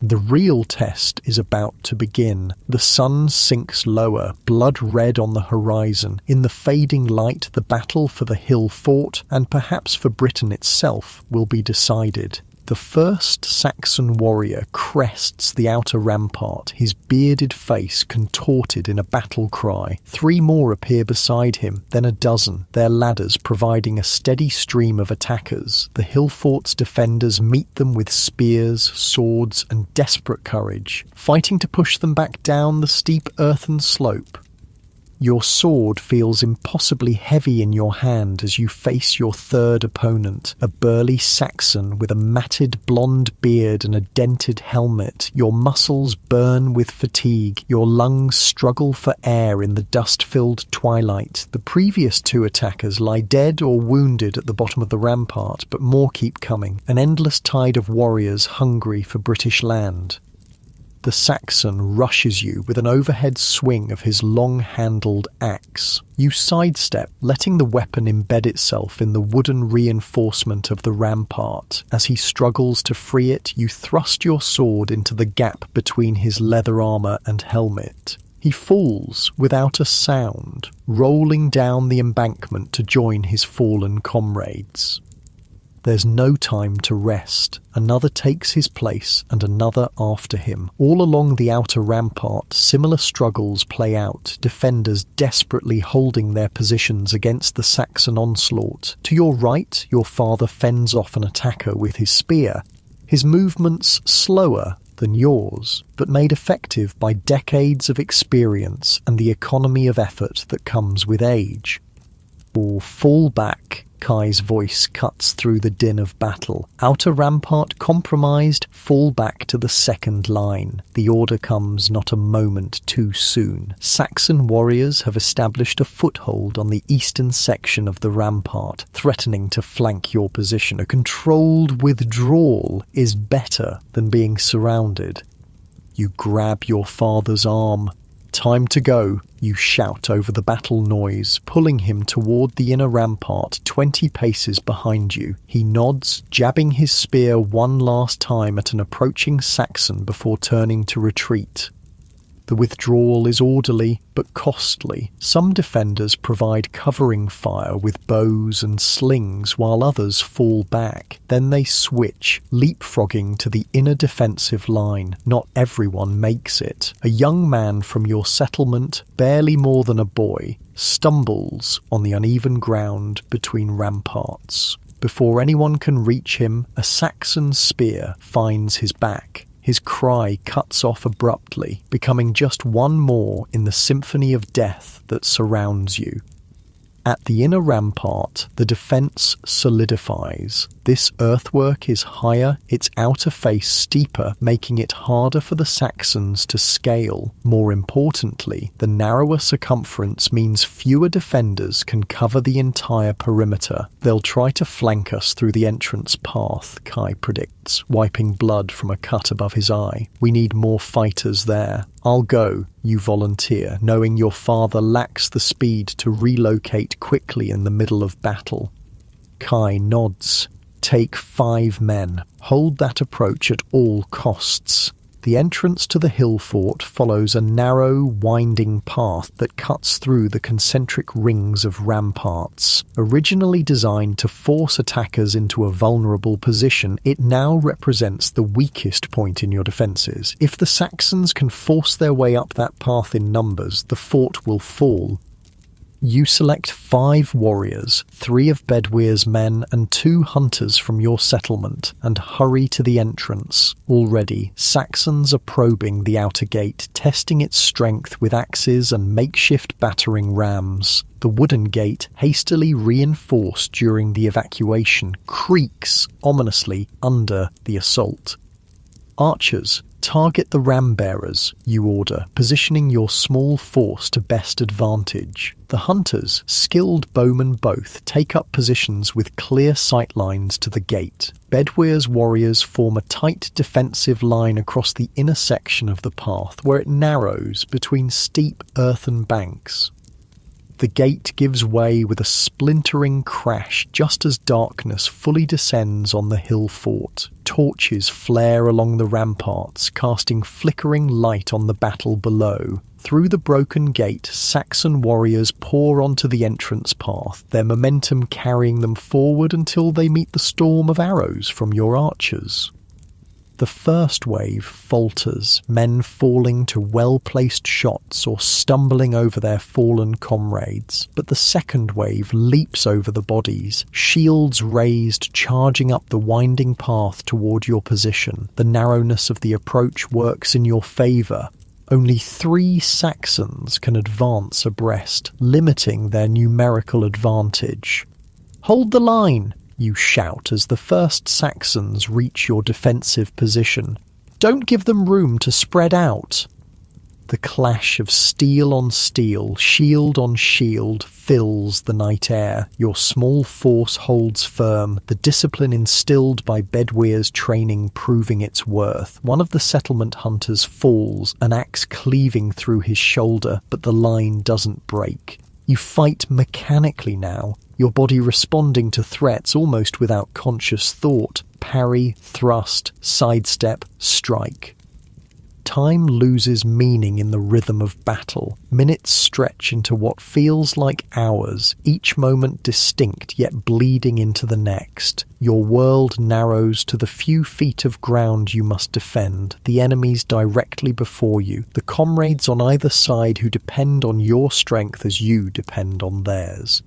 The real test is about to begin. The sun sinks lower, blood red on the horizon. In the fading light, the battle for the hill fort, and perhaps for Britain itself, will be decided. The first Saxon warrior crests the outer rampart, his bearded face contorted in a battle cry. 3 more appear beside him, then a dozen, their ladders providing a steady stream of attackers. The hill fort's defenders meet them with spears, swords, and desperate courage, fighting to push them back down the steep earthen slope. Your sword feels impossibly heavy in your hand as you face your third opponent, a burly Saxon with a matted blonde beard and a dented helmet. Your muscles burn with fatigue, your lungs struggle for air in the dust-filled twilight. The previous 2 attackers lie dead or wounded at the bottom of the rampart, but more keep coming, an endless tide of warriors hungry for British land. The Saxon rushes you with an overhead swing of his long-handled axe. You sidestep, letting the weapon embed itself in the wooden reinforcement of the rampart. As he struggles to free it, you thrust your sword into the gap between his leather armour and helmet. He falls without a sound, rolling down the embankment to join his fallen comrades. There's no time to rest. Another takes his place and another after him. All along the outer rampart, similar struggles play out, defenders desperately holding their positions against the Saxon onslaught. To your right, your father fends off an attacker with his spear, his movements slower than yours, but made effective by decades of experience and the economy of effort that comes with age. Or fall back. Kai's voice cuts through the din of battle. Outer rampart compromised, fall back to the second line. The order comes not a moment too soon. Saxon warriors have established a foothold on the eastern section of the rampart, threatening to flank your position. A controlled withdrawal is better than being surrounded. You grab your father's arm. "Time to go," you shout over the battle noise, pulling him toward the inner rampart 20 paces behind you. He nods, jabbing his spear one last time at an approaching Saxon before turning to retreat. The withdrawal is orderly but costly. Some defenders provide covering fire with bows and slings while others fall back. Then they switch, leapfrogging to the inner defensive line. Not everyone makes it. A young man from your settlement, barely more than a boy, stumbles on the uneven ground between ramparts. Before anyone can reach him, a Saxon spear finds his back. His cry cuts off abruptly, becoming just one more in the symphony of death that surrounds you. At the inner rampart, the defence solidifies. This earthwork is higher, its outer face steeper, making it harder for the Saxons to scale. More importantly, the narrower circumference means fewer defenders can cover the entire perimeter. They'll try to flank us through the entrance path, Kai predicts, wiping blood from a cut above his eye. We need more fighters there. I'll go, you volunteer, knowing your father lacks the speed to relocate quickly in the middle of battle. Kai nods. Take 5 men. Hold that approach at all costs. The entrance to the hill fort follows a narrow, winding path that cuts through the concentric rings of ramparts. Originally designed to force attackers into a vulnerable position, it now represents the weakest point in your defences. If the Saxons can force their way up that path in numbers, the fort will fall. You select 5 warriors, 3 of Bedwyre's men and 2 hunters from your settlement, and hurry to the entrance. Already, Saxons are probing the outer gate, testing its strength with axes and makeshift battering rams. The wooden gate, hastily reinforced during the evacuation, creaks ominously under the assault. Archers, target the ram-bearers, you order, positioning your small force to best advantage. The hunters, skilled bowmen both, take up positions with clear sightlines to the gate. Bedwyre's warriors form a tight defensive line across the inner section of the path, where it narrows between steep earthen banks. The gate gives way with a splintering crash just as darkness fully descends on the hill fort. Torches flare along the ramparts, casting flickering light on the battle below. Through the broken gate, Saxon warriors pour onto the entrance path, their momentum carrying them forward until they meet the storm of arrows from your archers. The first wave falters, men falling to well-placed shots or stumbling over their fallen comrades. But the second wave leaps over the bodies, shields raised, charging up the winding path toward your position. The narrowness of the approach works in your favour. Only 3 Saxons can advance abreast, limiting their numerical advantage. "Hold the line!" you shout as the first Saxons reach your defensive position. "Don't give them room to spread out." The clash of steel on steel, shield on shield, fills the night air. Your small force holds firm, the discipline instilled by Bedwyre's training proving its worth. One of the settlement hunters falls, an axe cleaving through his shoulder, but the line doesn't break. You fight mechanically now, your body responding to threats almost without conscious thought. Parry, thrust, sidestep, strike. Time loses meaning in the rhythm of battle. Minutes stretch into what feels like hours, each moment distinct yet bleeding into the next. Your world narrows to the few feet of ground you must defend, the enemies directly before you, the comrades on either side who depend on your strength as you depend on theirs.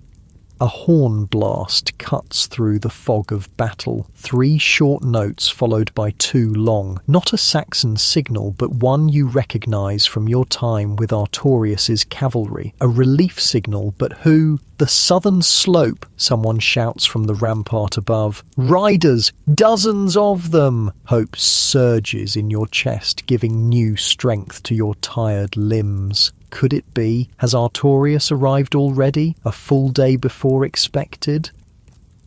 A horn blast cuts through the fog of battle, 3 short notes followed by 2 long. Not a Saxon signal, but one you recognise from your time with Artorius' cavalry. A relief signal, but who? "The southern slope," someone shouts from the rampart above. "Riders! Dozens of them!" Hope surges in your chest, giving new strength to your tired limbs. Could it be? Has Artorius arrived already, a full day before expected?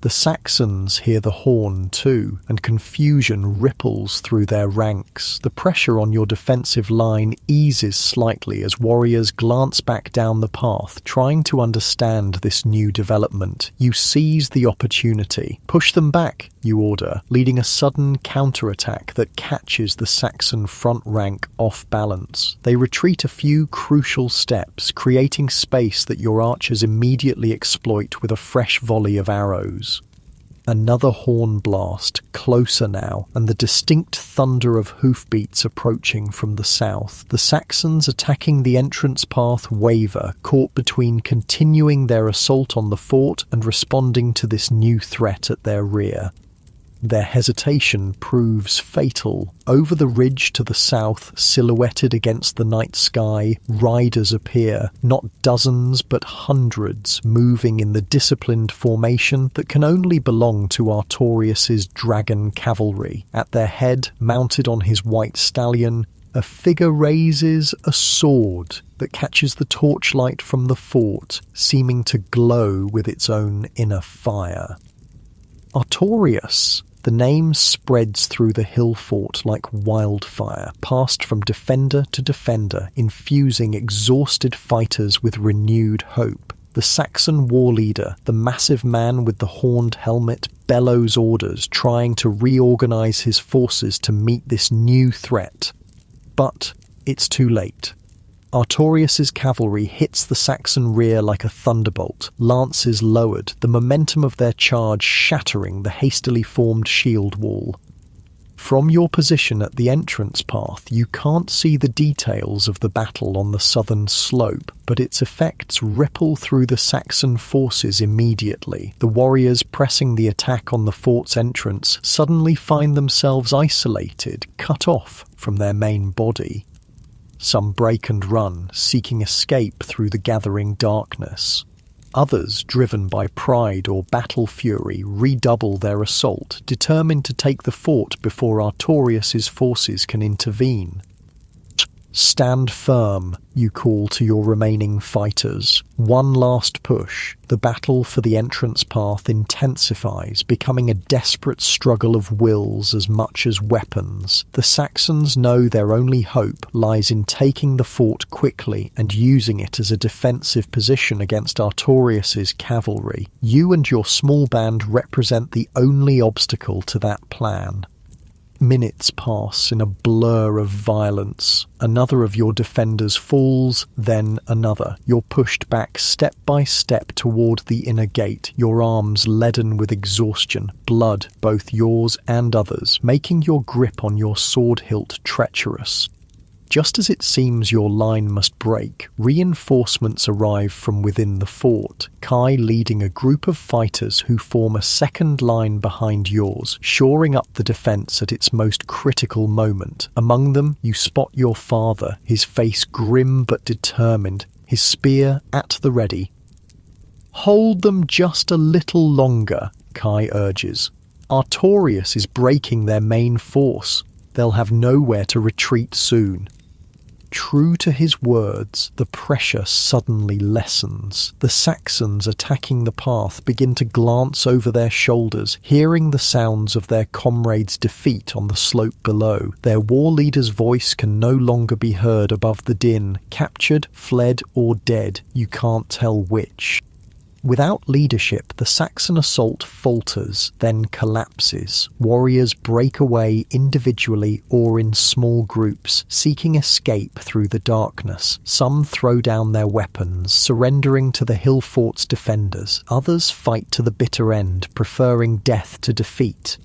The Saxons hear the horn too, and confusion ripples through their ranks. The pressure on your defensive line eases slightly as warriors glance back down the path, trying to understand this new development. You seize the opportunity. "Push them back," you order, leading a sudden counterattack that catches the Saxon front rank off balance. They retreat a few crucial steps, creating space that your archers immediately exploit with a fresh volley of arrows. Another horn blast, closer now, and the distinct thunder of hoofbeats approaching from the south. The Saxons attacking the entrance path waver, caught between continuing their assault on the fort and responding to this new threat at their rear. Their hesitation proves fatal. Over the ridge to the south, silhouetted against the night sky, riders appear, not dozens but hundreds, moving in the disciplined formation that can only belong to Artorius' dragon cavalry. At their head, mounted on his white stallion, a figure raises a sword that catches the torchlight from the fort, seeming to glow with its own inner fire. Artorius! The name spreads through the hill fort like wildfire, passed from defender to defender, infusing exhausted fighters with renewed hope. The Saxon war leader, the massive man with the horned helmet, bellows orders, trying to reorganize his forces to meet this new threat. But it's too late. Artorius' cavalry hits the Saxon rear like a thunderbolt, lances lowered, the momentum of their charge shattering the hastily formed shield wall. From your position at the entrance path, you can't see the details of the battle on the southern slope, but its effects ripple through the Saxon forces immediately. The warriors pressing the attack on the fort's entrance suddenly find themselves isolated, cut off from their main body. Some break and run, seeking escape through the gathering darkness. Others, driven by pride or battle fury, redouble their assault, determined to take the fort before Artorius' forces can intervene. Stand firm, you call to your remaining fighters. One last push. The battle for the entrance path intensifies, becoming a desperate struggle of wills as much as weapons. The Saxons know their only hope lies in taking the fort quickly and using it as a defensive position against Artorius' cavalry. You and your small band represent the only obstacle to that plan. Minutes pass in a blur of violence. Another of your defenders falls, then another. You're pushed back step by step toward the inner gate, your arms leaden with exhaustion, blood, both yours and others, making your grip on your sword hilt treacherous. Just as it seems your line must break, reinforcements arrive from within the fort, Kai leading a group of fighters who form a second line behind yours, shoring up the defense at its most critical moment. Among them, you spot your father, his face grim but determined, his spear at the ready. "Hold them just a little longer," Kai urges. "Artorius is breaking their main force. They'll have nowhere to retreat soon." True to his words, the pressure suddenly lessens. The Saxons attacking the path begin to glance over their shoulders, hearing the sounds of their comrades' defeat on the slope below. Their war leader's voice can no longer be heard above the din. Captured, fled, or dead, you can't tell which. Without leadership, the Saxon assault falters, then collapses. Warriors break away individually or in small groups, seeking escape through the darkness. Some throw down their weapons, surrendering to the hill fort's defenders. Others fight to the bitter end, preferring death to defeat.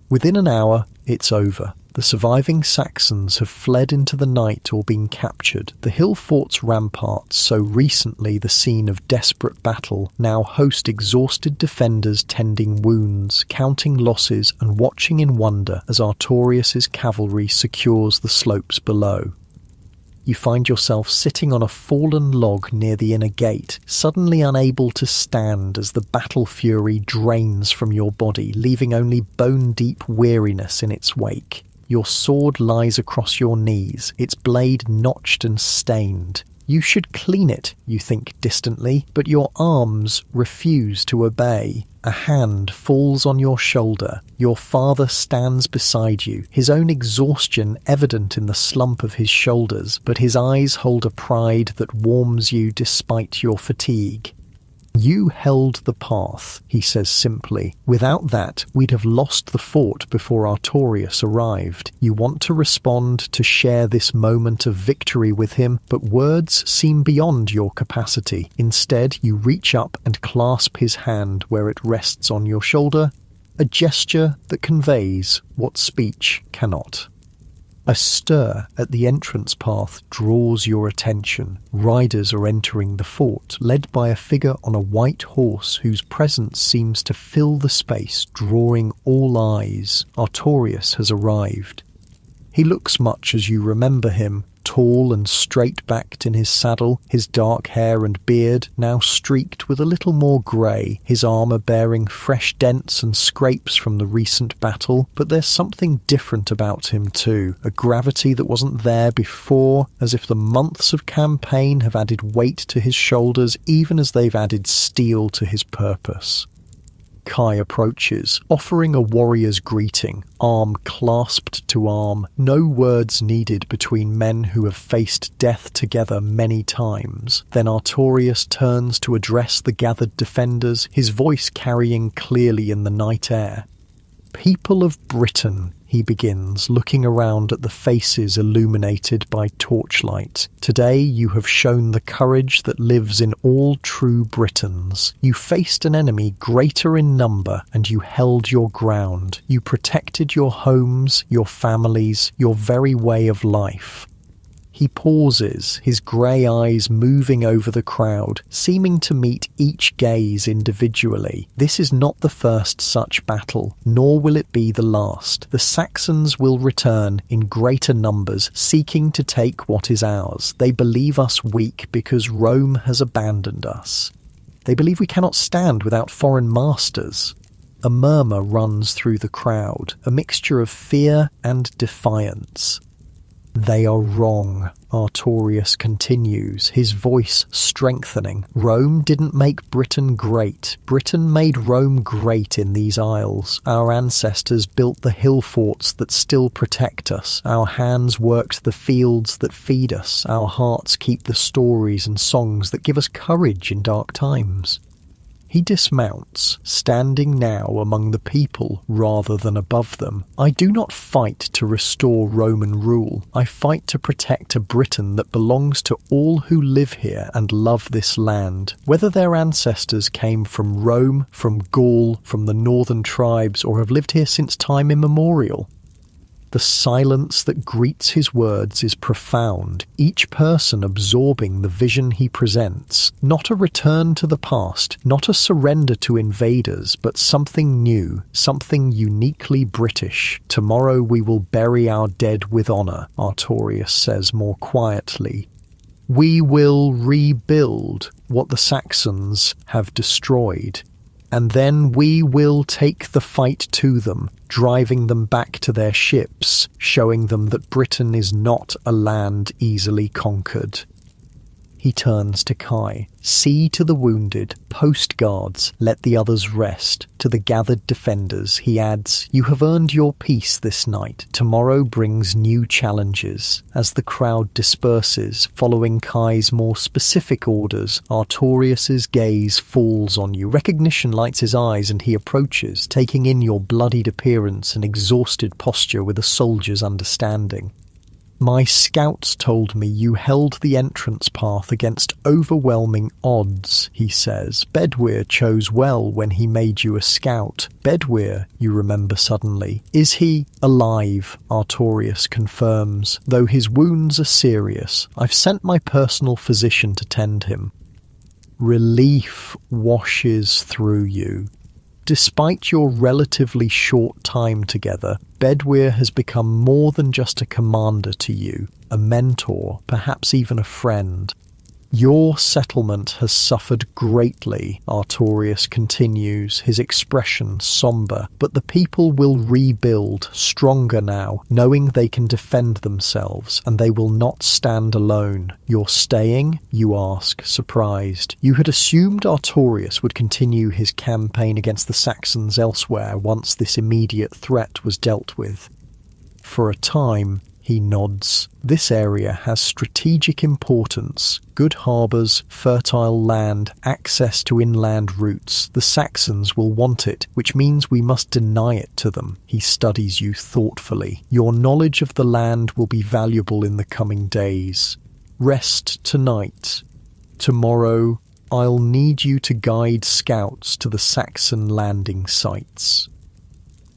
Within an hour, it's over. The surviving Saxons have fled into the night or been captured. The hill fort's ramparts, so recently the scene of desperate battle, now host exhausted defenders tending wounds, counting losses and watching in wonder as Artorius' cavalry secures the slopes below. You find yourself sitting on a fallen log near the inner gate, suddenly unable to stand as the battle fury drains from your body, leaving only bone-deep weariness in its wake. Your sword lies across your knees, its blade notched and stained. You should clean it, you think distantly, but your arms refuse to obey. A hand falls on your shoulder. Your father stands beside you, his own exhaustion evident in the slump of his shoulders, but his eyes hold a pride that warms you despite your fatigue. "You held the path," he says simply. "Without that, we'd have lost the fort before Artorius arrived. You want to respond, to share this moment of victory with him, but words seem beyond your capacity. Instead, you reach up and clasp his hand where it rests on your shoulder, a gesture that conveys what speech cannot. A stir at the entrance path draws your attention. Riders are entering the fort, led by a figure on a white horse whose presence seems to fill the space, drawing all eyes. Artorius has arrived. He looks much as you remember him, tall and straight-backed in his saddle, his dark hair and beard now streaked with a little more grey, his armour bearing fresh dents and scrapes from the recent battle, but there's something different about him too, a gravity that wasn't there before, as if the months of campaign have added weight to his shoulders even as they've added steel to his purpose. Kai approaches, offering a warrior's greeting, arm clasped to arm, no words needed between men who have faced death together many times. Then Artorius turns to address the gathered defenders, his voice carrying clearly in the night air. "People of Britain," he begins, looking around at the faces illuminated by torchlight. Today you have shown the courage that lives in all true Britons. You faced an enemy greater in number, and you held your ground. You protected your homes, your families, your very way of life. He pauses, his grey eyes moving over the crowd, seeming to meet each gaze individually. This is not the first such battle, nor will it be the last. The Saxons will return in greater numbers, seeking to take what is ours. They believe us weak because Rome has abandoned us. They believe we cannot stand without foreign masters. A murmur runs through the crowd, a mixture of fear and defiance. They are wrong, Artorius continues, his voice strengthening. Rome didn't make Britain great. Britain made Rome great in these isles. Our ancestors built the hill forts that still protect us. Our hands worked the fields that feed us. Our hearts keep the stories and songs that give us courage in dark times. He dismounts, standing now among the people rather than above them. I do not fight to restore Roman rule. I fight to protect a Britain that belongs to all who live here and love this land. Whether their ancestors came from Rome, from Gaul, from the northern tribes, or have lived here since time immemorial. The silence that greets his words is profound, each person absorbing the vision he presents. Not a return to the past, not a surrender to invaders, but something new, something uniquely British. Tomorrow we will bury our dead with honour, Artorius says more quietly. We will rebuild what the Saxons have destroyed. And then we will take the fight to them, driving them back to their ships, showing them that Britain is not a land easily conquered. He turns to Kai. See to the wounded, post guards, let the others rest. To the gathered defenders, he adds, you have earned your peace this night. Tomorrow brings new challenges. As the crowd disperses, following Kai's more specific orders, Artorius's gaze falls on you. Recognition lights his eyes and he approaches, taking in your bloodied appearance and exhausted posture with a soldier's understanding. My scouts told me you held the entrance path against overwhelming odds, he says. Bedwyr chose well when he made you a scout. Bedwyr, you remember suddenly. Is he alive? Artorius confirms. Though his wounds are serious, I've sent my personal physician to tend him. Relief washes through you. Despite your relatively short time together, Bedwyr has become more than just a commander to you, a mentor, perhaps even a friend. Your settlement has suffered greatly, Artorius continues, his expression sombre, but the people will rebuild, stronger now, knowing they can defend themselves, and they will not stand alone. You're staying? You ask, surprised. You had assumed Artorius would continue his campaign against the Saxons elsewhere once this immediate threat was dealt with. For a time, he nods. This area has strategic importance. Good harbours, fertile land, access to inland routes. The Saxons will want it, which means we must deny it to them. He studies you thoughtfully. Your knowledge of the land will be valuable in the coming days. Rest tonight. Tomorrow, I'll need you to guide scouts to the Saxon landing sites.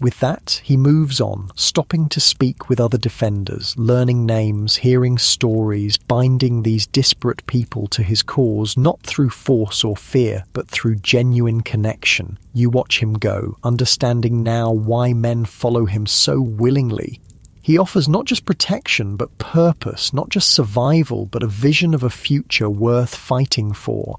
With that, he moves on, stopping to speak with other defenders, learning names, hearing stories, binding these disparate people to his cause, not through force or fear, but through genuine connection. You watch him go, understanding now why men follow him so willingly. He offers not just protection, but purpose, not just survival, but a vision of a future worth fighting for.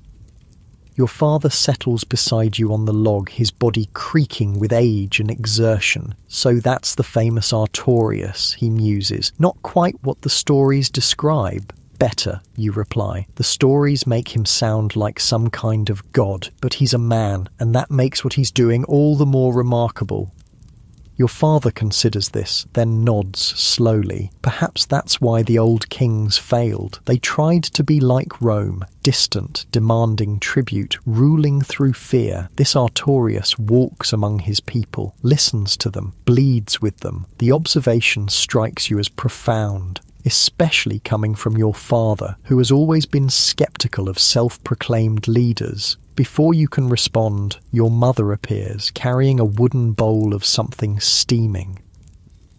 Your father settles beside you on the log, his body creaking with age and exertion. So that's the famous Artorius, he muses. Not quite what the stories describe. Better, you reply. The stories make him sound like some kind of god, but he's a man, and that makes what he's doing all the more remarkable. Your father considers this, then nods slowly. Perhaps that's why the old kings failed. They tried to be like Rome, distant, demanding tribute, ruling through fear. This Artorius walks among his people, listens to them, bleeds with them. The observation strikes you as profound, especially coming from your father, who has always been skeptical of self-proclaimed leaders. Before you can respond, your mother appears, carrying a wooden bowl of something steaming.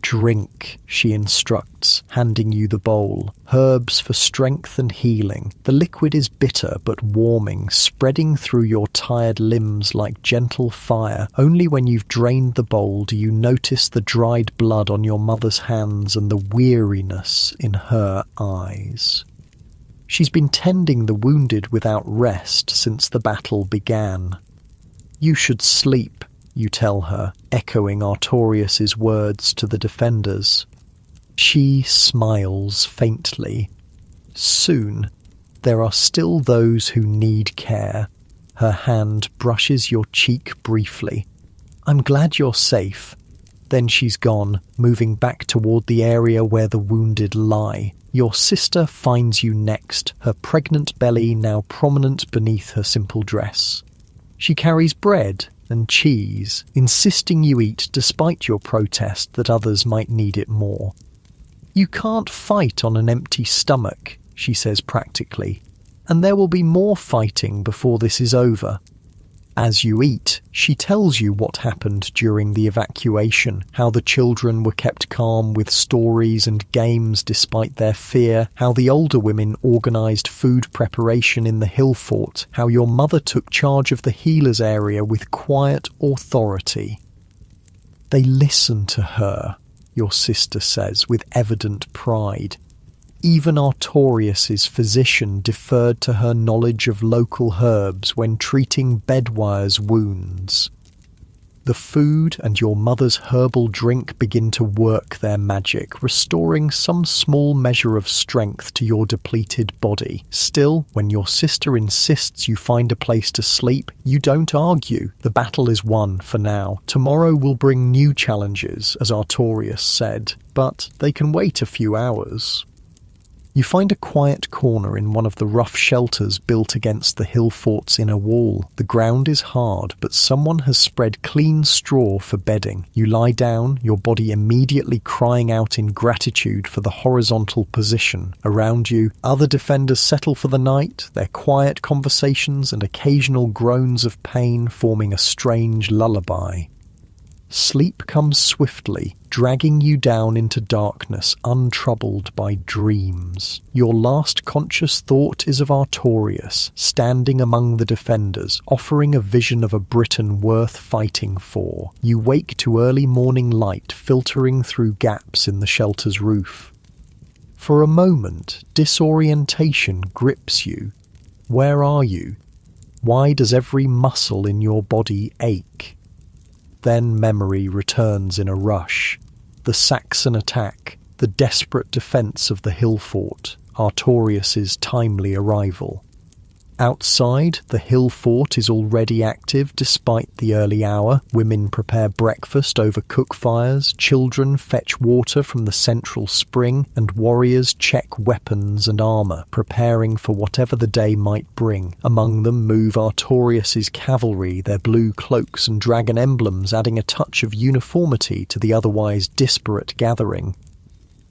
"Drink," she instructs, handing you the bowl. "Herbs for strength and healing." The liquid is bitter but warming, spreading through your tired limbs like gentle fire. Only when you've drained the bowl do you notice the dried blood on your mother's hands and the weariness in her eyes. She's been tending the wounded without rest since the battle began. "You should sleep," you tell her, echoing Artorius's words to the defenders. She smiles faintly. "Soon, there are still those who need care." Her hand brushes your cheek briefly. "I'm glad you're safe." Then she's gone, moving back toward the area where the wounded lie. Your sister finds you next, her pregnant belly now prominent beneath her simple dress. She carries bread and cheese, insisting you eat despite your protest that others might need it more. "You can't fight on an empty stomach," she says practically, "and there will be more fighting before this is over." As you eat, she tells you what happened during the evacuation, how the children were kept calm with stories and games despite their fear, how the older women organised food preparation in the hill fort, how your mother took charge of the healers area with quiet authority. "They listen to her," your sister says with evident pride. Even Artorius's physician deferred to her knowledge of local herbs when treating Bedwire's wounds. The food and your mother's herbal drink begin to work their magic, restoring some small measure of strength to your depleted body. Still, when your sister insists you find a place to sleep, you don't argue. The battle is won for now. Tomorrow will bring new challenges, as Artorius said, but they can wait a few hours. You find a quiet corner in one of the rough shelters built against the hill fort's inner wall. The ground is hard, but someone has spread clean straw for bedding. You lie down, your body immediately crying out in gratitude for the horizontal position. Around you, other defenders settle for the night, their quiet conversations and occasional groans of pain forming a strange lullaby. Sleep comes swiftly, dragging you down into darkness, untroubled by dreams. Your last conscious thought is of Artorius, standing among the defenders, offering a vision of a Britain worth fighting for. You wake to early morning light filtering through gaps in the shelter's roof. For a moment, disorientation grips you. Where are you? Why does every muscle in your body ache? Then memory returns in a rush. The Saxon attack, the desperate defence of the hill fort, Artorius's timely arrival. Outside, the hill fort is already active despite the early hour. Women prepare breakfast over cook fires, children fetch water from the central spring, and warriors check weapons and armour, preparing for whatever the day might bring. Among them move Artorius's cavalry, their blue cloaks and dragon emblems adding a touch of uniformity to the otherwise disparate gathering.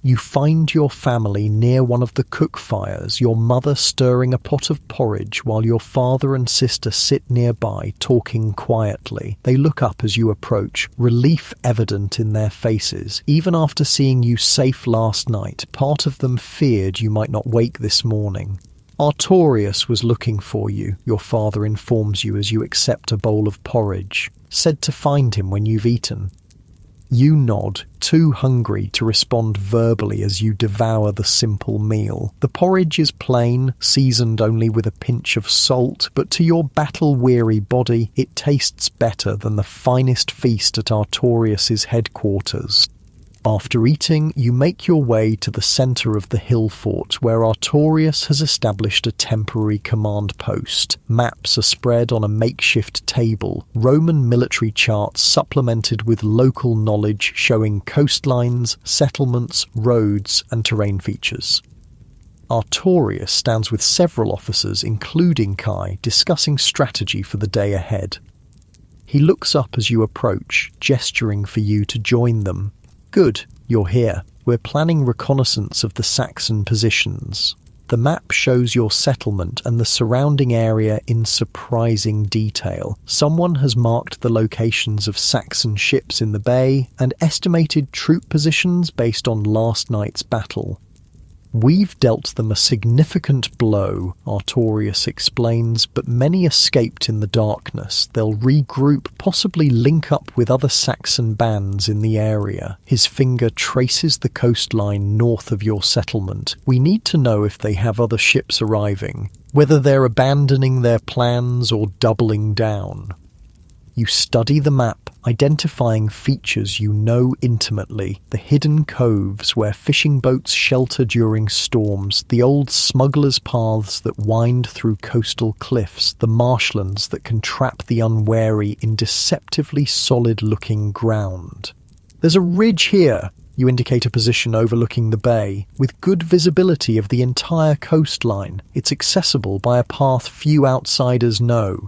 You find your family near one of the cook fires, your mother stirring a pot of porridge while your father and sister sit nearby talking quietly. They look up as you approach, relief evident in their faces. Even after seeing you safe last night, part of them feared you might not wake this morning. Artorius was looking for you, your father informs you as you accept a bowl of porridge. Said to find him when you've eaten. You nod, too hungry to respond verbally as you devour the simple meal. The porridge is plain, seasoned only with a pinch of salt, but to your battle-weary body it tastes better than the finest feast at Artorius's headquarters. After eating, you make your way to the centre of the hill fort where Artorius has established a temporary command post. Maps are spread on a makeshift table, Roman military charts supplemented with local knowledge showing coastlines, settlements, roads and terrain features. Artorius stands with several officers, including Kai, discussing strategy for the day ahead. He looks up as you approach, gesturing for you to join them. Good, you're here. We're planning reconnaissance of the Saxon positions. The map shows your settlement and the surrounding area in surprising detail. Someone has marked the locations of Saxon ships in the bay and estimated troop positions based on last night's battle. We've dealt them a significant blow, Artorius explains, but many escaped in the darkness. They'll regroup, possibly link up with other Saxon bands in the area. His finger traces the coastline north of your settlement. We need to know if they have other ships arriving, whether they're abandoning their plans or doubling down. You study the map, identifying features you know intimately, the hidden coves where fishing boats shelter during storms, the old smugglers' paths that wind through coastal cliffs, the marshlands that can trap the unwary in deceptively solid-looking ground. There's a ridge here, you indicate a position overlooking the bay, with good visibility of the entire coastline. It's accessible by a path few outsiders know.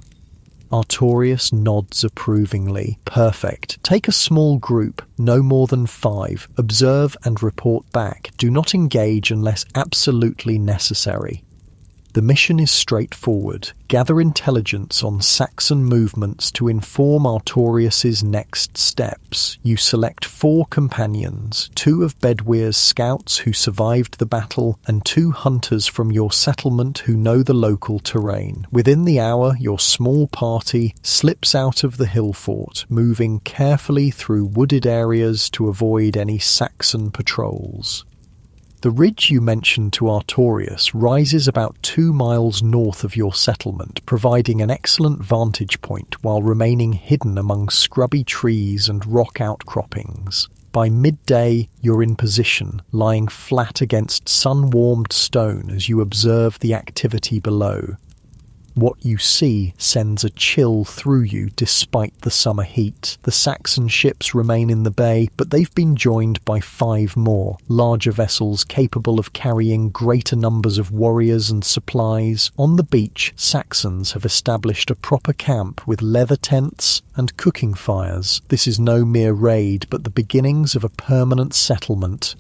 Artorius nods approvingly. Perfect. Take a small group, no more than 5. Observe and report back. Do not engage unless absolutely necessary. The mission is straightforward. Gather intelligence on Saxon movements to inform Artorius's next steps. You select 4 companions, 2 of Bedwyre's scouts who survived the battle, and 2 hunters from your settlement who know the local terrain. Within the hour, your small party slips out of the hill fort, moving carefully through wooded areas to avoid any Saxon patrols. The ridge you mentioned to Artorius rises about 2 miles north of your settlement, providing an excellent vantage point while remaining hidden among scrubby trees and rock outcroppings. By midday, you're in position, lying flat against sun-warmed stone as you observe the activity below. What you see sends a chill through you despite the summer heat. The Saxon ships remain in the bay, but they've been joined by 5 more, larger vessels capable of carrying greater numbers of warriors and supplies. On the beach, Saxons have established a proper camp with leather tents and cooking fires. This is no mere raid, but the beginnings of a permanent settlement.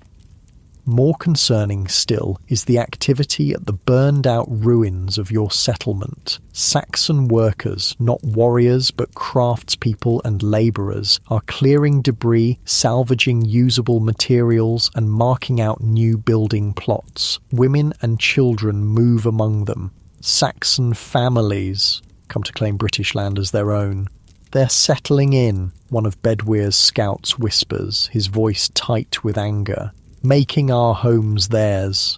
More concerning still is the activity at the burned-out ruins of your settlement. Saxon workers, not warriors but craftspeople and labourers, are clearing debris, salvaging usable materials and marking out new building plots. Women and children move among them. Saxon families come to claim British land as their own. They're settling in, one of Bedwyre's scouts whispers, his voice tight with anger. Making our homes theirs.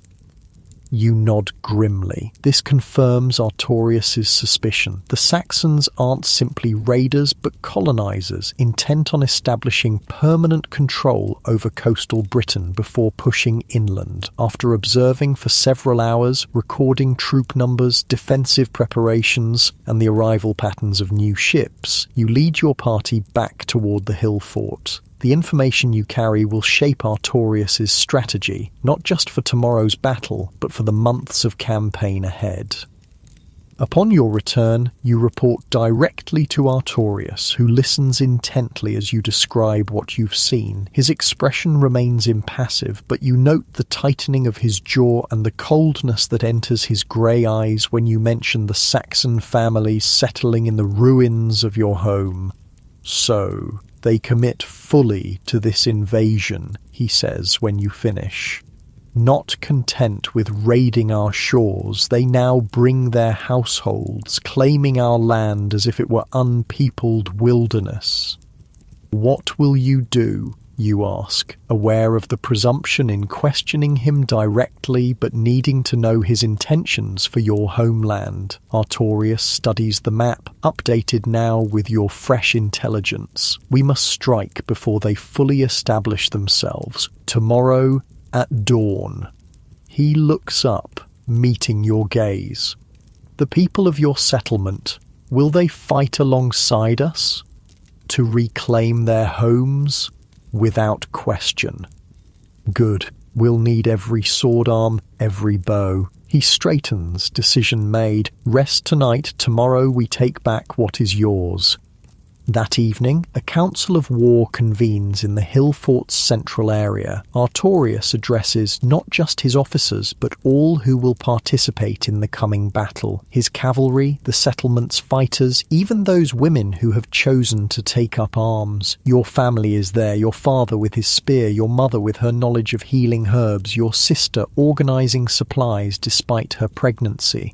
You nod grimly. This confirms Artorius's suspicion. The Saxons aren't simply raiders but colonizers, intent on establishing permanent control over coastal Britain before pushing inland. After observing for several hours, recording troop numbers, defensive preparations, and the arrival patterns of new ships, you lead your party back toward the hill fort. The information you carry will shape Artorius's strategy, not just for tomorrow's battle, but for the months of campaign ahead. Upon your return, you report directly to Artorius, who listens intently as you describe what you've seen. His expression remains impassive, but you note the tightening of his jaw and the coldness that enters his grey eyes when you mention the Saxon families settling in the ruins of your home. So, they commit fully to this invasion, he says when you finish. Not content with raiding our shores, they now bring their households, claiming our land as if it were unpeopled wilderness. What will you do? you ask, aware of the presumption in questioning him directly but needing to know his intentions for your homeland. Artorius studies the map, updated now with your fresh intelligence. We must strike before they fully establish themselves. Tomorrow at dawn. He looks up, meeting your gaze. The people of your settlement, will they fight alongside us to reclaim their homes? Without question. Good. We'll need every sword arm, every bow. He straightens, decision made. Rest tonight, tomorrow we take back what is yours. That evening, a council of war convenes in the hill fort's central area. Artorius addresses not just his officers, but all who will participate in the coming battle. His cavalry, the settlement's fighters, even those women who have chosen to take up arms. Your family is there, your father with his spear, your mother with her knowledge of healing herbs, your sister organizing supplies despite her pregnancy.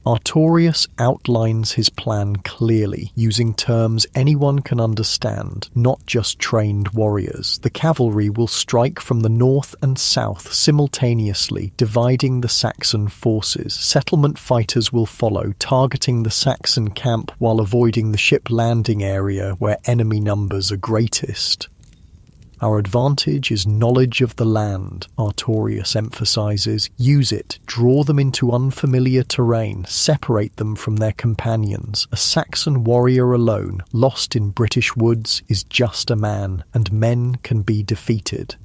Artorius outlines his plan clearly, using terms anyone can understand, not just trained warriors. The cavalry will strike from the north and south simultaneously, dividing the Saxon forces. Settlement fighters will follow, targeting the Saxon camp while avoiding the ship landing area where enemy numbers are greatest. Our advantage is knowledge of the land, Artorius emphasizes. Use it, draw them into unfamiliar terrain, separate them from their companions. A Saxon warrior alone, lost in British woods, is just a man, and men can be defeated.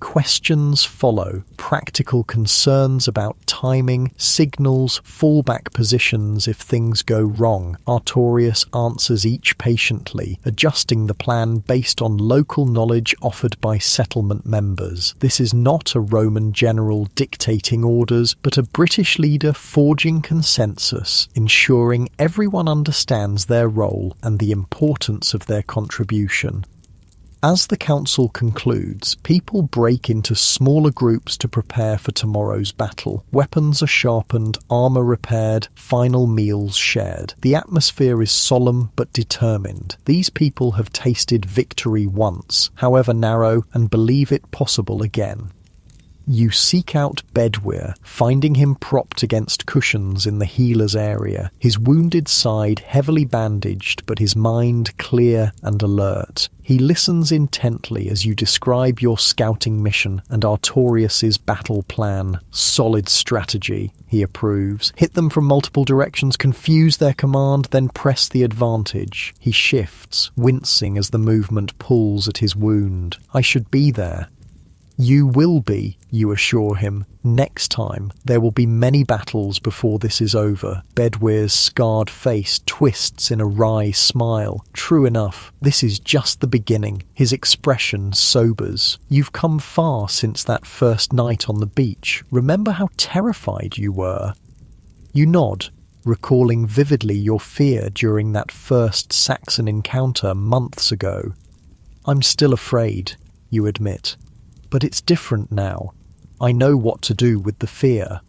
Questions follow, practical concerns about timing, signals, fallback positions if things go wrong. Artorius answers each patiently, adjusting the plan based on local knowledge offered by settlement members. This is not a Roman general dictating orders, but a British leader forging consensus, ensuring everyone understands their role and the importance of their contribution. As the council concludes, people break into smaller groups to prepare for tomorrow's battle. Weapons are sharpened, armor repaired, final meals shared. The atmosphere is solemn but determined. These people have tasted victory once, however narrow, and believe it possible again. You seek out Bedwyr, finding him propped against cushions in the healer's area, his wounded side heavily bandaged but his mind clear and alert. He listens intently as you describe your scouting mission and Artorius's battle plan. Solid strategy, he approves. Hit them from multiple directions, confuse their command, then press the advantage. He shifts, wincing as the movement pulls at his wound. I should be there. You will be, you assure him. Next time, there will be many battles before this is over. Bedwyr's scarred face twists in a wry smile. True enough, this is just the beginning. His expression sobers. You've come far since that first night on the beach. Remember how terrified you were? You nod, recalling vividly your fear during that first Saxon encounter months ago. I'm still afraid, you admit. But it's different now. I know what to do with the fear.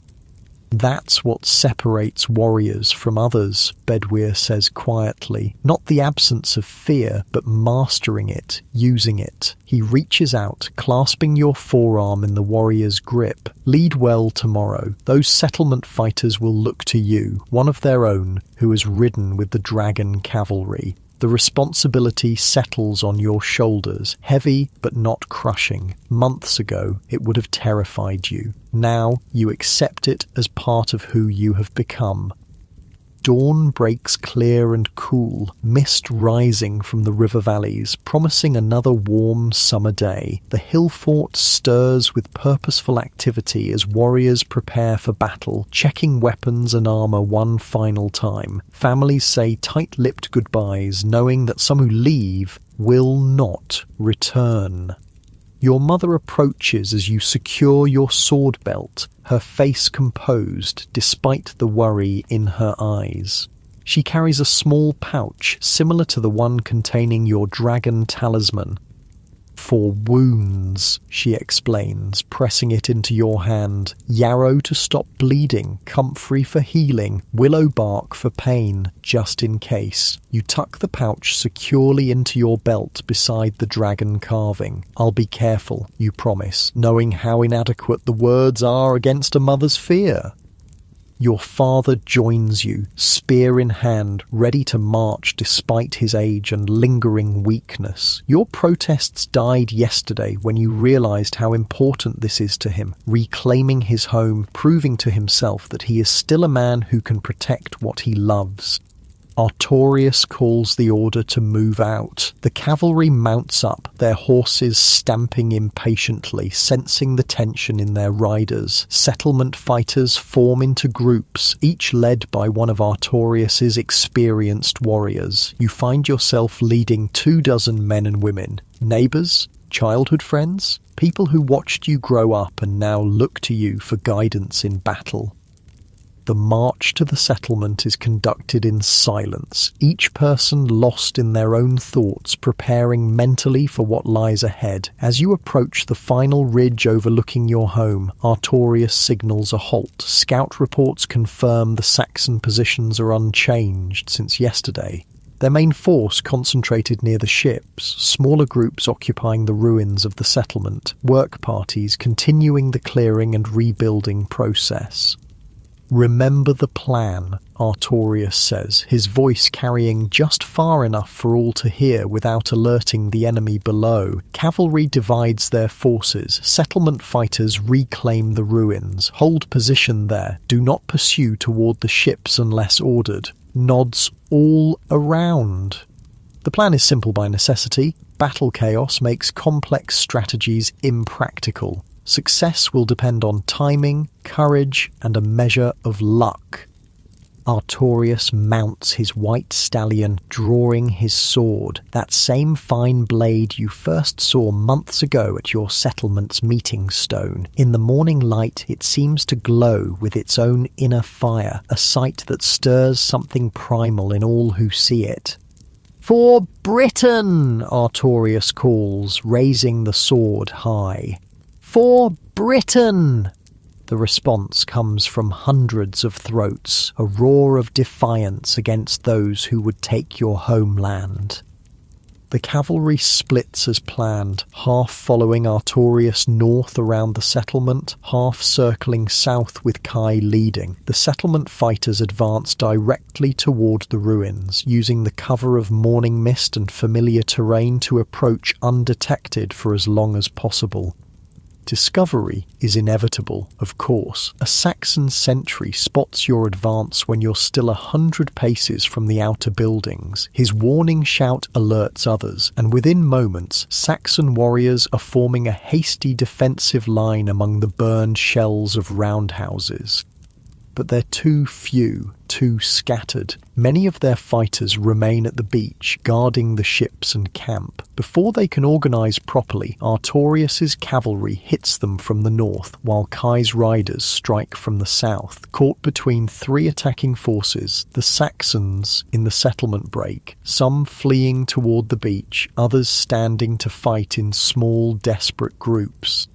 That's what separates warriors from others, Bedwyr says quietly. Not the absence of fear, but mastering it, using it. He reaches out, clasping your forearm in the warrior's grip. Lead well tomorrow. Those settlement fighters will look to you, one of their own, who has ridden with the dragon cavalry. The responsibility settles on your shoulders, heavy but not crushing. Months ago, it would have terrified you. Now, you accept it as part of who you have become. Dawn breaks clear and cool, mist rising from the river valleys, promising another warm summer day. The hill fort stirs with purposeful activity as warriors prepare for battle, checking weapons and armor one final time. Families say tight-lipped goodbyes, knowing that some who leave will not return. Your mother approaches as you secure your sword belt, her face composed despite the worry in her eyes. She carries a small pouch similar to the one containing your dragon talisman. For wounds, she explains, pressing it into your hand. Yarrow to stop bleeding, comfrey for healing, willow bark for pain, just in case. You tuck the pouch securely into your belt beside the dragon carving. I'll be careful, you promise, knowing how inadequate the words are against a mother's fear. Your father joins you, spear in hand, ready to march despite his age and lingering weakness. Your protests died yesterday when you realized how important this is to him, reclaiming his home, proving to himself that he is still a man who can protect what he loves. Artorius calls the order to move out. The cavalry mounts up, their horses stamping impatiently, sensing the tension in their riders. Settlement fighters form into groups, each led by one of Artorius's experienced warriors. You find yourself leading 24 men and women, neighbours, childhood friends, people who watched you grow up and now look to you for guidance in battle. The march to the settlement is conducted in silence, each person lost in their own thoughts, preparing mentally for what lies ahead. As you approach the final ridge overlooking your home, Artorius signals a halt. Scout reports confirm the Saxon positions are unchanged since yesterday. Their main force concentrated near the ships, smaller groups occupying the ruins of the settlement, work parties continuing the clearing and rebuilding process. "Remember the plan," Artorius says, his voice carrying just far enough for all to hear without alerting the enemy below. Cavalry divides their forces. Settlement fighters reclaim the ruins. Hold position there. Do not pursue toward the ships unless ordered. Nods all around. The plan is simple by necessity. Battle chaos makes complex strategies impractical. Success will depend on timing, courage, and a measure of luck. Artorius mounts his white stallion, drawing his sword, that same fine blade you first saw months ago at your settlement's meeting stone. In the morning light, it seems to glow with its own inner fire, a sight that stirs something primal in all who see it. "For Britain!" Artorius calls, raising the sword high. "For Britain!" The response comes from hundreds of throats, a roar of defiance against those who would take your homeland. The cavalry splits as planned, half following Artorius north around the settlement, half circling south with Kai leading. The settlement fighters advance directly toward the ruins, using the cover of morning mist and familiar terrain to approach undetected for as long as possible. Discovery is inevitable, of course. A Saxon sentry spots your advance when you're still 100 paces from the outer buildings. His warning shout alerts others, and within moments, Saxon warriors are forming a hasty defensive line among the burned shells of roundhouses. But they're too few, too scattered. Many of their fighters remain at the beach, guarding the ships and camp. Before they can organise properly, Artorius's cavalry hits them from the north, while Kai's riders strike from the south. Caught between three attacking forces, the Saxons in the settlement break, some fleeing toward the beach, others standing to fight in small, desperate groups.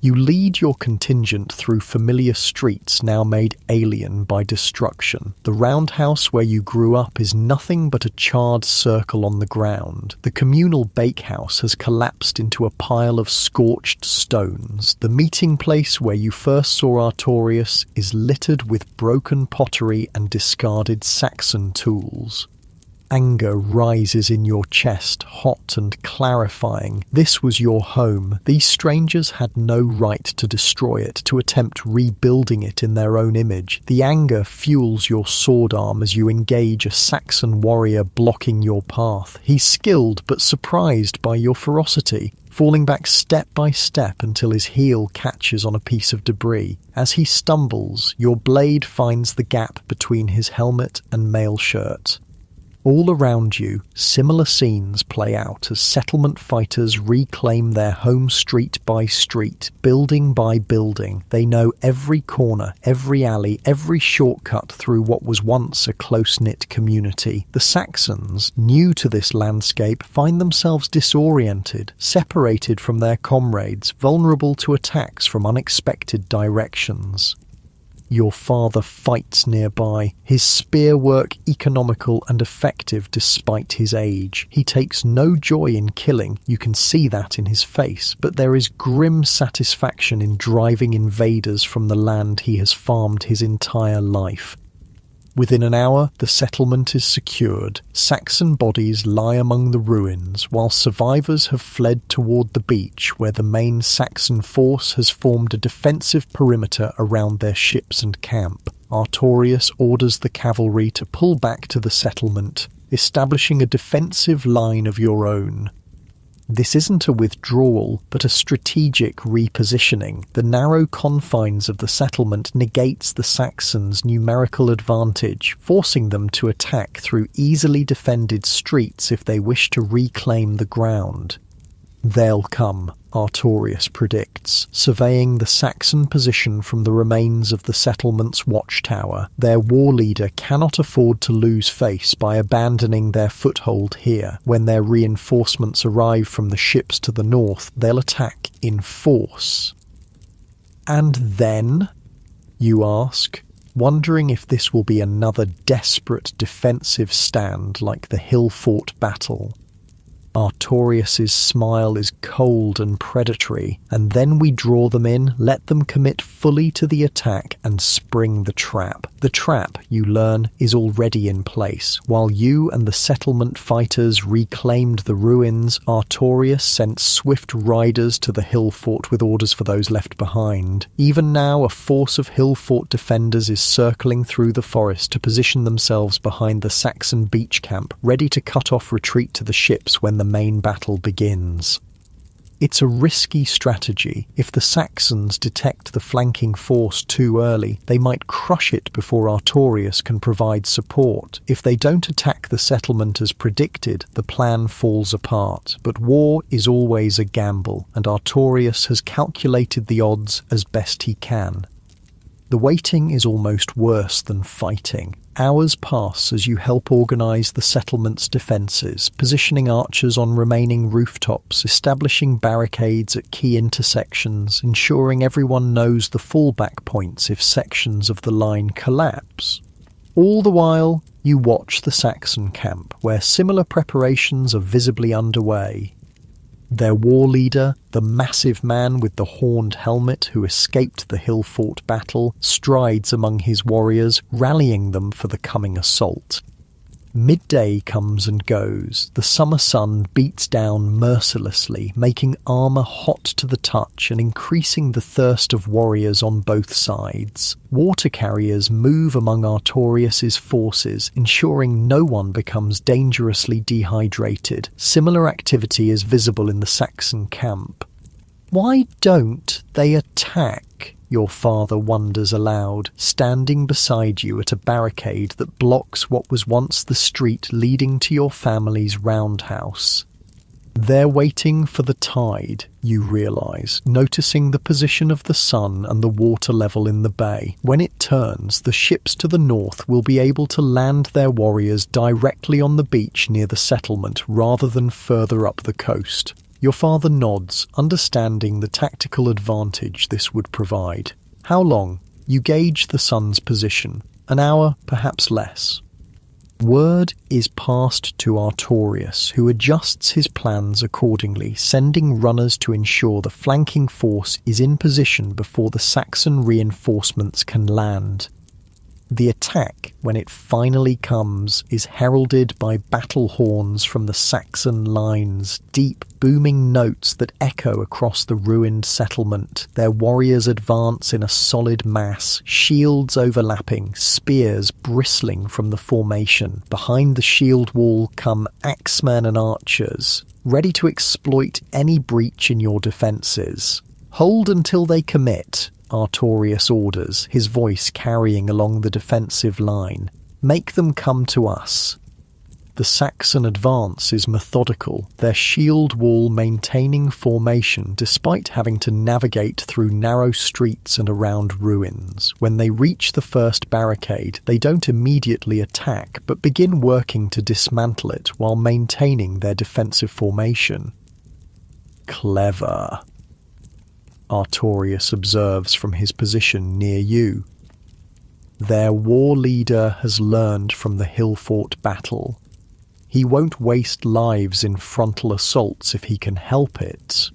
You lead your contingent through familiar streets now made alien by destruction. The roundhouse where you grew up is nothing but a charred circle on the ground. The communal bakehouse has collapsed into a pile of scorched stones. The meeting place where you first saw Artorius is littered with broken pottery and discarded Saxon tools. Anger rises in your chest, hot and clarifying. This was your home. These strangers had no right to destroy it, to attempt rebuilding it in their own image. The anger fuels your sword arm as you engage a Saxon warrior blocking your path. He's skilled but surprised by your ferocity, falling back step by step until his heel catches on a piece of debris. As he stumbles, your blade finds the gap between his helmet and mail shirt. All around you, similar scenes play out as settlement fighters reclaim their home street by street, building by building. They know every corner, every alley, every shortcut through what was once a close-knit community. The Saxons, new to this landscape, find themselves disoriented, separated from their comrades, vulnerable to attacks from unexpected directions. Your father fights nearby, his spear work economical and effective despite his age. He takes no joy in killing, you can see that in his face, but there is grim satisfaction in driving invaders from the land he has farmed his entire life. Within an hour, the settlement is secured. Saxon bodies lie among the ruins, while survivors have fled toward the beach where the main Saxon force has formed a defensive perimeter around their ships and camp. Artorius orders the cavalry to pull back to the settlement, establishing a defensive line of your own. This isn't a withdrawal, but a strategic repositioning. The narrow confines of the settlement negates the Saxons' numerical advantage, forcing them to attack through easily defended streets if they wish to reclaim the ground. They'll come, Artorius predicts, surveying the Saxon position from the remains of the settlement's watchtower. Their war leader cannot afford to lose face by abandoning their foothold here. When their reinforcements arrive from the ships to the north, they'll attack in force. And then, you ask, wondering if this will be another desperate defensive stand like the hill fort battle. Artorius's smile is cold and predatory, and then we draw them in, let them commit fully to the attack, and spring the trap. The trap, you learn, is already in place. While you and the settlement fighters reclaimed the ruins, Artorius sent swift riders to the hill fort with orders for those left behind. Even now, a force of hill fort defenders is circling through the forest to position themselves behind the Saxon beach camp, ready to cut off retreat to the ships when the main battle begins. It's a risky strategy. If the Saxons detect the flanking force too early, they might crush it before Artorius can provide support. If they don't attack the settlement as predicted, the plan falls apart. But war is always a gamble, and Artorius has calculated the odds as best he can. The waiting is almost worse than fighting. Hours pass as you help organise the settlement's defences, positioning archers on remaining rooftops, establishing barricades at key intersections, ensuring everyone knows the fallback points if sections of the line collapse. All the while, you watch the Saxon camp, where similar preparations are visibly underway. Their war leader, the massive man with the horned helmet who escaped the hill fort battle, strides among his warriors, rallying them for the coming assault. Midday comes and goes. The summer sun beats down mercilessly, making armour hot to the touch and increasing the thirst of warriors on both sides. Water carriers move among Artorius's forces, ensuring no one becomes dangerously dehydrated. Similar activity is visible in the Saxon camp. Why don't they attack? Your father wonders aloud, standing beside you at a barricade that blocks what was once the street leading to your family's roundhouse. They're waiting for the tide, you realise, noticing the position of the sun and the water level in the bay. When it turns, the ships to the north will be able to land their warriors directly on the beach near the settlement rather than further up the coast. Your father nods, understanding the tactical advantage this would provide. How long? You gauge the sun's position. An hour, perhaps less. Word is passed to Artorius, who adjusts his plans accordingly, sending runners to ensure the flanking force is in position before the Saxon reinforcements can land. The attack, when it finally comes, is heralded by battle horns from the Saxon lines, deep booming notes that echo across the ruined settlement. Their warriors advance in a solid mass, shields overlapping, spears bristling from the formation. Behind the shield wall come axemen and archers, ready to exploit any breach in your defences. Hold until they commit, Artorius orders, his voice carrying along the defensive line. Make them come to us. The Saxon advance is methodical, their shield wall maintaining formation despite having to navigate through narrow streets and around ruins. When they reach the first barricade, they don't immediately attack, but begin working to dismantle it while maintaining their defensive formation. Clever, Artorius observes from his position near you. Their war leader has learned from the Hillfort battle. He won't waste lives in frontal assaults if he can help it.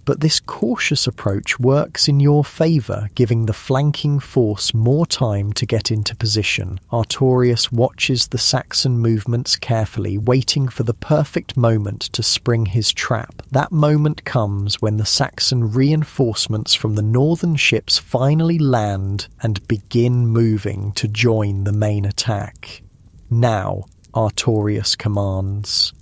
But this cautious approach works in your favour, giving the flanking force more time to get into position. Artorius watches the Saxon movements carefully, waiting for the perfect moment to spring his trap. That moment comes when the Saxon reinforcements from the northern ships finally land and begin moving to join the main attack. Now, Artorius commands.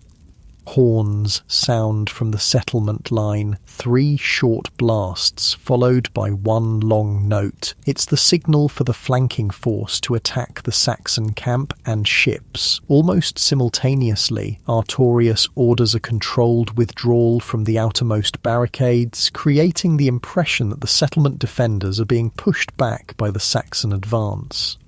Horns sound from the settlement line, 3 short blasts followed by 1 long note. It's the signal for the flanking force to attack the Saxon camp and ships. Almost simultaneously, Artorius orders a controlled withdrawal from the outermost barricades, creating the impression that the settlement defenders are being pushed back by the Saxon advance.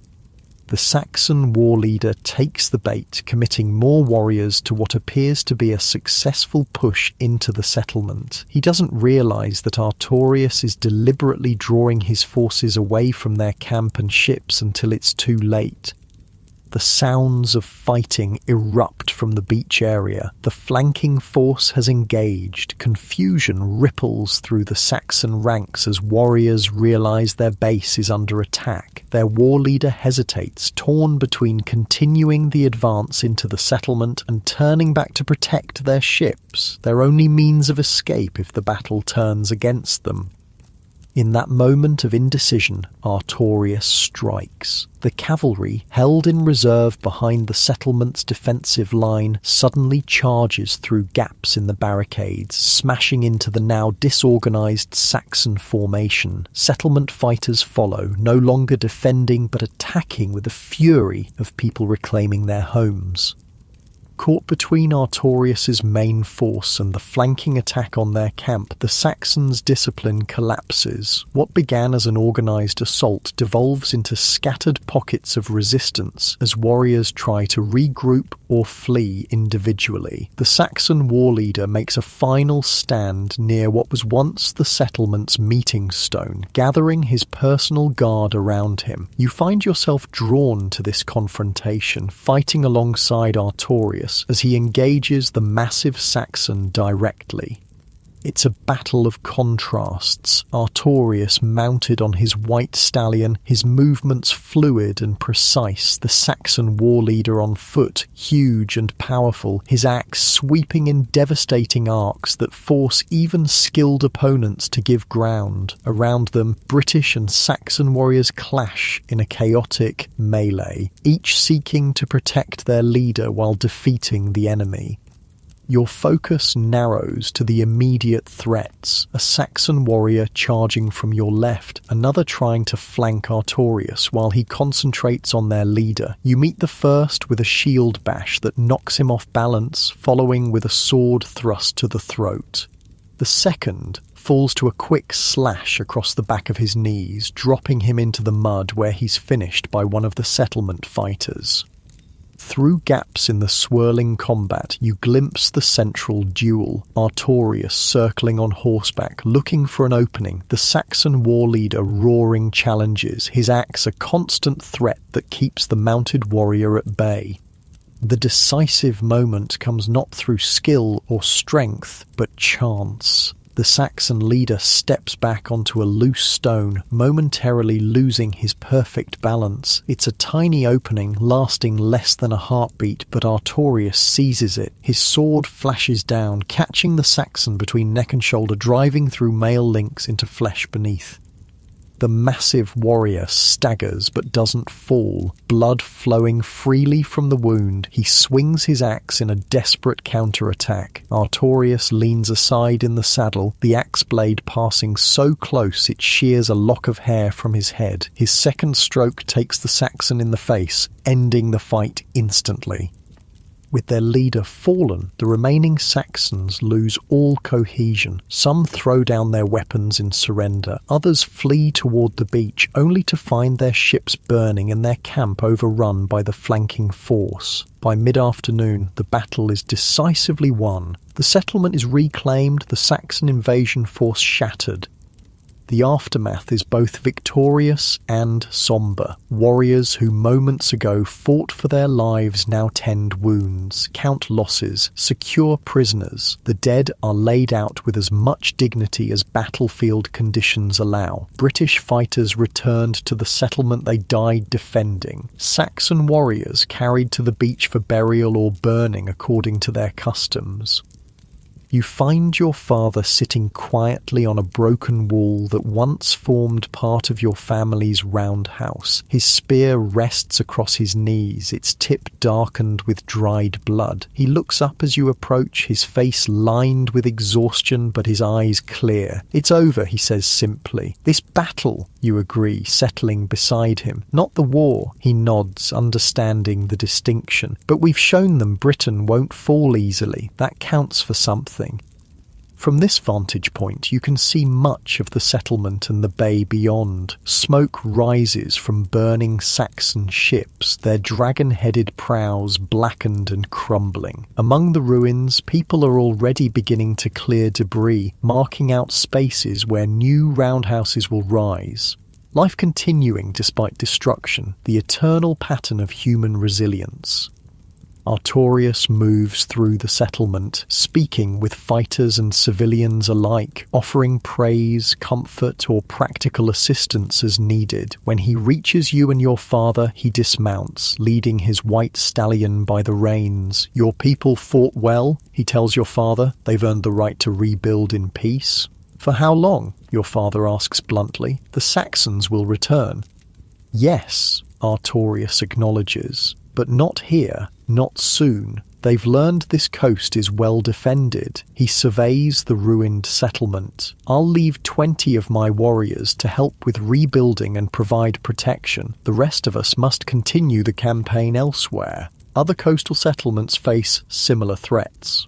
The Saxon war leader takes the bait, committing more warriors to what appears to be a successful push into the settlement. He doesn't realise that Artorius is deliberately drawing his forces away from their camp and ships until it's too late. The sounds of fighting erupt from the beach area. The flanking force has engaged. Confusion ripples through the Saxon ranks as warriors realise their base is under attack. Their war leader hesitates, torn between continuing the advance into the settlement and turning back to protect their ships, their only means of escape if the battle turns against them. In that moment of indecision, Artorius strikes. The cavalry, held in reserve behind the settlement's defensive line, suddenly charges through gaps in the barricades, smashing into the now disorganized Saxon formation. Settlement fighters follow, no longer defending but attacking with the fury of people reclaiming their homes. Caught between Artorius's main force and the flanking attack on their camp, the Saxons' discipline collapses. What began as an organised assault devolves into scattered pockets of resistance as warriors try to regroup or flee individually. The Saxon war leader makes a final stand near what was once the settlement's meeting stone, gathering his personal guard around him. You find yourself drawn to this confrontation, fighting alongside Artorius as he engages the massive Saxon directly. It's a battle of contrasts. Artorius mounted on his white stallion, his movements fluid and precise, the Saxon war leader on foot, huge and powerful, his axe sweeping in devastating arcs that force even skilled opponents to give ground. Around them, British and Saxon warriors clash in a chaotic melee, each seeking to protect their leader while defeating the enemy. Your focus narrows to the immediate threats, a Saxon warrior charging from your left, another trying to flank Artorius while he concentrates on their leader. You meet the first with a shield bash that knocks him off balance, following with a sword thrust to the throat. The second falls to a quick slash across the back of his knees, dropping him into the mud where he's finished by one of the settlement fighters. Through gaps in the swirling combat, you glimpse the central duel, Artorius circling on horseback, looking for an opening, the Saxon war leader roaring challenges, his axe a constant threat that keeps the mounted warrior at bay. The decisive moment comes not through skill or strength, but chance. The Saxon leader steps back onto a loose stone, momentarily losing his perfect balance. It's a tiny opening, lasting less than a heartbeat, but Artorius seizes it. His sword flashes down, catching the Saxon between neck and shoulder, driving through mail links into flesh beneath. The massive warrior staggers but doesn't fall, blood flowing freely from the wound. He swings his axe in a desperate counterattack. Artorius leans aside in the saddle, the axe blade passing so close it shears a lock of hair from his head. His second stroke takes the Saxon in the face, ending the fight instantly. With their leader fallen, the remaining Saxons lose all cohesion. Some throw down their weapons in surrender, others flee toward the beach only to find their ships burning and their camp overrun by the flanking force. By mid-afternoon, the battle is decisively won. The settlement is reclaimed, the Saxon invasion force shattered. The aftermath is both victorious and sombre. Warriors who moments ago fought for their lives now tend wounds, count losses, secure prisoners. The dead are laid out with as much dignity as battlefield conditions allow. British fighters returned to the settlement they died defending. Saxon warriors carried to the beach for burial or burning according to their customs. You find your father sitting quietly on a broken wall that once formed part of your family's roundhouse. His spear rests across his knees, its tip darkened with dried blood. He looks up as you approach, his face lined with exhaustion but his eyes clear. "It's over," he says simply. "This battle," you agree, settling beside him. "Not the war," he nods, understanding the distinction. "But we've shown them Britain won't fall easily. That counts for something." From this vantage point, you can see much of the settlement and the bay beyond. Smoke rises from burning Saxon ships, their dragon-headed prows blackened and crumbling. Among the ruins, people are already beginning to clear debris, marking out spaces where new roundhouses will rise. Life continuing despite destruction, the eternal pattern of human resilience. Artorius moves through the settlement, speaking with fighters and civilians alike, offering praise, comfort, or practical assistance as needed. When he reaches you and your father, he dismounts, leading his white stallion by the reins. "Your people fought well," he tells your father. "They've earned the right to rebuild in peace." "For how long?" your father asks bluntly. "The Saxons will return." "Yes," Artorius acknowledges. "But not here, not soon. They've learned this coast is well defended." He surveys the ruined settlement. "I'll leave 20 of my warriors to help with rebuilding and provide protection. The rest of us must continue the campaign elsewhere." Other coastal settlements face similar threats.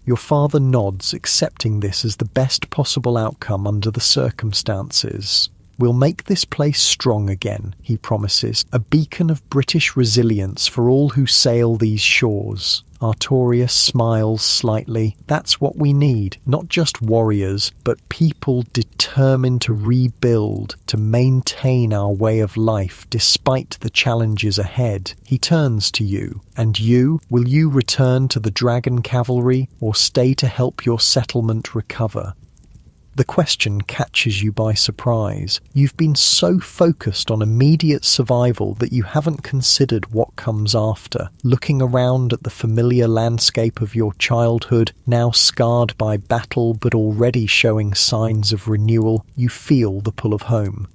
Your father nods, accepting this as the best possible outcome under the circumstances. "We'll make this place strong again," he promises, "a beacon of British resilience for all who sail these shores." Artorius smiles slightly. "That's what we need, not just warriors, but people determined to rebuild, to maintain our way of life despite the challenges ahead." He turns to you. "And you? Will you return to the dragon cavalry or stay to help your settlement recover?" The question catches you by surprise. You've been so focused on immediate survival that you haven't considered what comes after. Looking around at the familiar landscape of your childhood, now scarred by battle but already showing signs of renewal, you feel the pull of home.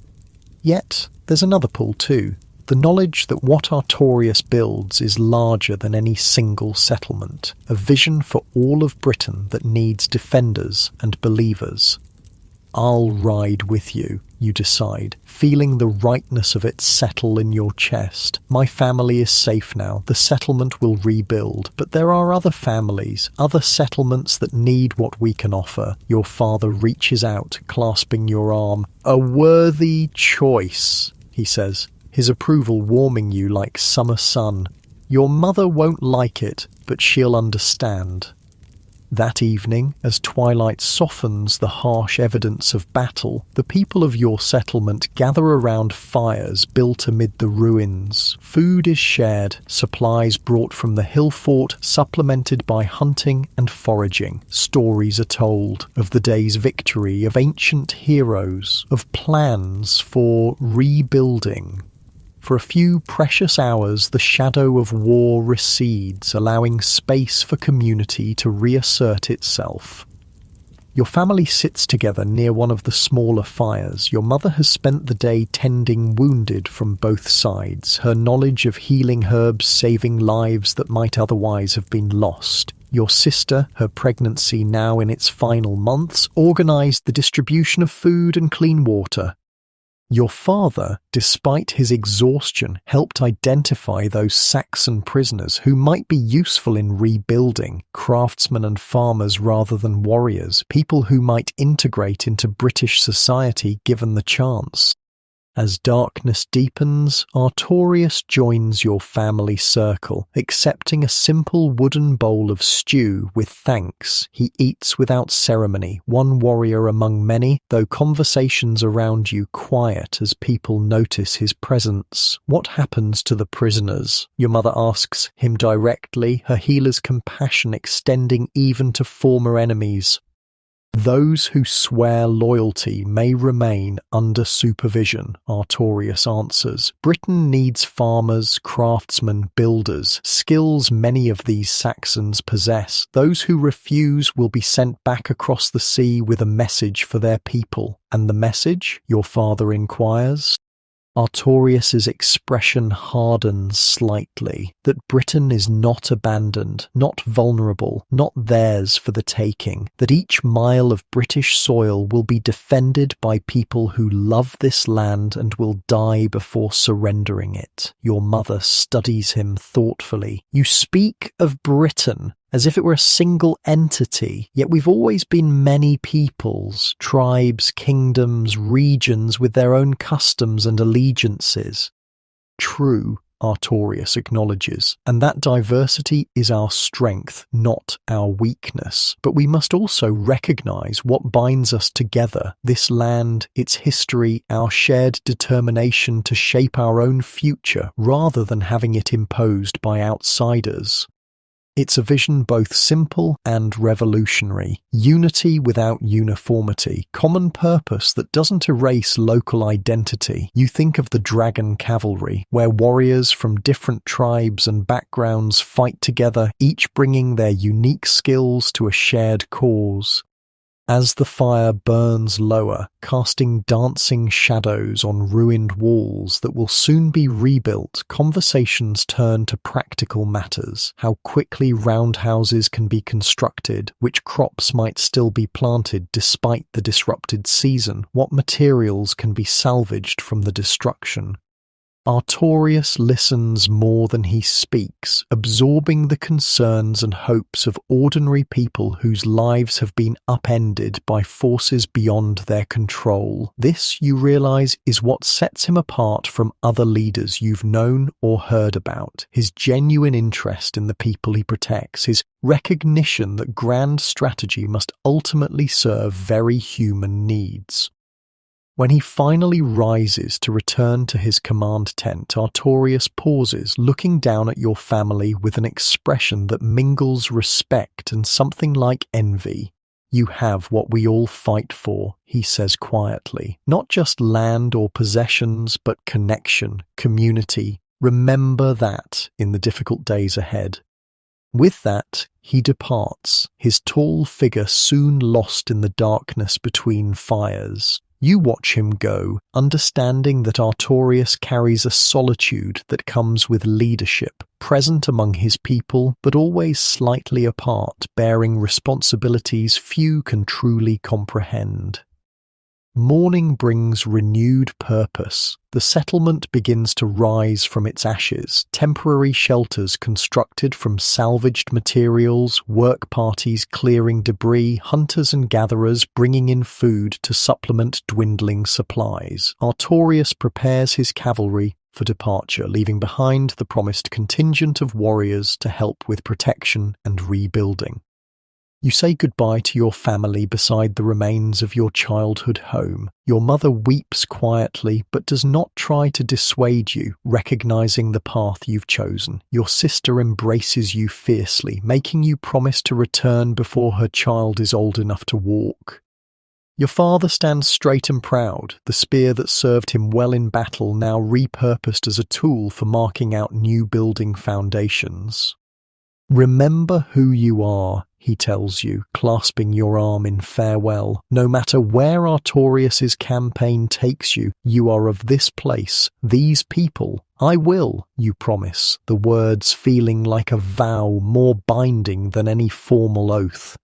Yet, there's another pull too. The knowledge that what Artorius builds is larger than any single settlement. A vision for all of Britain that needs defenders and believers. "I'll ride with you," you decide, feeling the rightness of it settle in your chest. "My family is safe now. The settlement will rebuild. But there are other families, other settlements that need what we can offer." Your father reaches out, clasping your arm. "A worthy choice," he says, his approval warming you like summer sun. "Your mother won't like it, but she'll understand." That evening, as twilight softens the harsh evidence of battle, the people of your settlement gather around fires built amid the ruins. Food is shared, supplies brought from the hill fort supplemented by hunting and foraging. Stories are told of the day's victory, of ancient heroes, of plans for rebuilding. For a few precious hours, the shadow of war recedes, allowing space for community to reassert itself. Your family sits together near one of the smaller fires. Your mother has spent the day tending wounded from both sides, her knowledge of healing herbs saving lives that might otherwise have been lost. Your sister, her pregnancy now in its final months, organised the distribution of food and clean water. Your father, despite his exhaustion, helped identify those Saxon prisoners who might be useful in rebuilding, craftsmen and farmers rather than warriors, people who might integrate into British society given the chance. As darkness deepens, Artorius joins your family circle, accepting a simple wooden bowl of stew with thanks. He eats without ceremony, one warrior among many, though conversations around you quiet as people notice his presence. What happens to the prisoners? Your mother asks him directly, her healer's compassion extending even to former enemies. Those who swear loyalty may remain under supervision, Artorius answers. Britain needs farmers, craftsmen, builders, skills many of these Saxons possess. Those who refuse will be sent back across the sea with a message for their people. And the message? Your father inquires. Artorius's expression hardens slightly, that Britain is not abandoned, not vulnerable, not theirs for the taking, that each mile of British soil will be defended by people who love this land and will die before surrendering it. Your mother studies him thoughtfully. You speak of Britain as if it were a single entity, yet we've always been many peoples, tribes, kingdoms, regions with their own customs and allegiances. True, Artorius acknowledges, and that diversity is our strength, not our weakness. But we must also recognize what binds us together, this land, its history, our shared determination to shape our own future rather than having it imposed by outsiders. It's a vision both simple and revolutionary, unity without uniformity, common purpose that doesn't erase local identity. You think of the Dragon Cavalry, where warriors from different tribes and backgrounds fight together, each bringing their unique skills to a shared cause. As the fire burns lower, casting dancing shadows on ruined walls that will soon be rebuilt, conversations turn to practical matters. How quickly roundhouses can be constructed, which crops might still be planted despite the disrupted season, what materials can be salvaged from the destruction. Artorius listens more than he speaks, absorbing the concerns and hopes of ordinary people whose lives have been upended by forces beyond their control. This, you realize, is what sets him apart from other leaders you've known or heard about. His genuine interest in the people he protects, his recognition that grand strategy must ultimately serve very human needs. When he finally rises to return to his command tent, Artorius pauses, looking down at your family with an expression that mingles respect and something like envy. You have what we all fight for, he says quietly. Not just land or possessions, but connection, community. Remember that in the difficult days ahead. With that, he departs, his tall figure soon lost in the darkness between fires. You watch him go, understanding that Artorius carries a solitude that comes with leadership, present among his people, but always slightly apart, bearing responsibilities few can truly comprehend. Morning brings renewed purpose. The settlement begins to rise from its ashes, temporary shelters constructed from salvaged materials, work parties clearing debris, hunters and gatherers bringing in food to supplement dwindling supplies. Artorius prepares his cavalry for departure, leaving behind the promised contingent of warriors to help with protection and rebuilding. You say goodbye to your family beside the remains of your childhood home. Your mother weeps quietly, but does not try to dissuade you, recognizing the path you've chosen. Your sister embraces you fiercely, making you promise to return before her child is old enough to walk. Your father stands straight and proud, the spear that served him well in battle now repurposed as a tool for marking out new building foundations. Remember who you are, he tells you, clasping your arm in farewell. No matter where Artorius's campaign takes you, you are of this place, these people. I will, you promise, the words feeling like a vow more binding than any formal oath.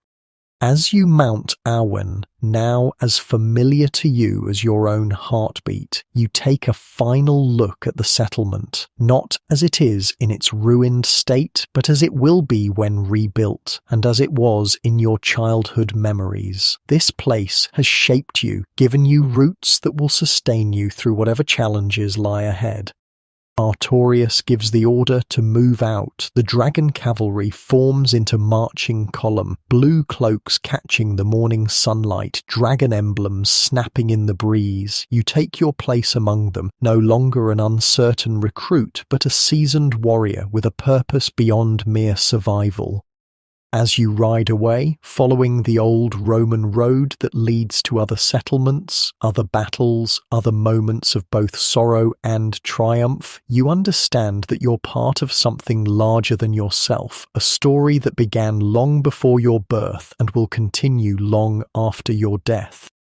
As you mount Awen, now as familiar to you as your own heartbeat, you take a final look at the settlement, not as it is in its ruined state, but as it will be when rebuilt, and as it was in your childhood memories. This place has shaped you, given you roots that will sustain you through whatever challenges lie ahead. Artorias gives the order to move out. The dragon cavalry forms into marching column, blue cloaks catching the morning sunlight, dragon emblems snapping in the breeze. You take your place among them, no longer an uncertain recruit, but a seasoned warrior with a purpose beyond mere survival. As you ride away, following the old Roman road that leads to other settlements, other battles, other moments of both sorrow and triumph, you understand that you're part of something larger than yourself, a story that began long before your birth and will continue long after your death.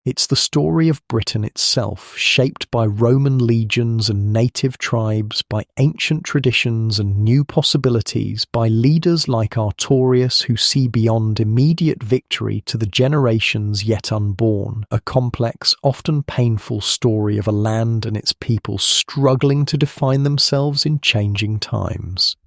It's the story of Britain itself, shaped by Roman legions and native tribes, by ancient traditions and new possibilities, by leaders like Artorias who see beyond immediate victory to the generations yet unborn, a complex, often painful story of a land and its people struggling to define themselves in changing times.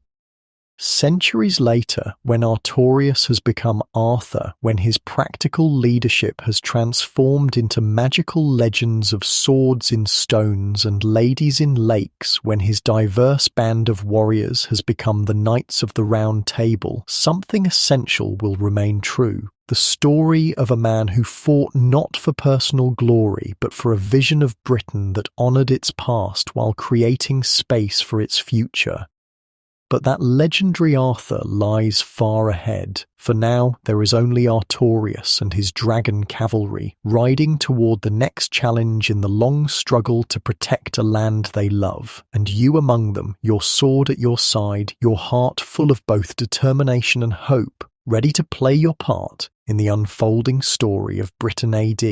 Centuries later, when Artorias has become Arthur, when his practical leadership has transformed into magical legends of swords in stones and ladies in lakes, when his diverse band of warriors has become the Knights of the Round Table, something essential will remain true. The story of a man who fought not for personal glory, but for a vision of Britain that honoured its past while creating space for its future. But that legendary Arthur lies far ahead. For now, there is only Artorias and his dragon cavalry, riding toward the next challenge in the long struggle to protect a land they love. And you among them, your sword at your side, your heart full of both determination and hope, ready to play your part in the unfolding story of Britain AD.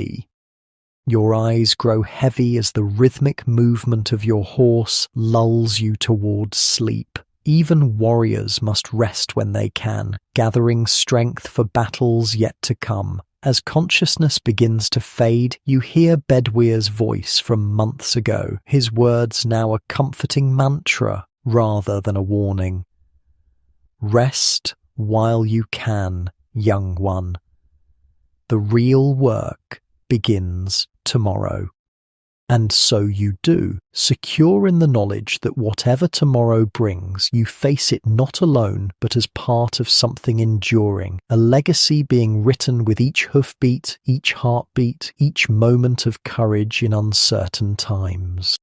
Your eyes grow heavy as the rhythmic movement of your horse lulls you towards sleep. Even warriors must rest when they can, gathering strength for battles yet to come. As consciousness begins to fade, you hear Bedwyr's voice from months ago, his words now a comforting mantra rather than a warning. Rest while you can, young one. The real work begins tomorrow. And so you do, secure in the knowledge that whatever tomorrow brings, you face it not alone, but as part of something enduring, a legacy being written with each hoofbeat, each heartbeat, each moment of courage in uncertain times.